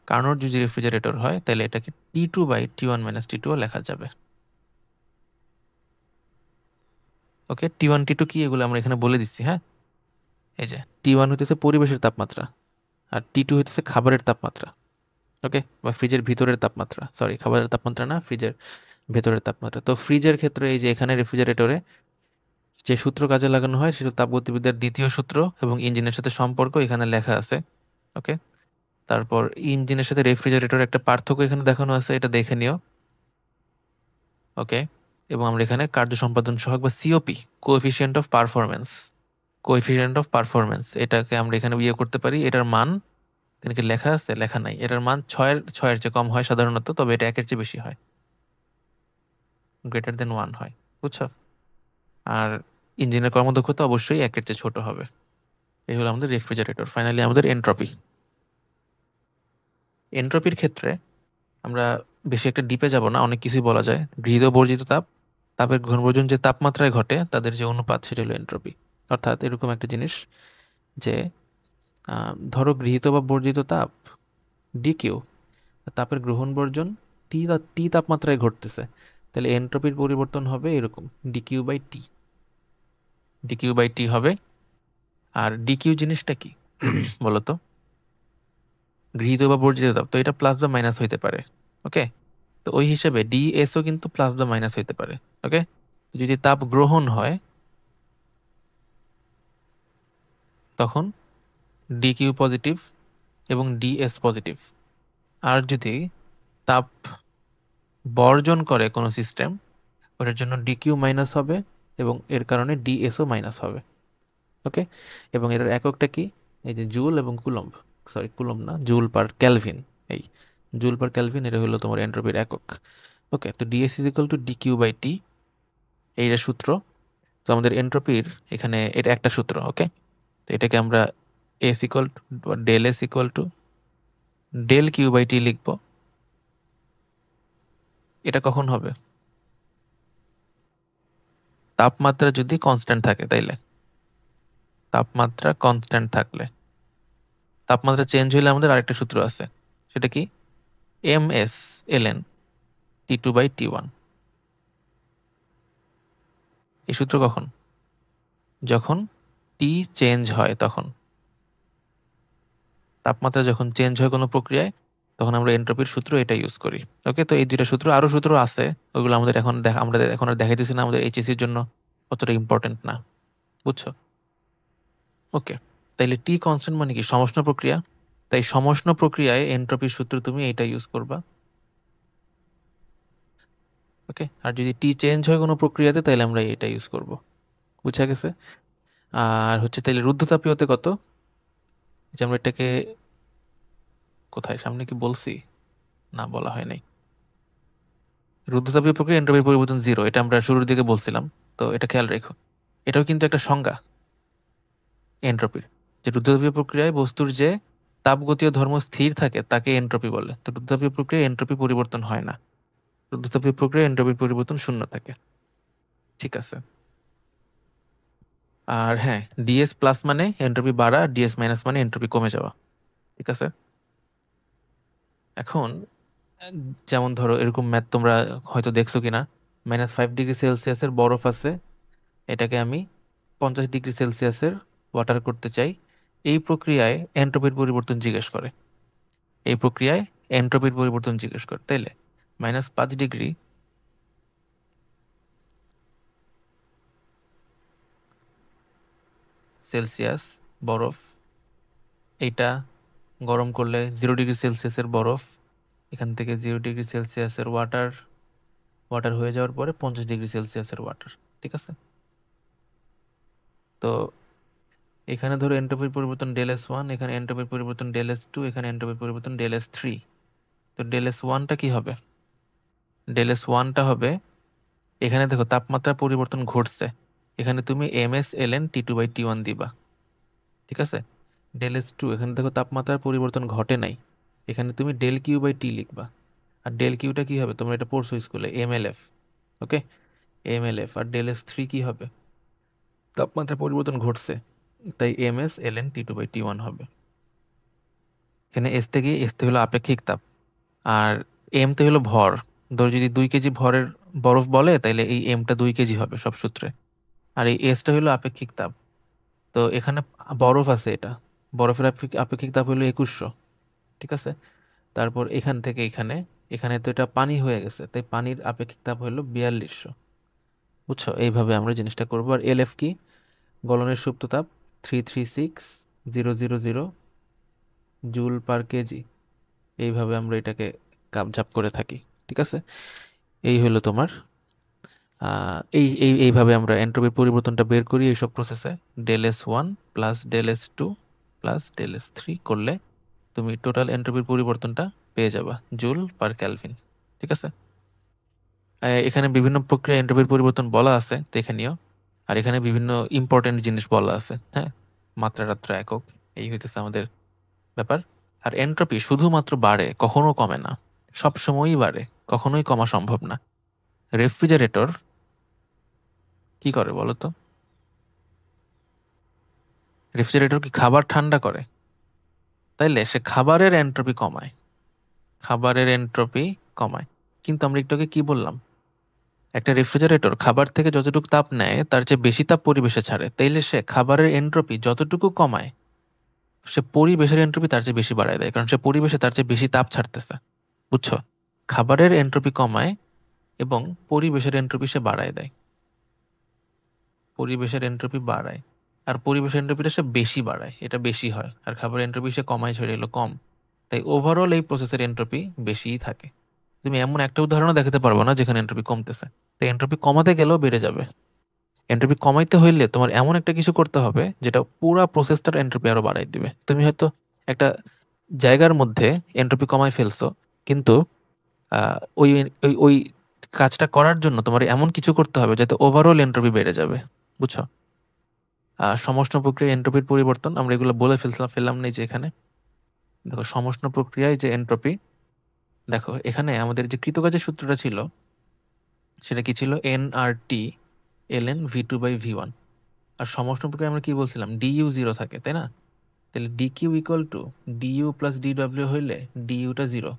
কার্নোর যদি রেফ্রিজারেটর হয় তাহলে এটাকে T2 by T1 minus T2 লেখা যাবে। ওকে, T1 T2 কি এগুলো আমরা এখানে বলে দিচ্ছি, হ্যাঁ? এই যে T1 হইতেছে পরিবেশের তাপমাত্রা, আর T2 হইতেছে খাবারের তাপমাত্রা। ওকে, বা ফ্রিজের ভিতরের তাপমাত্রা, সরি খাবারের তাপমাত্রা না, ফ্রিজের ভেতরের তাপমাত্রা। তো ফ্রিজের ক্ষেত্রে এই যে এখানে রেফ্রিজারেটরে যে সূত্র কাজে লাগানো হয় সেটা তাপগতিবিদ্যার দ্বিতীয় সূত্র, এবং ইঞ্জিনের সাথে সম্পর্ক এখানে লেখা আছে। ওকে, তারপর ইঞ্জিনের সাথে রেফ্রিজারেটর একটা পার্থক্য এখানে দেখানো আছে, এটা দেখে নিও। ওকে, এবং আমরা এখানে কার্য সম্পাদন সহগ বা COP, coefficient of performance, coefficient of performance, এটাকে আমরা এখানে ইয়ে করতে পারি। এটার মান এখানে কি লেখা আছে? লেখা নাই। এটার মান ছয়ের চেয়ে কম হয় সাধারণত, তবে এটা একের চেয়ে বেশি হয়, গ্রেটার দেন 1 হয়, বুঝছো? আর ইঞ্জিনের কর্মদক্ষতা অবশ্যই একের চেয়ে ছোট হবে। এই হলো আমাদের রেফ্রিজারেটর। ফাইনালি আমাদের এনট্রপি। এনট্রপির ক্ষেত্রে আমরা বেশি একটা ডিপে যাব না, অনেক কিছুই বলা যায়। গৃহীত বর্জিত তাপ, তাপের ঘনবর্জন যে তাপমাত্রায় ঘটে তাদের যে অনুপাত, সেটা হলো এনট্রপি। অর্থাৎ এরকম একটা জিনিস যে ধরো গৃহীত বা বর্জিত তাপ ডিকিউ, তাপের গ্রহণ বর্জন টি, টি তাপমাত্রায় ঘটতেছে, তাহলে এনট্রপির পরিবর্তন হবে এরকম D Q by T, D Q by T হবে। আর ডিকিউ জিনিসটা কি বলতো? গৃহীত বা বর্জিত তাপ, তো এটা প্লাস বা মাইনাস হইতে পারে। ওকে, তো ওই হিসেবে ডিএসও কিন্তু প্লাস বা মাইনাস হইতে পারে। ওকে, যদি তাপ গ্রহণ হয় তখন ডিকিউ পজিটিভ এবং ডিএস পজিটিভ। আর যদি তাপ বর্জন করে কোনো সিস্টেম, ওটার জন্য ডিকিউ মাইনাস হবে এবং এর কারণে ডিএসও মাইনাস হবে। ওকে, এবং এর এককটা কি? এই যে জুল এবং কুলম্ব, সরি কুলম্ব না, জুল পার ক্যালভিন। এই জুল পার ক্যালভিন, এটা হলো তোমার এন্ট্রপির একক। ওকে, তো D S is equal to DQ by T, এইটা সূত্র। তো আমাদের এন্ট্রপির এখানে এটা একটা সূত্র। ওকে, তো এটাকে আমরা S equal to del S equal to del Q by T লিখবো। এটা কখন হবে? তাপমাত্রা যদি কনস্ট্যান্ট থাকে, তাইলে তাপমাত্রা কনস্ট্যান্ট থাকলে, তাপমাত্রা চেঞ্জ হইলে আমাদের আরেকটা সূত্র আছে, সেটা কি? MS LN T2/T1। এই সূত্র কখন? যখন টি চেঞ্জ হয়, তখন তাপমাত্রা যখন চেঞ্জ হয় কোনো প্রক্রিয়ায়, তখন আমরা এন্ট্রপির সূত্র এটা ইউজ করি। ওকে, তো এই দুইটা সূত্র, আরো সূত্র আছে, ওগুলো আমাদের এখন আমরা এখন আর দেখাইতেছি না, আমাদের এইচএসির জন্য অতটা ইম্পর্টেন্ট না, বুঝছো? ওকে, তাইলে টি কনস্ট্যান্ট মানে কি? সমষ্ণ প্রক্রিয়া। তাই সমষ্ণ প্রক্রিয়ায় এন্ট্রপির সূত্র তুমি এটা ইউজ করবা। ওকে, আর যদি টি চেঞ্জ হয় কোনো প্রক্রিয়াতে, তাহলে আমরা এটা ইউজ করব। বুঝা গেছে? আর হচ্ছে তাইলে রুদ্ধতাপীয়তে কত, যে আমরা এটাকে কোথায় সামনে কি বলছি? না, বলা হয় নাই। রুদ্ধতাপীয় প্রক্রিয়া এন্ট্রপির পরিবর্তন 0, এটা আমরা শুরুর দিকে বলছিলাম, তো এটা খেয়াল রেখো। এটাও কিন্তু একটা সংজ্ঞা এন্ট্রপির, যে রুদ্ধতাপীয় প্রক্রিয়ায় বস্তুর যে তাপগতীয় ধর্ম স্থির থাকে তাকে এন্ট্রপি বলে। তো রুদ্ধতাপীয় প্রক্রিয়ায় এন্ট্রপি পরিবর্তন হয় না, রুদ্ধতাপীয় প্রক্রিয়ায় এন্ট্রপির পরিবর্তন শূন্য থাকে। ঠিক আছে। আর হ্যাঁ, ডিএস প্লাস মানে এন্ট্রপি বাড়া, ডিএস মাইনাস মানে এন্ট্রপি কমে যাওয়া। ঠিক আছে। এখন যেমন ধরো এরকম ম্যাথ তোমরা হয়তো দেখছো কিনা, -5 ডিগ্রি সেলসিয়াসের বরফ আছে, এটাকে আমি 50 ডিগ্রি সেলসিয়াসের ওয়াটার করতে চাই। এই প্রক্রিয়ায় এন্ট্রপির পরিবর্তন জিজ্ঞেস করে, এই প্রক্রিয়ায় এন্ট্রপির পরিবর্তন জিজ্ঞেস করে। তাইলে -5 ডিগ্রি সেলসিয়াস বরফ, এইটা গরম করলে 0 ডিগ্রি সেলসিয়াসের বরফ, এখান থেকে 0 ডিগ্রি সেলসিয়াসের ওয়াটার, ওয়াটার হয়ে যাওয়ার পরে 50 ডিগ্রি সেলসিয়াসের ওয়াটার। ঠিক আছে। তো এখানে ধরো এন্ট্রপির পরিবর্তন ΔS1, এখানে এন্ট্রপির পরিবর্তন ΔS2, এখানে এন্ট্রপির পরিবর্তন ΔS3। তো ΔS1টা কি হবে? ΔS1টা হবে, এখানে দেখো তাপমাত্রা পরিবর্তন ঘটছে, এখানে তুমি MsLN T2/T1 দিবা। ঠিক আছে। ΔS2, এখানে দেখো তাপমাত্রার পরিবর্তন ঘটে নাই, এখানে তুমি ΔQ/T লিখবা। আর ΔQটা কি হবে? তোমরা এটা পড়ছো স্কুলে, MLF। ওকে, MLF। আর ΔS3 কি হবে? তাপমাত্রা পরিবর্তন ঘটছে, তাই MsLN T2/T1 হবে। এখানে এসতে হলো আপেক্ষিক তাপ, আর এমতে হলো ভর। ধর যদি 2 কেজি ভরের বরফ বলে, তাইলে এই এমটা 2 কেজি হবে সব সূত্রে। আর এই এসটা হলো আপেক্ষিক তাপ। তো এখানে বরফ আছে, এটা বরফের আপেক্ষিক তাপ হলো 2100। ঠিক আছে। তারপর এখান থেকে এখানে, এখানে তো এটা পানি হয়ে গেছে, তাই পানির আপেক্ষিক তাপ হলো 4200। বুঝছো? এইভাবে আমরা জিনিসটা করবো। আর এলএফ কি? গলনের সুপ্ত তাপ 336000 জুল পার কেজি। এইভাবে আমরা এটাকে কাপঝাপ করে থাকি। ঠিক আছে। এই হলো তোমার এইভাবে আমরা এন্ট্রপির পরিবর্তনটা বের করি এইসব প্রসেসে। ΔS1 plus ΔS2 plus ΔS3 করলে তুমি টোটাল এন্ট্রপির পরিবর্তনটা পেয়ে যাবা জুল পার কেলভিন। ঠিক আছে। এখানে বিভিন্ন প্রক্রিয়া এন্ট্রপির পরিবর্তন বলা আছে, দেখে নিও। আর এখানে বিভিন্ন ইম্পর্টেন্ট জিনিস বলা আছে, হ্যাঁ, মাত্রা টাত্রা একক, এই হইতেছে আমাদের ব্যাপার। আর এন্ট্রপি শুধুমাত্র বাড়ে, কখনো কমে না, সব সময়ই বাড়ে, কখনোই কমা সম্ভব না। রেফ্রিজারেটর কি করে বলো তো? রেফ্রিজারেটর কি খাবার ঠান্ডা করে? তাইলে সে খাবারের এন্ট্রপি কমায়, খাবারের এন্ট্রপি কমায়। কিন্তু আমরা একটু আগে কি বললাম? একটা রেফ্রিজারেটর খাবার থেকে যতটুকু তাপ নেয় তার চেয়ে বেশি তাপ পরিবেশে ছাড়ে, তাইলে সে খাবারের এন্ট্রপি যতটুকু কমায়, সে পরিবেশের এন্ট্রপি তার চেয়ে বেশি বাড়ায় দেয়, কারণ সে পরিবেশে তার চেয়ে বেশি তাপ ছাড়তেছে। বুঝছো? খাবারের এন্ট্রপি কমায় এবং পরিবেশের এন্ট্রপি সে বাড়ায় দেয়, পরিবেশের এন্ট্রপি বাড়ায়। আর পরিবেশের এন্ট্রপিটা সে বেশি বাড়ায়, এটা বেশি হয়। আর খাবারের এন্ট্রপি সে কমায়, ছেড়ে এলো কম। তাই ওভারঅল এই প্রসেসের এন্ট্রপি বেশিই থাকে। তুমি এমন একটা উদাহরণও দেখাতে পারবো না যেখানে এন্ট্রপি কমতেছে। তাই এন্ট্রপি কমাতে গেলেও বেড়ে যাবে। এন্ট্রপি কমাইতে হইলে তোমার এমন একটা কিছু করতে হবে যেটা পুরা প্রসেসটার এন্ট্রপি আরো বাড়াই দিবে। তুমি হয়তো একটা জায়গার মধ্যে এন্ট্রপি কমাই ফেলছো, কিন্তু ওই ওই ওই কাজটা করার জন্য তোমার এমন কিছু করতে হবে যাতে ওভারঅল এন্ট্রপি বেড়ে যাবে। বুঝছো? সমষ্ণ প্রক্রিয়ায় এন্ট্রপির পরিবর্তন আমরা এগুলো বলে ফেললাম না যে এখানে দেখো সমষ্ণ প্রক্রিয়ায় যে এন্ট্রপি, দেখো এখানে আমাদের যে কৃতকাজের সূত্রটা ছিল সেটা কি ছিল? NRT ln v2/v1। আর সমষ্ণ প্রক্রিয়া আমরা কি বলছিলাম, du 0 থাকে, তাই না? তাহলে dq equal to du plus dw হইলে duটা 0।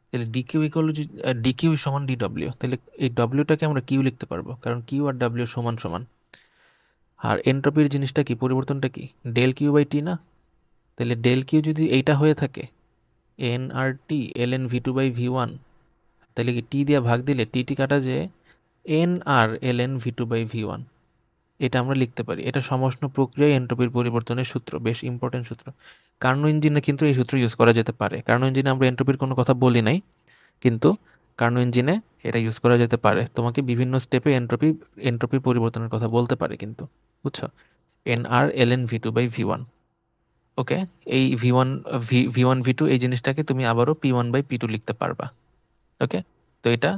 তাহলে dq ইকুয়াল টু dq সমান dw, তাহলে এই wটাকে আমরা q লিখতে পারবো, কারণ q আর w সমান সমান। আর এন্ট্রপির জিনিসটা কি, পরিবর্তনটা কি, ডেল কিউ বাই টি না? তাহলে ডেল কিউ যদি এইটা হয়ে থাকে nRT ln v2/v1, তাহলে কি টি দিয়ে ভাগ দিলে টি কাটা যে nr ln v2/v1, এটা আমরা লিখতে পারি। এটা সমষ্ণ প্রক্রিয়ায় এন্ট্রপির পরিবর্তনের সূত্র, বেশ ইম্পর্টেন্ট সূত্র। কার্নো ইঞ্জিনে কিন্তু এই সূত্র ইউজ করা যেতে পারে। কার্নো ইঞ্জিনে আমরা এন্ট্রপির কোনো কথা বলি নাই, কিন্তু কার্নো ইঞ্জিনে এটা ইউজ করা যেতে পারে। তোমাকে বিভিন্ন স্টেপে এন্ট্রপি পরিবর্তনের কথা বলতে পারে কিন্তু, বুঝছো? nr ln v2/v1। ওকে, এই v1 v2 এই জিনিসটাকে তুমি আবারও p1/p2 লিখতে পারবা। ওকে, তো এটা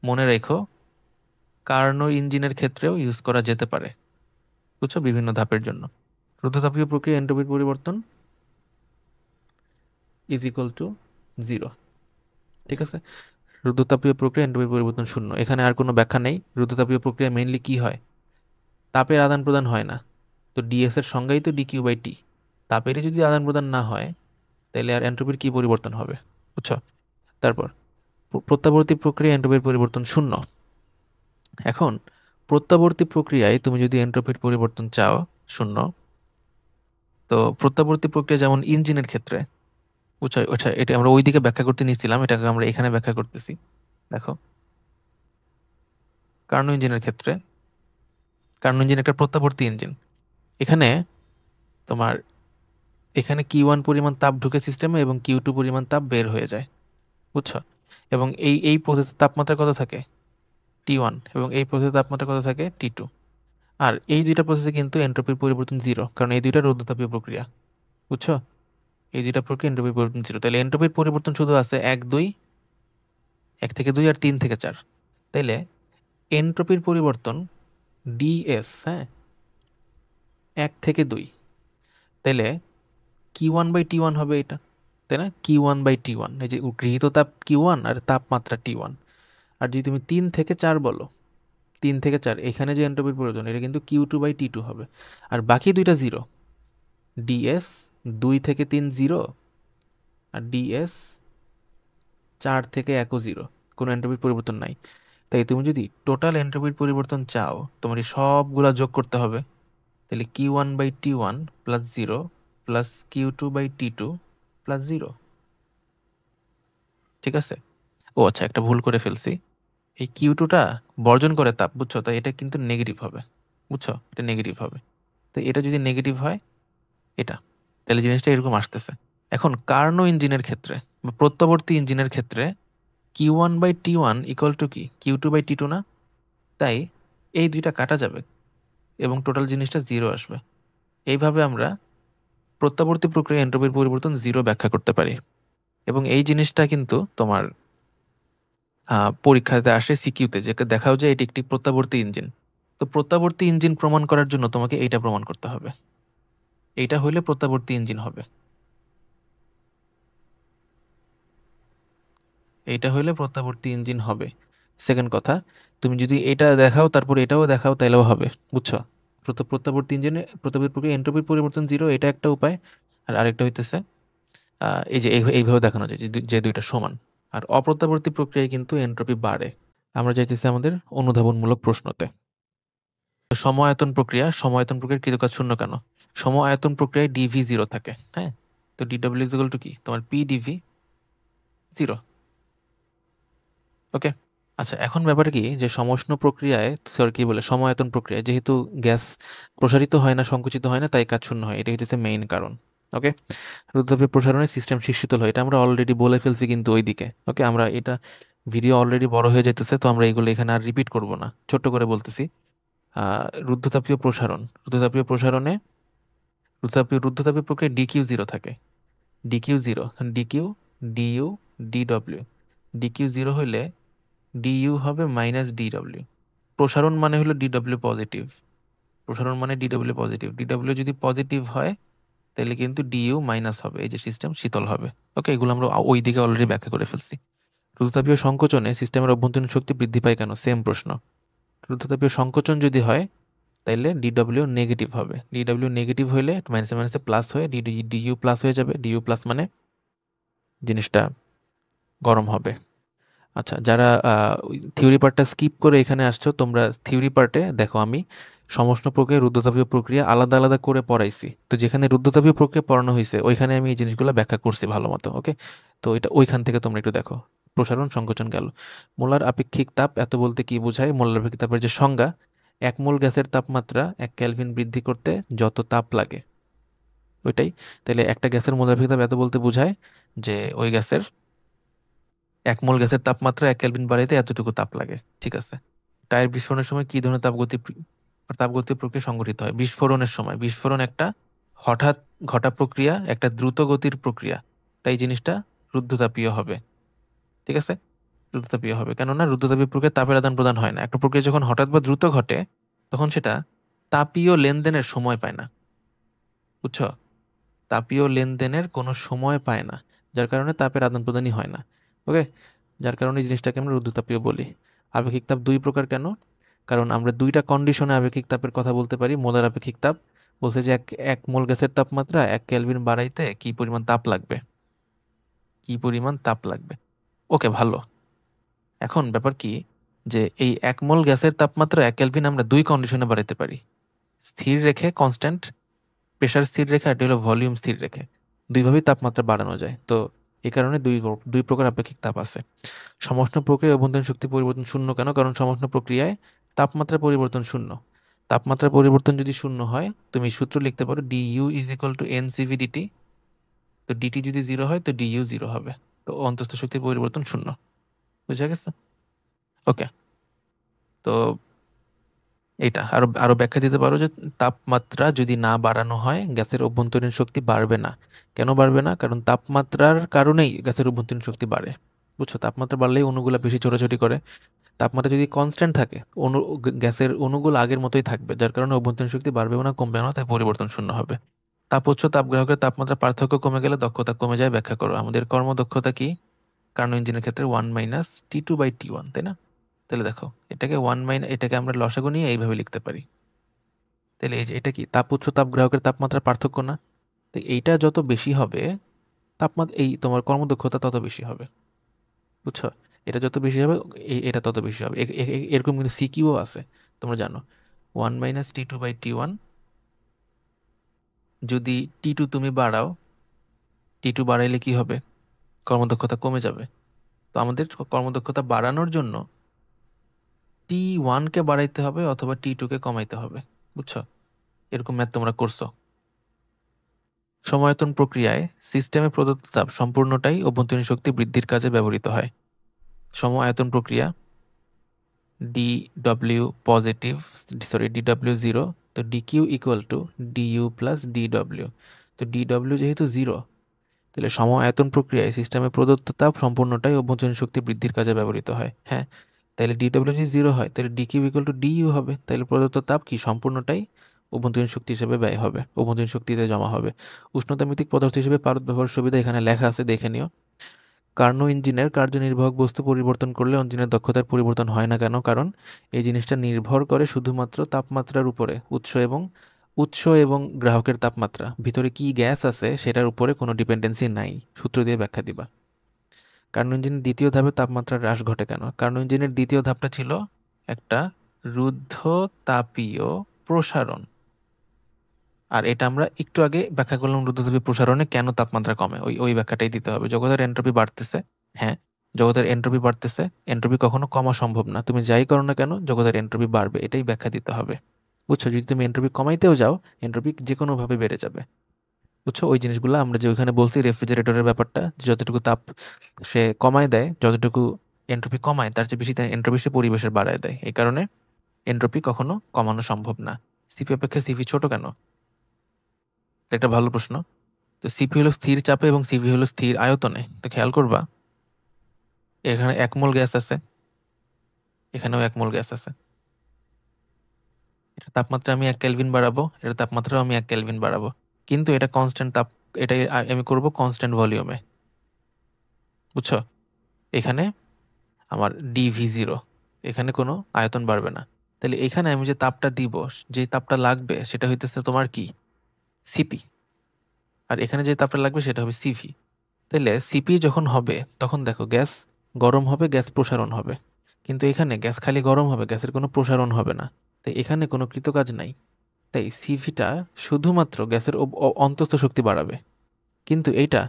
মনে রেখো, কার্নো ইঞ্জিনের ক্ষেত্রেও ইউজ করা যেতে পারে, বুঝছো, বিভিন্ন ধাপের জন্য। রুদ্ধতাপীয় প্রক্রিয়া এন্ট্রপির পরিবর্তন ইজ ইকুয়াল টু 0। ঠিক আছে, রুদ্ধতাপীয় প্রক্রিয়া এন্ট্রপির পরিবর্তন 0। এখানে আর কোনো ব্যাখ্যা নেই। রুদ্ধতাপীয় প্রক্রিয়া মেইনলি কি হয়, তাপের আদান প্রদান হয় না। তো ডিএস এর সংজ্ঞাই তো dq/t। তাপেরই যদি আদান প্রদান না হয়, তাহলে আর এন্ট্রপির কি পরিবর্তন হবে, বুঝছো? তারপর প্রত্যাবর্তী প্রক্রিয়া এন্ট্রপির পরিবর্তন 0। এখন প্রত্যাবর্তী প্রক্রিয়ায় তুমি যদি এন্ট্রপির পরিবর্তন চাও 0, তো প্রত্যাবর্তী প্রক্রিয়া যেমন ইঞ্জিনের ক্ষেত্রে, বুঝছো, এটা আমরা ওইদিকে ব্যাখ্যা করতে নিয়েছিলাম, এটাকে আমরা এখানে ব্যাখ্যা করতেছি। দেখো, কার্নো ইঞ্জিনের ক্ষেত্রে, কার্নো ইঞ্জিন একটা প্রত্যাবর্তী ইঞ্জিন। এখানে তোমার এখানে Q1 পরিমাণ তাপ ঢুকে সিস্টেমে এবং Q2 পরিমাণ তাপ বের হয়ে যায়, বুঝছো? এবং এই প্রসেসের তাপমাত্রা কত থাকে, T1, এবং এই প্রসেসের তাপমাত্রা কত থাকে, T2। আর এই দুইটা প্রসেসে কিন্তু এন্ট্রপির পরিবর্তন 0, কারণ এই দুইটা রৌদ্রতাপীয় প্রক্রিয়া, বুঝছো? এই দুইটা প্রক্রিয়া এন্ট্রপির পরিবর্তন 0। তাহলে এন্ট্রপির পরিবর্তন শুধু আছে 1 থেকে 2 আর 3 থেকে 4। তাইলে এন্ট্রপির পরিবর্তন ডিএস, হ্যাঁ, 1 থেকে 2, তাহলে Q1/T1 হবে এটা, তাই না? Q1/T1, এই যে গৃহীত তাপ Q1 আর তাপমাত্রা T1। আর যদি তুমি 3 থেকে 4 বলো, 3 থেকে 4 এখানে যে এন্ট্রপির পরিবর্তন, এটা কিন্তু Q2/T2 হবে। আর বাকি দুইটা 0, ডিএস 2 থেকে 3 0, আর ডিএস 4 থেকে 1 0, কোনো এন্ট্রপির পরিবর্তন নাই। তাই তুমি যদি টোটাল এন্ট্রপির পরিবর্তন চাও, তোমার এই সবগুলা যোগ করতে হবে। তাহলে Q1/T1 plus 0 plus Q2/T2 plus 0। ঠিক আছে? ও আচ্ছা, একটা ভুল করে ফেলছি। এই Q2টা বর্জন করে তাপ, বুঝছো? তাই এটা কিন্তু নেগেটিভ হবে, বুঝছো? এটা নেগেটিভ হবে। তো এটা যদি নেগেটিভ হয়, এটা, তাহলে জিনিসটা এরকম আসতেছে। এখন কার্নো ইঞ্জিনের ক্ষেত্রে বা প্রত্যাবর্তী ইঞ্জিনের ক্ষেত্রে Q1/T1 ইকুয়াল টু কি, Q2/T2 না? তাই এই দুইটা কাটা যাবে এবং টোটাল জিনিসটা 0 আসবে। এইভাবে আমরা প্রত্যাবর্তী প্রক্রিয়া এন্ট্রপির পরিবর্তন 0 ব্যাখ্যা করতে পারি। এবং এই জিনিসটা কিন্তু তোমার পরীক্ষাতে আসে সিকিউতে, যে দেখাও যে এটি একটি প্রত্যাবর্তী ইঞ্জিন। তো প্রত্যাবর্তী ইঞ্জিন প্রমাণ করার জন্য তোমাকে এইটা প্রমাণ করতে হবে, এইটা হইলে প্রত্যাবর্তী ইঞ্জিন হবে, এইটা হইলে প্রত্যাবর্তী ইঞ্জিন হবে। সেকেন্ড কথা, তুমি যদি এটা দেখাও তারপর এটাও দেখাও, তাইলেও হবে, বুঝছো? প্রত্যাবর্তী ইঞ্জিনে প্রত্যাবর্তী প্রক্রিয়া এন্ট্রপির পরিবর্তন 0, এটা একটা উপায়। আর আরেকটা হইতেছে এই যে এইভাবে দেখানো যায় যে দুইটা সমান। আর অপ্রত্যাবর্তী প্রক্রিয়ায় কিন্তু এন্ট্রপি বাড়ে। আমরা যাইতেছি আমাদের অনুধাবনমূলক প্রশ্নতে। সম-আয়তন প্রক্রিয়ার কৃতকাজ শূন্য কেন? সম-আয়তন প্রক্রিয়ায় ডিভি 0 থাকে, হ্যাঁ। তো ডিডব্লিউ ইকুয়াল টু কি, তোমার পি ডিভি 0। ওকে, আচ্ছা, এখন ব্যাপার কি, যে সমষ্ণ প্রক্রিয়ায় কি বলে, সম-আয়তন প্রক্রিয়ায় যেহেতু গ্যাস প্রসারিত হয় না, সংকুচিত হয় না, তাই কাজ শূন্য হয়। এটা হচ্ছে মেইন কারণ। ওকে, রুদ্ধতাপীয় প্রসারণে সিস্টেম শীতল হয়, এটা আমরা অলরেডি বলে ফেলছি কিন্তু ওইদিকে। ওকে, আমরা এটা ভিডিও অলরেডি বড় হয়ে যেতেছে, তো আমরা এগুলো এখানে আর রিপিট করব না, ছোট্ট করে বলতেছি। রুদ্ধতাপীয় প্রসারণ, রুদ্ধতাপীয় প্রসারণে রুদ্ধতাপীয় প্রক্রিয়ায় ডিকিউ 0 থাকে। DQ 0, DQ DU DW. DQ 0 হইলে ডিইউ হবে মাইনাস ডিডব্লিউ। প্রসারণ মানে হলো ডিডব্লিউ পজিটিভ, প্রসারণ মানে ডিডব্লিউ পজিটিভ। ডিডব্লিউ যদি পজিটিভ হয়, তাহলে কিন্তু ডিইউ মাইনাস হবে, এই যে সিস্টেম শীতল হবে। ওকে, এগুলো আমরা ওই দিকে অলরেডি ব্যাখ্যা করে ফেলছি। রুদ্ধতাপীয় সংকোচনে সিস্টেমের অভ্যন্তরীণ শক্তি বৃদ্ধি পায় কেন, সেম প্রশ্ন। রুদ্ধতাপীয় সংকোচন যদি হয় তাইলে ডিডব্লিউ নেগেটিভ হবে। ডিডব্লিউ নেগেটিভ হইলে মাইনাসে মাইনাসে প্লাস হয়ে ডিইউ প্লাস হয়ে যাবে। ডিইউ প্লাস মানে জিনিসটা গরম হবে। আচ্ছা, যারা থিওরি পার্টটা স্কিপ করে এখানে আসছো, তোমরা থিওরি পার্টে দেখো আমি সমষ্ণ প্রক্রিয়া, রুদ্ধতাপীয় প্রক্রিয়া আলাদা আলাদা করে পড়াইছি। তো যেখানে রুদ্ধতাপীয় প্রক্রিয়া পড়ানো হয়েছে ওইখানে আমি এই জিনিসগুলো ব্যাখ্যা করছি ভালো মতো। ওকে, তো এটা ওইখান থেকে তোমরা একটু দেখো। প্রসারণ সংকোচন গেল। মোলার আপেক্ষিক তাপ এত বলতে কি বোঝায়? মোলার আপেক্ষিক তাপের যে সংজ্ঞা, এক মোল গ্যাসের তাপমাত্রা 1 কেলভিন বৃদ্ধি করতে যত তাপ লাগে ওইটাই। তাহলে একটা গ্যাসের মোলার আপেক্ষিক তাপ এত বলতে বোঝায় যে ওই গ্যাসের 1 মোল গ্যাসের তাপমাত্রা 1 কেলভিন বাড়াইতে এতটুকু তাপ লাগে। ঠিক আছে। টায়ার বিস্ফোরণের সময় কি ধরনের তাপগতি প্রক্রিয়া সংঘটিত হয়? বিস্ফোরণের সময়, বিস্ফোরণ একটা হঠাৎ ঘটা প্রক্রিয়া, একটা দ্রুত গতির প্রক্রিয়া, তাই জিনিসটা রুদ্ধতাপীয় হবে। ঠিক আছে, রুদ্ধতাপীয় হবে। কেননা রুদ্ধতাপীয় প্রক্রিয়া তাপের আদান প্রদান হয় না। একটা প্রক্রিয়া যখন হঠাৎ বা দ্রুত ঘটে তখন সেটা তাপীয় লেনদেনের সময় পায় না। বুঝছো? তাপীয় লেনদেনের কোনো সময় পায় না, যার কারণে তাপের আদান প্রদানই হয় না। ওকে, যার কারণে এই জিনিসটাকে আমরা রুদ্ধতাপীয় বলি। আপেক্ষিক তাপ দুই প্রকার কেন? কারণ আমরা দুইটা কন্ডিশনে আপেক্ষিক তাপের কথা বলতে পারি। মোলার আপেক্ষিক তাপ বলছে যে এক মোল গ্যাসের তাপমাত্রা 1 কেলভিন বাড়াইতে কি পরিমাণ তাপ লাগবে, কি পরিমাণ তাপ লাগবে। ওকে, ভালো। এখন ব্যাপার কি যে এই 1 মোল গ্যাসের তাপমাত্রা 1 কেলভিন আমরা দুই কন্ডিশনে বাড়াইতে পারি। স্থির রেখে, কনস্ট্যান্ট প্রেশার স্থির রেখে, আর হলো ভলিউম স্থির রেখে। দুইভাবেই তাপমাত্রা বাড়ানো যায়। তো এই কারণে দুই প্রকার আপেক্ষিক তাপ আছে। সমষ্ণ প্রক্রিয়ায় অভ্যন্তরীণ শক্তি পরিবর্তন শূন্য কেন? কারণ সমষ্ণ প্রক্রিয়ায় তাপমাত্রা পরিবর্তন শূন্য। তাপমাত্রা পরিবর্তন যদি শূন্য হয়, তুমি সূত্র লিখতে পারো DU is equal to NCV DT. তো ডিটি যদি জিরো হয় তো ডিইউ জিরো হবে। তো অন্তস্থ শক্তির পরিবর্তন শূন্য। বুঝা গেছে? ওকে, তো এটা আরো আরো ব্যাখ্যা দিতে পারো যে তাপমাত্রা যদি না বাড়ানো হয় গ্যাসের অভ্যন্তরীণ শক্তি বাড়বে না। কেন বাড়বে না? কারণ তাপমাত্রার কারণেই গ্যাসের অভ্যন্তরীণ শক্তি বাড়ে। বুঝছো? তাপমাত্রা বাড়লেই অণুগুলা বেশি ছোটাছুটি করে। তাপমাত্রা যদি কনস্ট্যান্ট থাকে, গ্যাসের অণুগুলো আগের মতোই থাকবে, যার কারণে অভ্যন্তরীণ শক্তি বাড়বেও না, কমবে না, তাই পরিবর্তন শূন্য হবে। তাপ উৎস তাপগ্রাহকের তাপমাত্রা পার্থক্য কমে গেলে দক্ষতা কমে যায়। ব্যাখ্যা করো। আমাদের কর্মদক্ষতা কি কার্নো ইঞ্জিনের ক্ষেত্রে 1 মাইনাস T2/T1, তাই না? তাহলে দেখো এটাকে এটাকে আমরা লসাগু নিয়ে এইভাবে লিখতে পারি। তাহলে এই যে এটা কি তাপ উৎস তাপ গ্রাহকের তাপমাত্রার পার্থক্য না? তো এইটা যত বেশি হবে তাপমাত্রা, এই তোমার কর্মদক্ষতা তত বেশি হবে। বুঝছো? এটা যত বেশি হবে এটা তত বেশি হবে। এরকম কিন্তু সিকিউও আছে, তোমরা জানো। 1 মাইনাস T2/T1, যদি T2 তুমি বাড়াও, T2 বাড়াইলে কি হবে? কর্মদক্ষতা কমে যাবে। তো আমাদের কর্মদক্ষতা বাড়ানোর জন্য T1 কে বাড়াইতে হবে অথবা T2 কে কমাইতে হবে। বুঝছো? এরকম ম্যাথ তোমরা করছো। সমায়তন প্রক্রিয়ায় সিস্টেমে প্রদত্ত তাপ সম্পূর্ণটাই অভ্যন্তরীণ শক্তি বৃদ্ধির কাজে ব্যবহৃত হয়। সম আয়তন প্রক্রিয়া DW positive, sorry DW zero, তো DQ equal to DU plus DW। তো DW যেহেতু জিরো, তাহলে সম আয়তন প্রক্রিয়ায় সিস্টেমে প্রদত্ত তাপ সম্পূর্ণটাই অভ্যন্তরীণ শক্তি বৃদ্ধির কাজে ব্যবহৃত হয়। হ্যাঁ, তাহলে DW যদি জিরো হয় তাহলে DQ ইকুয়াল টু DU হবে। তাহলে প্রদত্ত তাপ কি সম্পূর্ণটাই অভ্যন্তরীণ শক্তি হিসেবে ব্যয় হবে, অভ্যন্তরীণ শক্তিতে জমা হবে। উষ্ণতামিতিক পদার্থ হিসেবে পারদ ব্যবহার সুবিধা এখানে লেখা আছে, দেখে নিও। কার্নো ইঞ্জিনের কার্যনির্বাহক বস্তু পরিবর্তন করলে ইঞ্জিনের দক্ষতার পরিবর্তন হয় না কেন? কারণ এই জিনিসটা নির্ভর করে শুধুমাত্র তাপমাত্রার উপরে। উৎস এবং গ্রাহকের তাপমাত্রা, ভিতরে কি গ্যাস আছে সেটার উপরে কোনো ডিপেন্ডেন্সি নাই। সূত্র দিয়ে ব্যাখ্যা দিবা। কার্নো ইঞ্জিনের দ্বিতীয় ধাপে তাপমাত্রা হ্রাস ঘটে কেন? কার্নো ইঞ্জিনের দ্বিতীয় ধাপটা ছিল একটা রুদ্ধ তাপীয় প্রসারণ। আর এটা আমরা একটু আগে ব্যাখ্যা করলাম, রুদ্ধতাপীয় প্রসারণে কেন তাপমাত্রা কমে, ওই ওই ব্যাখ্যাটাই দিতে হবে। জগতের এন্ট্রপি বাড়তেছে। হ্যাঁ, জগতের এন্ট্রপি বাড়তেছে। এন্ট্রপি কখনো কমা সম্ভব না। তুমি যাই করো না কেন জগতের এন্ট্রপি বাড়বে, এটাই ব্যাখ্যা দিতে হবে। বুঝছো? যদি তুমি এন্ট্রপি কমাইতেও যাও, এন্ট্রপি যে কোনোভাবে বেড়ে যাবে। বুঝছো? ওই জিনিসগুলো আমরা যে ওইখানে বলছি রেফ্রিজারেটরের ব্যাপারটা, যে যতটুকু তাপ সে কমায় দেয়, যতটুকু এন্ট্রপি কমায় তার চেয়ে বেশি এন্ট্রপি সে পরিবেশের বাড়ায় দেয়। এই কারণে এন্ট্রপি কখনো কমানো সম্ভব না। সিপি অপেক্ষা সিভি ছোট কেন? এটা ভালো প্রশ্ন। তো সিপি হলো স্থির চাপে এবং সিভি হলো স্থির আয়তনে। তো খেয়াল করবা এখানে 1 মোল গ্যাস আছে, এখানেও 1 মোল গ্যাস আছে। এটা তাপমাত্রা আমি 1 কেলভিন বাড়াবো, এটা তাপমাত্রাও আমি 1 কেলভিন বাড়াবো, কিন্তু এটা কনস্ট্যান্ট তাপ, এটাই আমি করব কনস্ট্যান্ট ভলিউমে। বুঝছো? এখানে আমার ডিভি জিরো, এখানে কোনো আয়তন বাড়বে না। তাহলে এখানে আমি যে তাপটা দিব, যে তাপটা লাগবে সেটা হইতেছে তোমার কি, সিপি। আর এখানে যে তাপটা লাগবে সেটা হবে সিভি। তাহলে সিপি যখন হবে তখন দেখো গ্যাস গরম হবে, গ্যাস প্রসারণ হবে। কিন্তু এখানে গ্যাস খালি গরম হবে, গ্যাসের কোনো প্রসারণ হবে না। তাই এখানে কোনো কৃতকাজ নাই। তাই সিভিটা শুধুমাত্র গ্যাসের অন্তস্থ শক্তি বাড়াবে, কিন্তু এইটা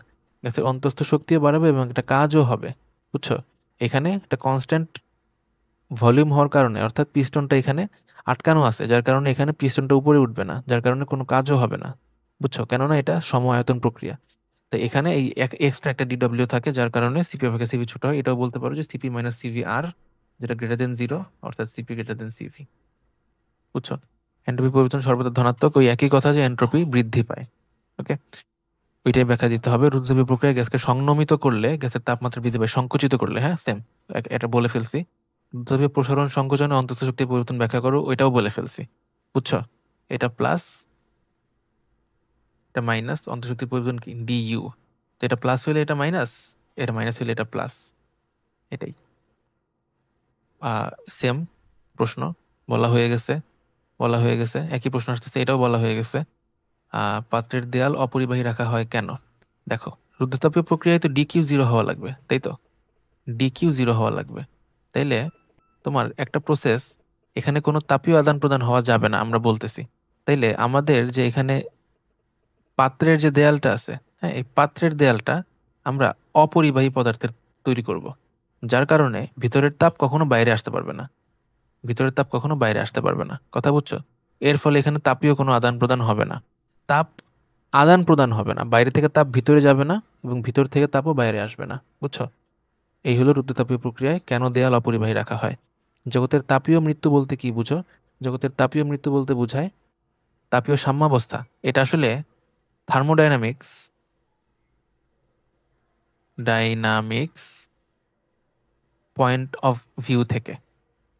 গ্যাসের অন্তস্থ শক্তিও বাড়াবে এবং একটা কাজও হবে। বুঝছো? এখানে একটা কনস্ট্যান্ট ভলিউম হওয়ার কারণে, অর্থাৎ পিস্টনটা এখানে আটকানো আছে, যার কারণে এখানে পিস্টনটা উপরে উঠবে না, যার কারণে কোনো কাজও হবে না। বুঝছো? কেননা এটা সম আয়তন প্রক্রিয়া। তো এখানে এই এক্সট্রা একটা ডিডব্লিউ থাকে, যার কারণে সিপি অপেক্ষা সিভি ছোট হয়। এটাও বলতে পারো যে সিপি মাইনাস সিভি আর, যেটা গ্রেটার দেন জিরো, অর্থাৎ সিপি গ্রেটার দেন সিভি। বুঝছো? এন্ট্রপি পরিবর্তন সর্বদা ধনাত্মক, ওই একই কথা যে এন্ট্রপি বৃদ্ধি পায়। ওকে, ওইটাই ব্যাখ্যা দিতে হবে। রুদ্রতাপীয় প্রক্রিয়ায় গ্যাসকে সংনমিত করলে গ্যাসের তাপমাত্রা বৃদ্ধি পায়, সংকুচিত করলে, হ্যাঁ সেম, এটা বলে ফেলছি। রুদ্রতাপীয় প্রসারণ সংকোচনে অন্তঃস্থ শক্তির পরিবর্তন ব্যাখ্যা করো, ওইটাও বলে ফেলছি। বুঝছো? এটা প্লাস, এটা মাইনাস, অন্তঃশক্তির পরিবর্তন কি ডিইউ। তো এটা প্লাস হলে এটা মাইনাস, এটা মাইনাস হলে এটা প্লাস, এটাই। সেম প্রশ্ন বলা হয়ে গেছে, বলা হয়ে গেছে, একই প্রশ্ন আসতেছে, এটাও বলা হয়ে গেছে। পাত্রের দেয়াল অপরিবাহী রাখা হয় কেন? দেখো, রুদ্রতাপীয় প্রক্রিয়ায় তো ডিকিউ জিরো হওয়া লাগবে, তাই তো? ডিকিউ জিরো হওয়া লাগবে। তাইলে তোমার একটা প্রসেস, এখানে কোনো তাপীয় আদান প্রদান হওয়া যাবে না আমরা বলতেছি। তাইলে আমাদের যে এখানে পাত্রের যে দেয়ালটা আছে, হ্যাঁ, এই পাত্রের দেয়ালটা আমরা অপরিবাহী পদার্থের তৈরি করব, যার কারণে ভিতরের তাপ কখনো বাইরে আসতে পারবে না, ভিতরের তাপ কখনো বাইরে আসতে পারবে না। কথা বুঝছো? এর ফলে এখানে তাপীয় কোনো আদান প্রদান হবে না, তাপ আদান প্রদান হবে না, বাইরে থেকে তাপ ভিতরে যাবে না এবং ভিতর থেকে তাপও বাইরে আসবে না। বুঝছো? এই হলো রুদ্রতাপীয় প্রক্রিয়ায় কেন দেয়াল অপরিবাহী রাখা হয়। জগতের তাপীয় মৃত্যু বলতে কি বুঝো? জগতের তাপীয় মৃত্যু বলতে বোঝায় তাপীয় সাম্যাবস্থা। এটা আসলে thermodynamics, dynamics point of view থেকে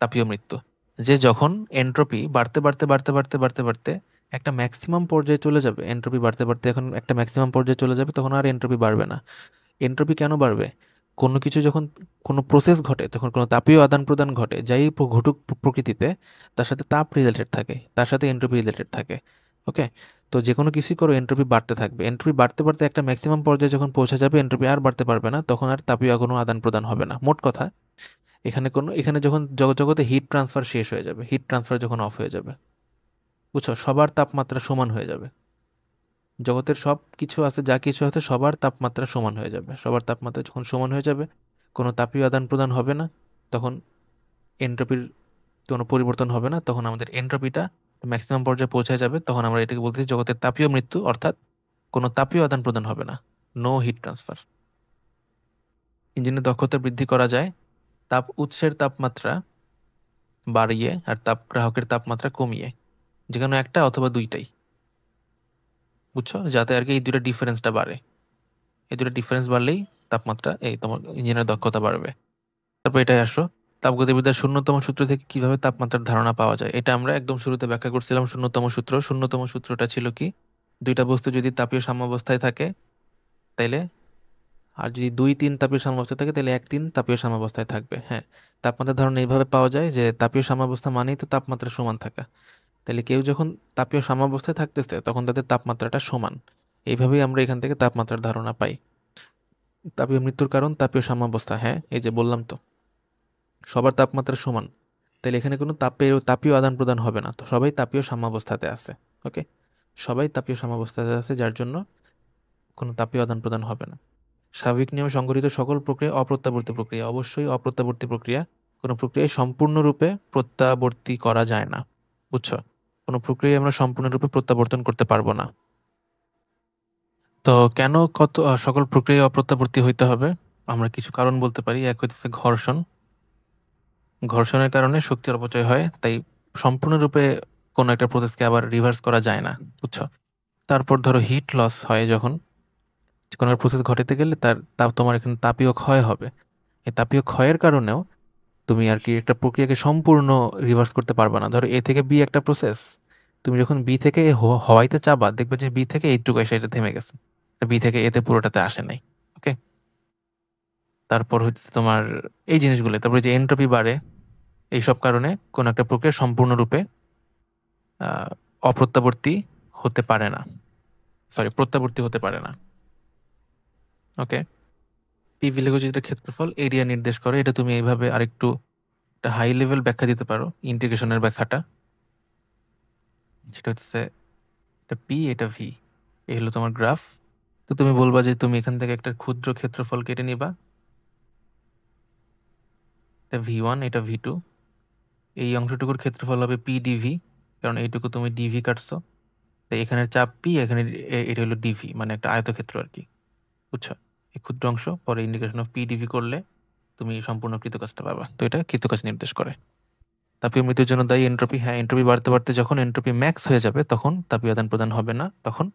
তাপীয় মৃত্যু, যে যখন এন্ট্রপি বাড়তে বাড়তে বাড়তে বাড়তে বাড়তে বাড়তে একটা ম্যাক্সিমাম পর্যায়ে চলে যাবে, এন্ট্রপি বাড়তে বাড়তে এখন একটা ম্যাক্সিমাম পর্যায়ে চলে যাবে, তখন আর এন্ট্রপি বাড়বে না। এন্ট্রপি কেন বাড়বে? কোনো কিছু যখন, কোনো প্রসেস ঘটে, তখন কোনো তাপীয় আদান প্রদান ঘটে, যাই ঘটুক প্রকৃতিতে, তার সাথে তাপ রিলেটেড থাকে, তার সাথে এন্ট্রপি রিলেটেড থাকে। ওকে, তো যে কোনো কিছুই করো এন্ট্রপি বাড়তে থাকবে, এন্ট্রপি বাড়তে বাড়তে একটা ম্যাক্সিমাম পর্যায়ে যখন পৌঁছে যাবে, এন্ট্রপি আর বাড়তে পারবে না, তখন আর তাপীয় কোনো আদান প্রদান হবে না। মোট কথা, এখানে যখন জগতে হিট ট্রান্সফার শেষ হয়ে যাবে, হিট ট্রান্সফার যখন অফ হয়ে যাবে, বুঝছো, সবার তাপমাত্রা সমান হয়ে যাবে। জগতের সব কিছু আছে, যা কিছু আছে, সবার তাপমাত্রা সমান হয়ে যাবে। সবার তাপমাত্রা যখন সমান হয়ে যাবে, কোনো তাপীয় আদান প্রদান হবে না, তখন এন্ট্রপির কোনো পরিবর্তন হবে না, তখন আমাদের এন্ট্রপিটা ম্যাক্সিমাম পর্যায়ে পৌঁছে যাবে। তখন আমরা এটাকে বলতেছি জগতের তাপীয় মৃত্যু, অর্থাৎ কোনো তাপীয় আদান প্রদান হবে না, নো হিট ট্রান্সফার। ইঞ্জিনের দক্ষতা বৃদ্ধি করা যায় তাপ উৎসের তাপমাত্রা বাড়িয়ে আর তাপ গ্রাহকের তাপমাত্রা কমিয়ে, যে কোনো একটা অথবা দুইটাই। বুঝছো? যাতে আর কি এই দুটো ডিফারেন্সটা বাড়ে, এই দুটো ডিফারেন্স বাড়লেই তাপমাত্রা, এই তোমার ইঞ্জিনের দক্ষতা বাড়বে। তারপর এটাই আসো, তাপগতিবিদ্যার শূন্যতম সূত্র থেকে কিভাবে তাপমাত্রার ধারণা পাওয়া যায়। এটা আমরা একদম শুরুতে ব্যাখ্যা করছিলাম। শূন্যতম সূত্র, শূন্যতম সূত্রটা ছিল কি, দুইটা বস্তু যদি তাপীয় সাম্যাবস্থায় থাকে তাইলে, আর যদি 2-3 তাপীয় সাম্যাবস্থায় থাকে তাহলে 1-3 তাপীয় সাম্যাবস্থায় থাকবে। হ্যাঁ, তাপমাত্রার ধারণা এইভাবে পাওয়া যায় যে তাপীয় সাম্যাবস্থা মানেই তো তাপমাত্রা সমান থাকা। তাহলে কেউ যখন তাপীয় সাম্যাবস্থায় থাকতেছে তখন তাদের তাপমাত্রাটা সমান। এইভাবেই আমরা এখান থেকে তাপমাত্রার ধারণা পাই। তাপীয় মৃত্যুর কারণ তাপীয় সাম্যাবস্থা, হ্যাঁ এই যে বললাম তো, সবার তাপমাত্রা সমান। তাহলে এখানে কোনো তাপীয় আদান প্রদান হবে না, তো সবাই তাপীয় সাম্যাবস্থাতে আছে। ওকে, সবাই তাপীয় সাম্যাবস্থাতে আছে, যার জন্য কোনো তাপীয় আদান প্রদান হবে না। স্বাভাবিক নিয়মে সংঘটিত সকল প্রক্রিয়া অপ্রত্যাবর্তী প্রক্রিয়া, অবশ্যই অপ্রত্যাবর্তী প্রক্রিয়া। কোনো প্রক্রিয়ায় সম্পূর্ণরূপে প্রত্যাবর্তী করা যায় না। বুঝছো? কোনো প্রক্রিয়া আমরা সম্পূর্ণরূপে প্রত্যাবর্তন করতে পারবো না। তো কেন সকল প্রক্রিয়া অপ্রত্যাবর্তী হইতে হবে? আমরা কিছু কারণ বলতে পারি। এক হইতেছে ঘর্ষণ, ঘর্ষণের কারণে শক্তির অপচয় হয়, তাই সম্পূর্ণরূপে কোনো একটা প্রসেসকে আবার রিভার্স করা যায় না। বুঝছো? তারপর ধরো হিট লস হয়, যখন কোনো প্রসেস ঘটাতে গেলে তোমার এখানে তাপীয় ক্ষয় হবে। এই তাপীয় ক্ষয়ের কারণেও তুমি আর কি একটা প্রক্রিয়াকে সম্পূর্ণ রিভার্স করতে পারবে না। ধরো এ থেকে বি একটা প্রসেস, তুমি যখন বি থেকে এ হওয়াইতে চাবা, দেখবে যে বি থেকে এইটুকু এসে এটা থেমে গেছে, বি থেকে এতে পুরোটাতে আসে নাই। ওকে, তারপর হচ্ছে তোমার এই জিনিসগুলো, তারপরে যে এন্ট্রপি বাড়ে, এইসব কারণে কোনো একটা প্রক্রিয়া সম্পূর্ণরূপে অপ্রত্যাবর্তী হতে পারে না, প্রত্যাবর্তী হতে পারে না। ওকে, পিভি লেখচিত্রের ক্ষেত্রফল এরিয়া নির্দেশ করে। এটা তুমি এইভাবে আরেকটু একটা হাই লেভেল ব্যাখ্যা দিতে পারো, ইন্টিগ্রেশনের ব্যাখ্যাটা, সেটা হচ্ছে এটা পি, এটা ভি, এই হলো তোমার গ্রাফ। তো তুমি বলবা যে তুমি এখান থেকে একটা ক্ষুদ্র ক্ষেত্রফল কেটে নিবা, এটা ভি1, এটা ভি2, এই অংশটুকুর ক্ষেত্রফল হবে পি ডিভি, কারণ এইটুকু তুমি ডিভি কাটছো, তো এখানের চাপ পি, এখানে এটা হলো ডিভি, মানে একটা আয়তক্ষেত্র আর কি, বুঝছো? এই ক্ষুদ্র অংশ পরে ইন্টিগ্রেশন অফ পি ডিভি করলে তুমি সম্পূর্ণ কৃতকাজটা পাবা। তো এটা কৃতকাজ নির্দেশ করে। তাপীয় মৃত্যুর জন্য দায়ী এন্ট্রপি। হ্যাঁ, এন্ট্রপি বাড়তে বাড়তে যখন এন্ট্রপি ম্যাক্স হয়ে যাবে তখন তাপীয় আদান প্রদান হবে না, তখন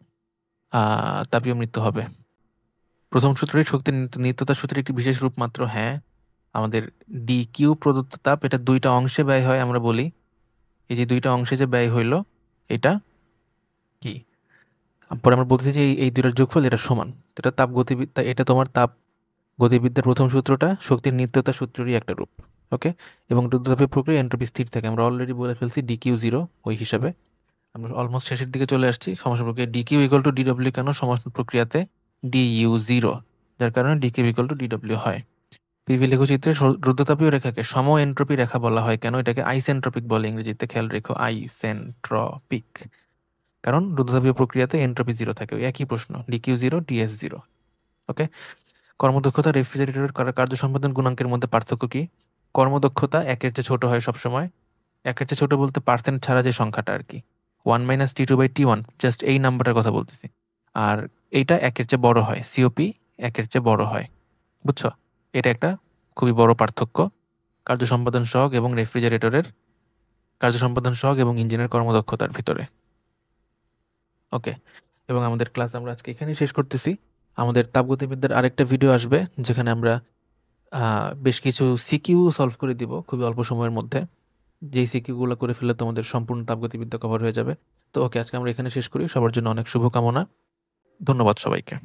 তাপীয় মৃত্যু হবে। প্রথম সূত্রটি শক্তির নিত্যতা সূত্রের একটি বিশেষ রূপ মাত্র। হ্যাঁ, আমাদের ডি কিউ প্রদত্ত তাপ, এটা দুইটা অংশে ব্যয় হয় আমরা বলি। এই যে দুইটা অংশে যে ব্যয় হইল, এটা কি পরে আমরা বলতেছি যে এই দুইটার যোগফল এটা সমান। এটা তাপ গতিবিদ্যা, এটা তোমার তাপ গতিবিদ্যার প্রথম সূত্রটা শক্তির নিত্যতা সূত্রেরই একটা রূপ। ওকে, এবং রুদ্রতাপীয় প্রক্রিয়া এন্ট্রপি স্থির থাকে, আমরা অলরেডি বলে ফেলছি ডি কিউ জিরো ওই হিসাবে। আমরা অলমোস্ট শেষের দিকে চলে আসছি। সমাসন প্রক্রিয়া D Q equal to DW কেন? সমাসন প্রক্রিয়াতে ডি ইউ জিরো, যার কারণে D Q equal to DW হয়। পিভি লেখচিত্রে রুদ্রতাপীয় রেখাকে সম এন্ট্রপি রেখা বলা হয় কেন? এটাকে আইসেন্ট্রপিক বলে ইংরেজিতে, খেয়াল রেখো, আইসেন্ট্রপিক, কারণ রুদ্রতাপীয় প্রক্রিয়াতে এন্ট্রপি জিরো থাকে। ওই একই প্রশ্ন, D Q zero D S zero. Okay, কর্মদক্ষতা রেফ্রিজারেটরের কার্য সম্পাদন গুণাঙ্কের মধ্যে পার্থক্য কি? কর্মদক্ষতা একের চেয়ে ছোট হয় সবসময়। একের চেয়ে ছোট বলতে পার্সেন্ট ছাড়া যে সংখ্যাটা আর কি, 1-T2/T1, জাস্ট এই নাম্বারটার কথা বলতেছি। আর এইটা একের চেয়ে বড় হয়, সিওপি একের চেয়ে বড় হয়, বুঝছো? এটা একটা খুবই বড় পার্থক্য কার্য সম্পাদন সহগ এবং রেফ্রিজারেটরের কার্য সম্পাদন সহগ এবং ইঞ্জিনের কর্মদক্ষতার ভিতরে। ওকে, এবং আমাদের ক্লাস আমরা আজকে এখানেই শেষ করতেছি। আমাদের তাপগতিবিদ্যার আরেকটা ভিডিও আসবে যেখানে আমরা বেশ কিছু সিকিউ সলভ করে দিব খুবই অল্প সময়ের মধ্যে। যেই সিকিউগুলো করে ফেললে তোমাদের সম্পূর্ণ তাপগতিবিদ্যা কভার হয়ে যাবে। তো ওকে, আজকে আমরা এখানে শেষ করি। সবার জন্য অনেক শুভকামনা। ধন্যবাদ সবাইকে।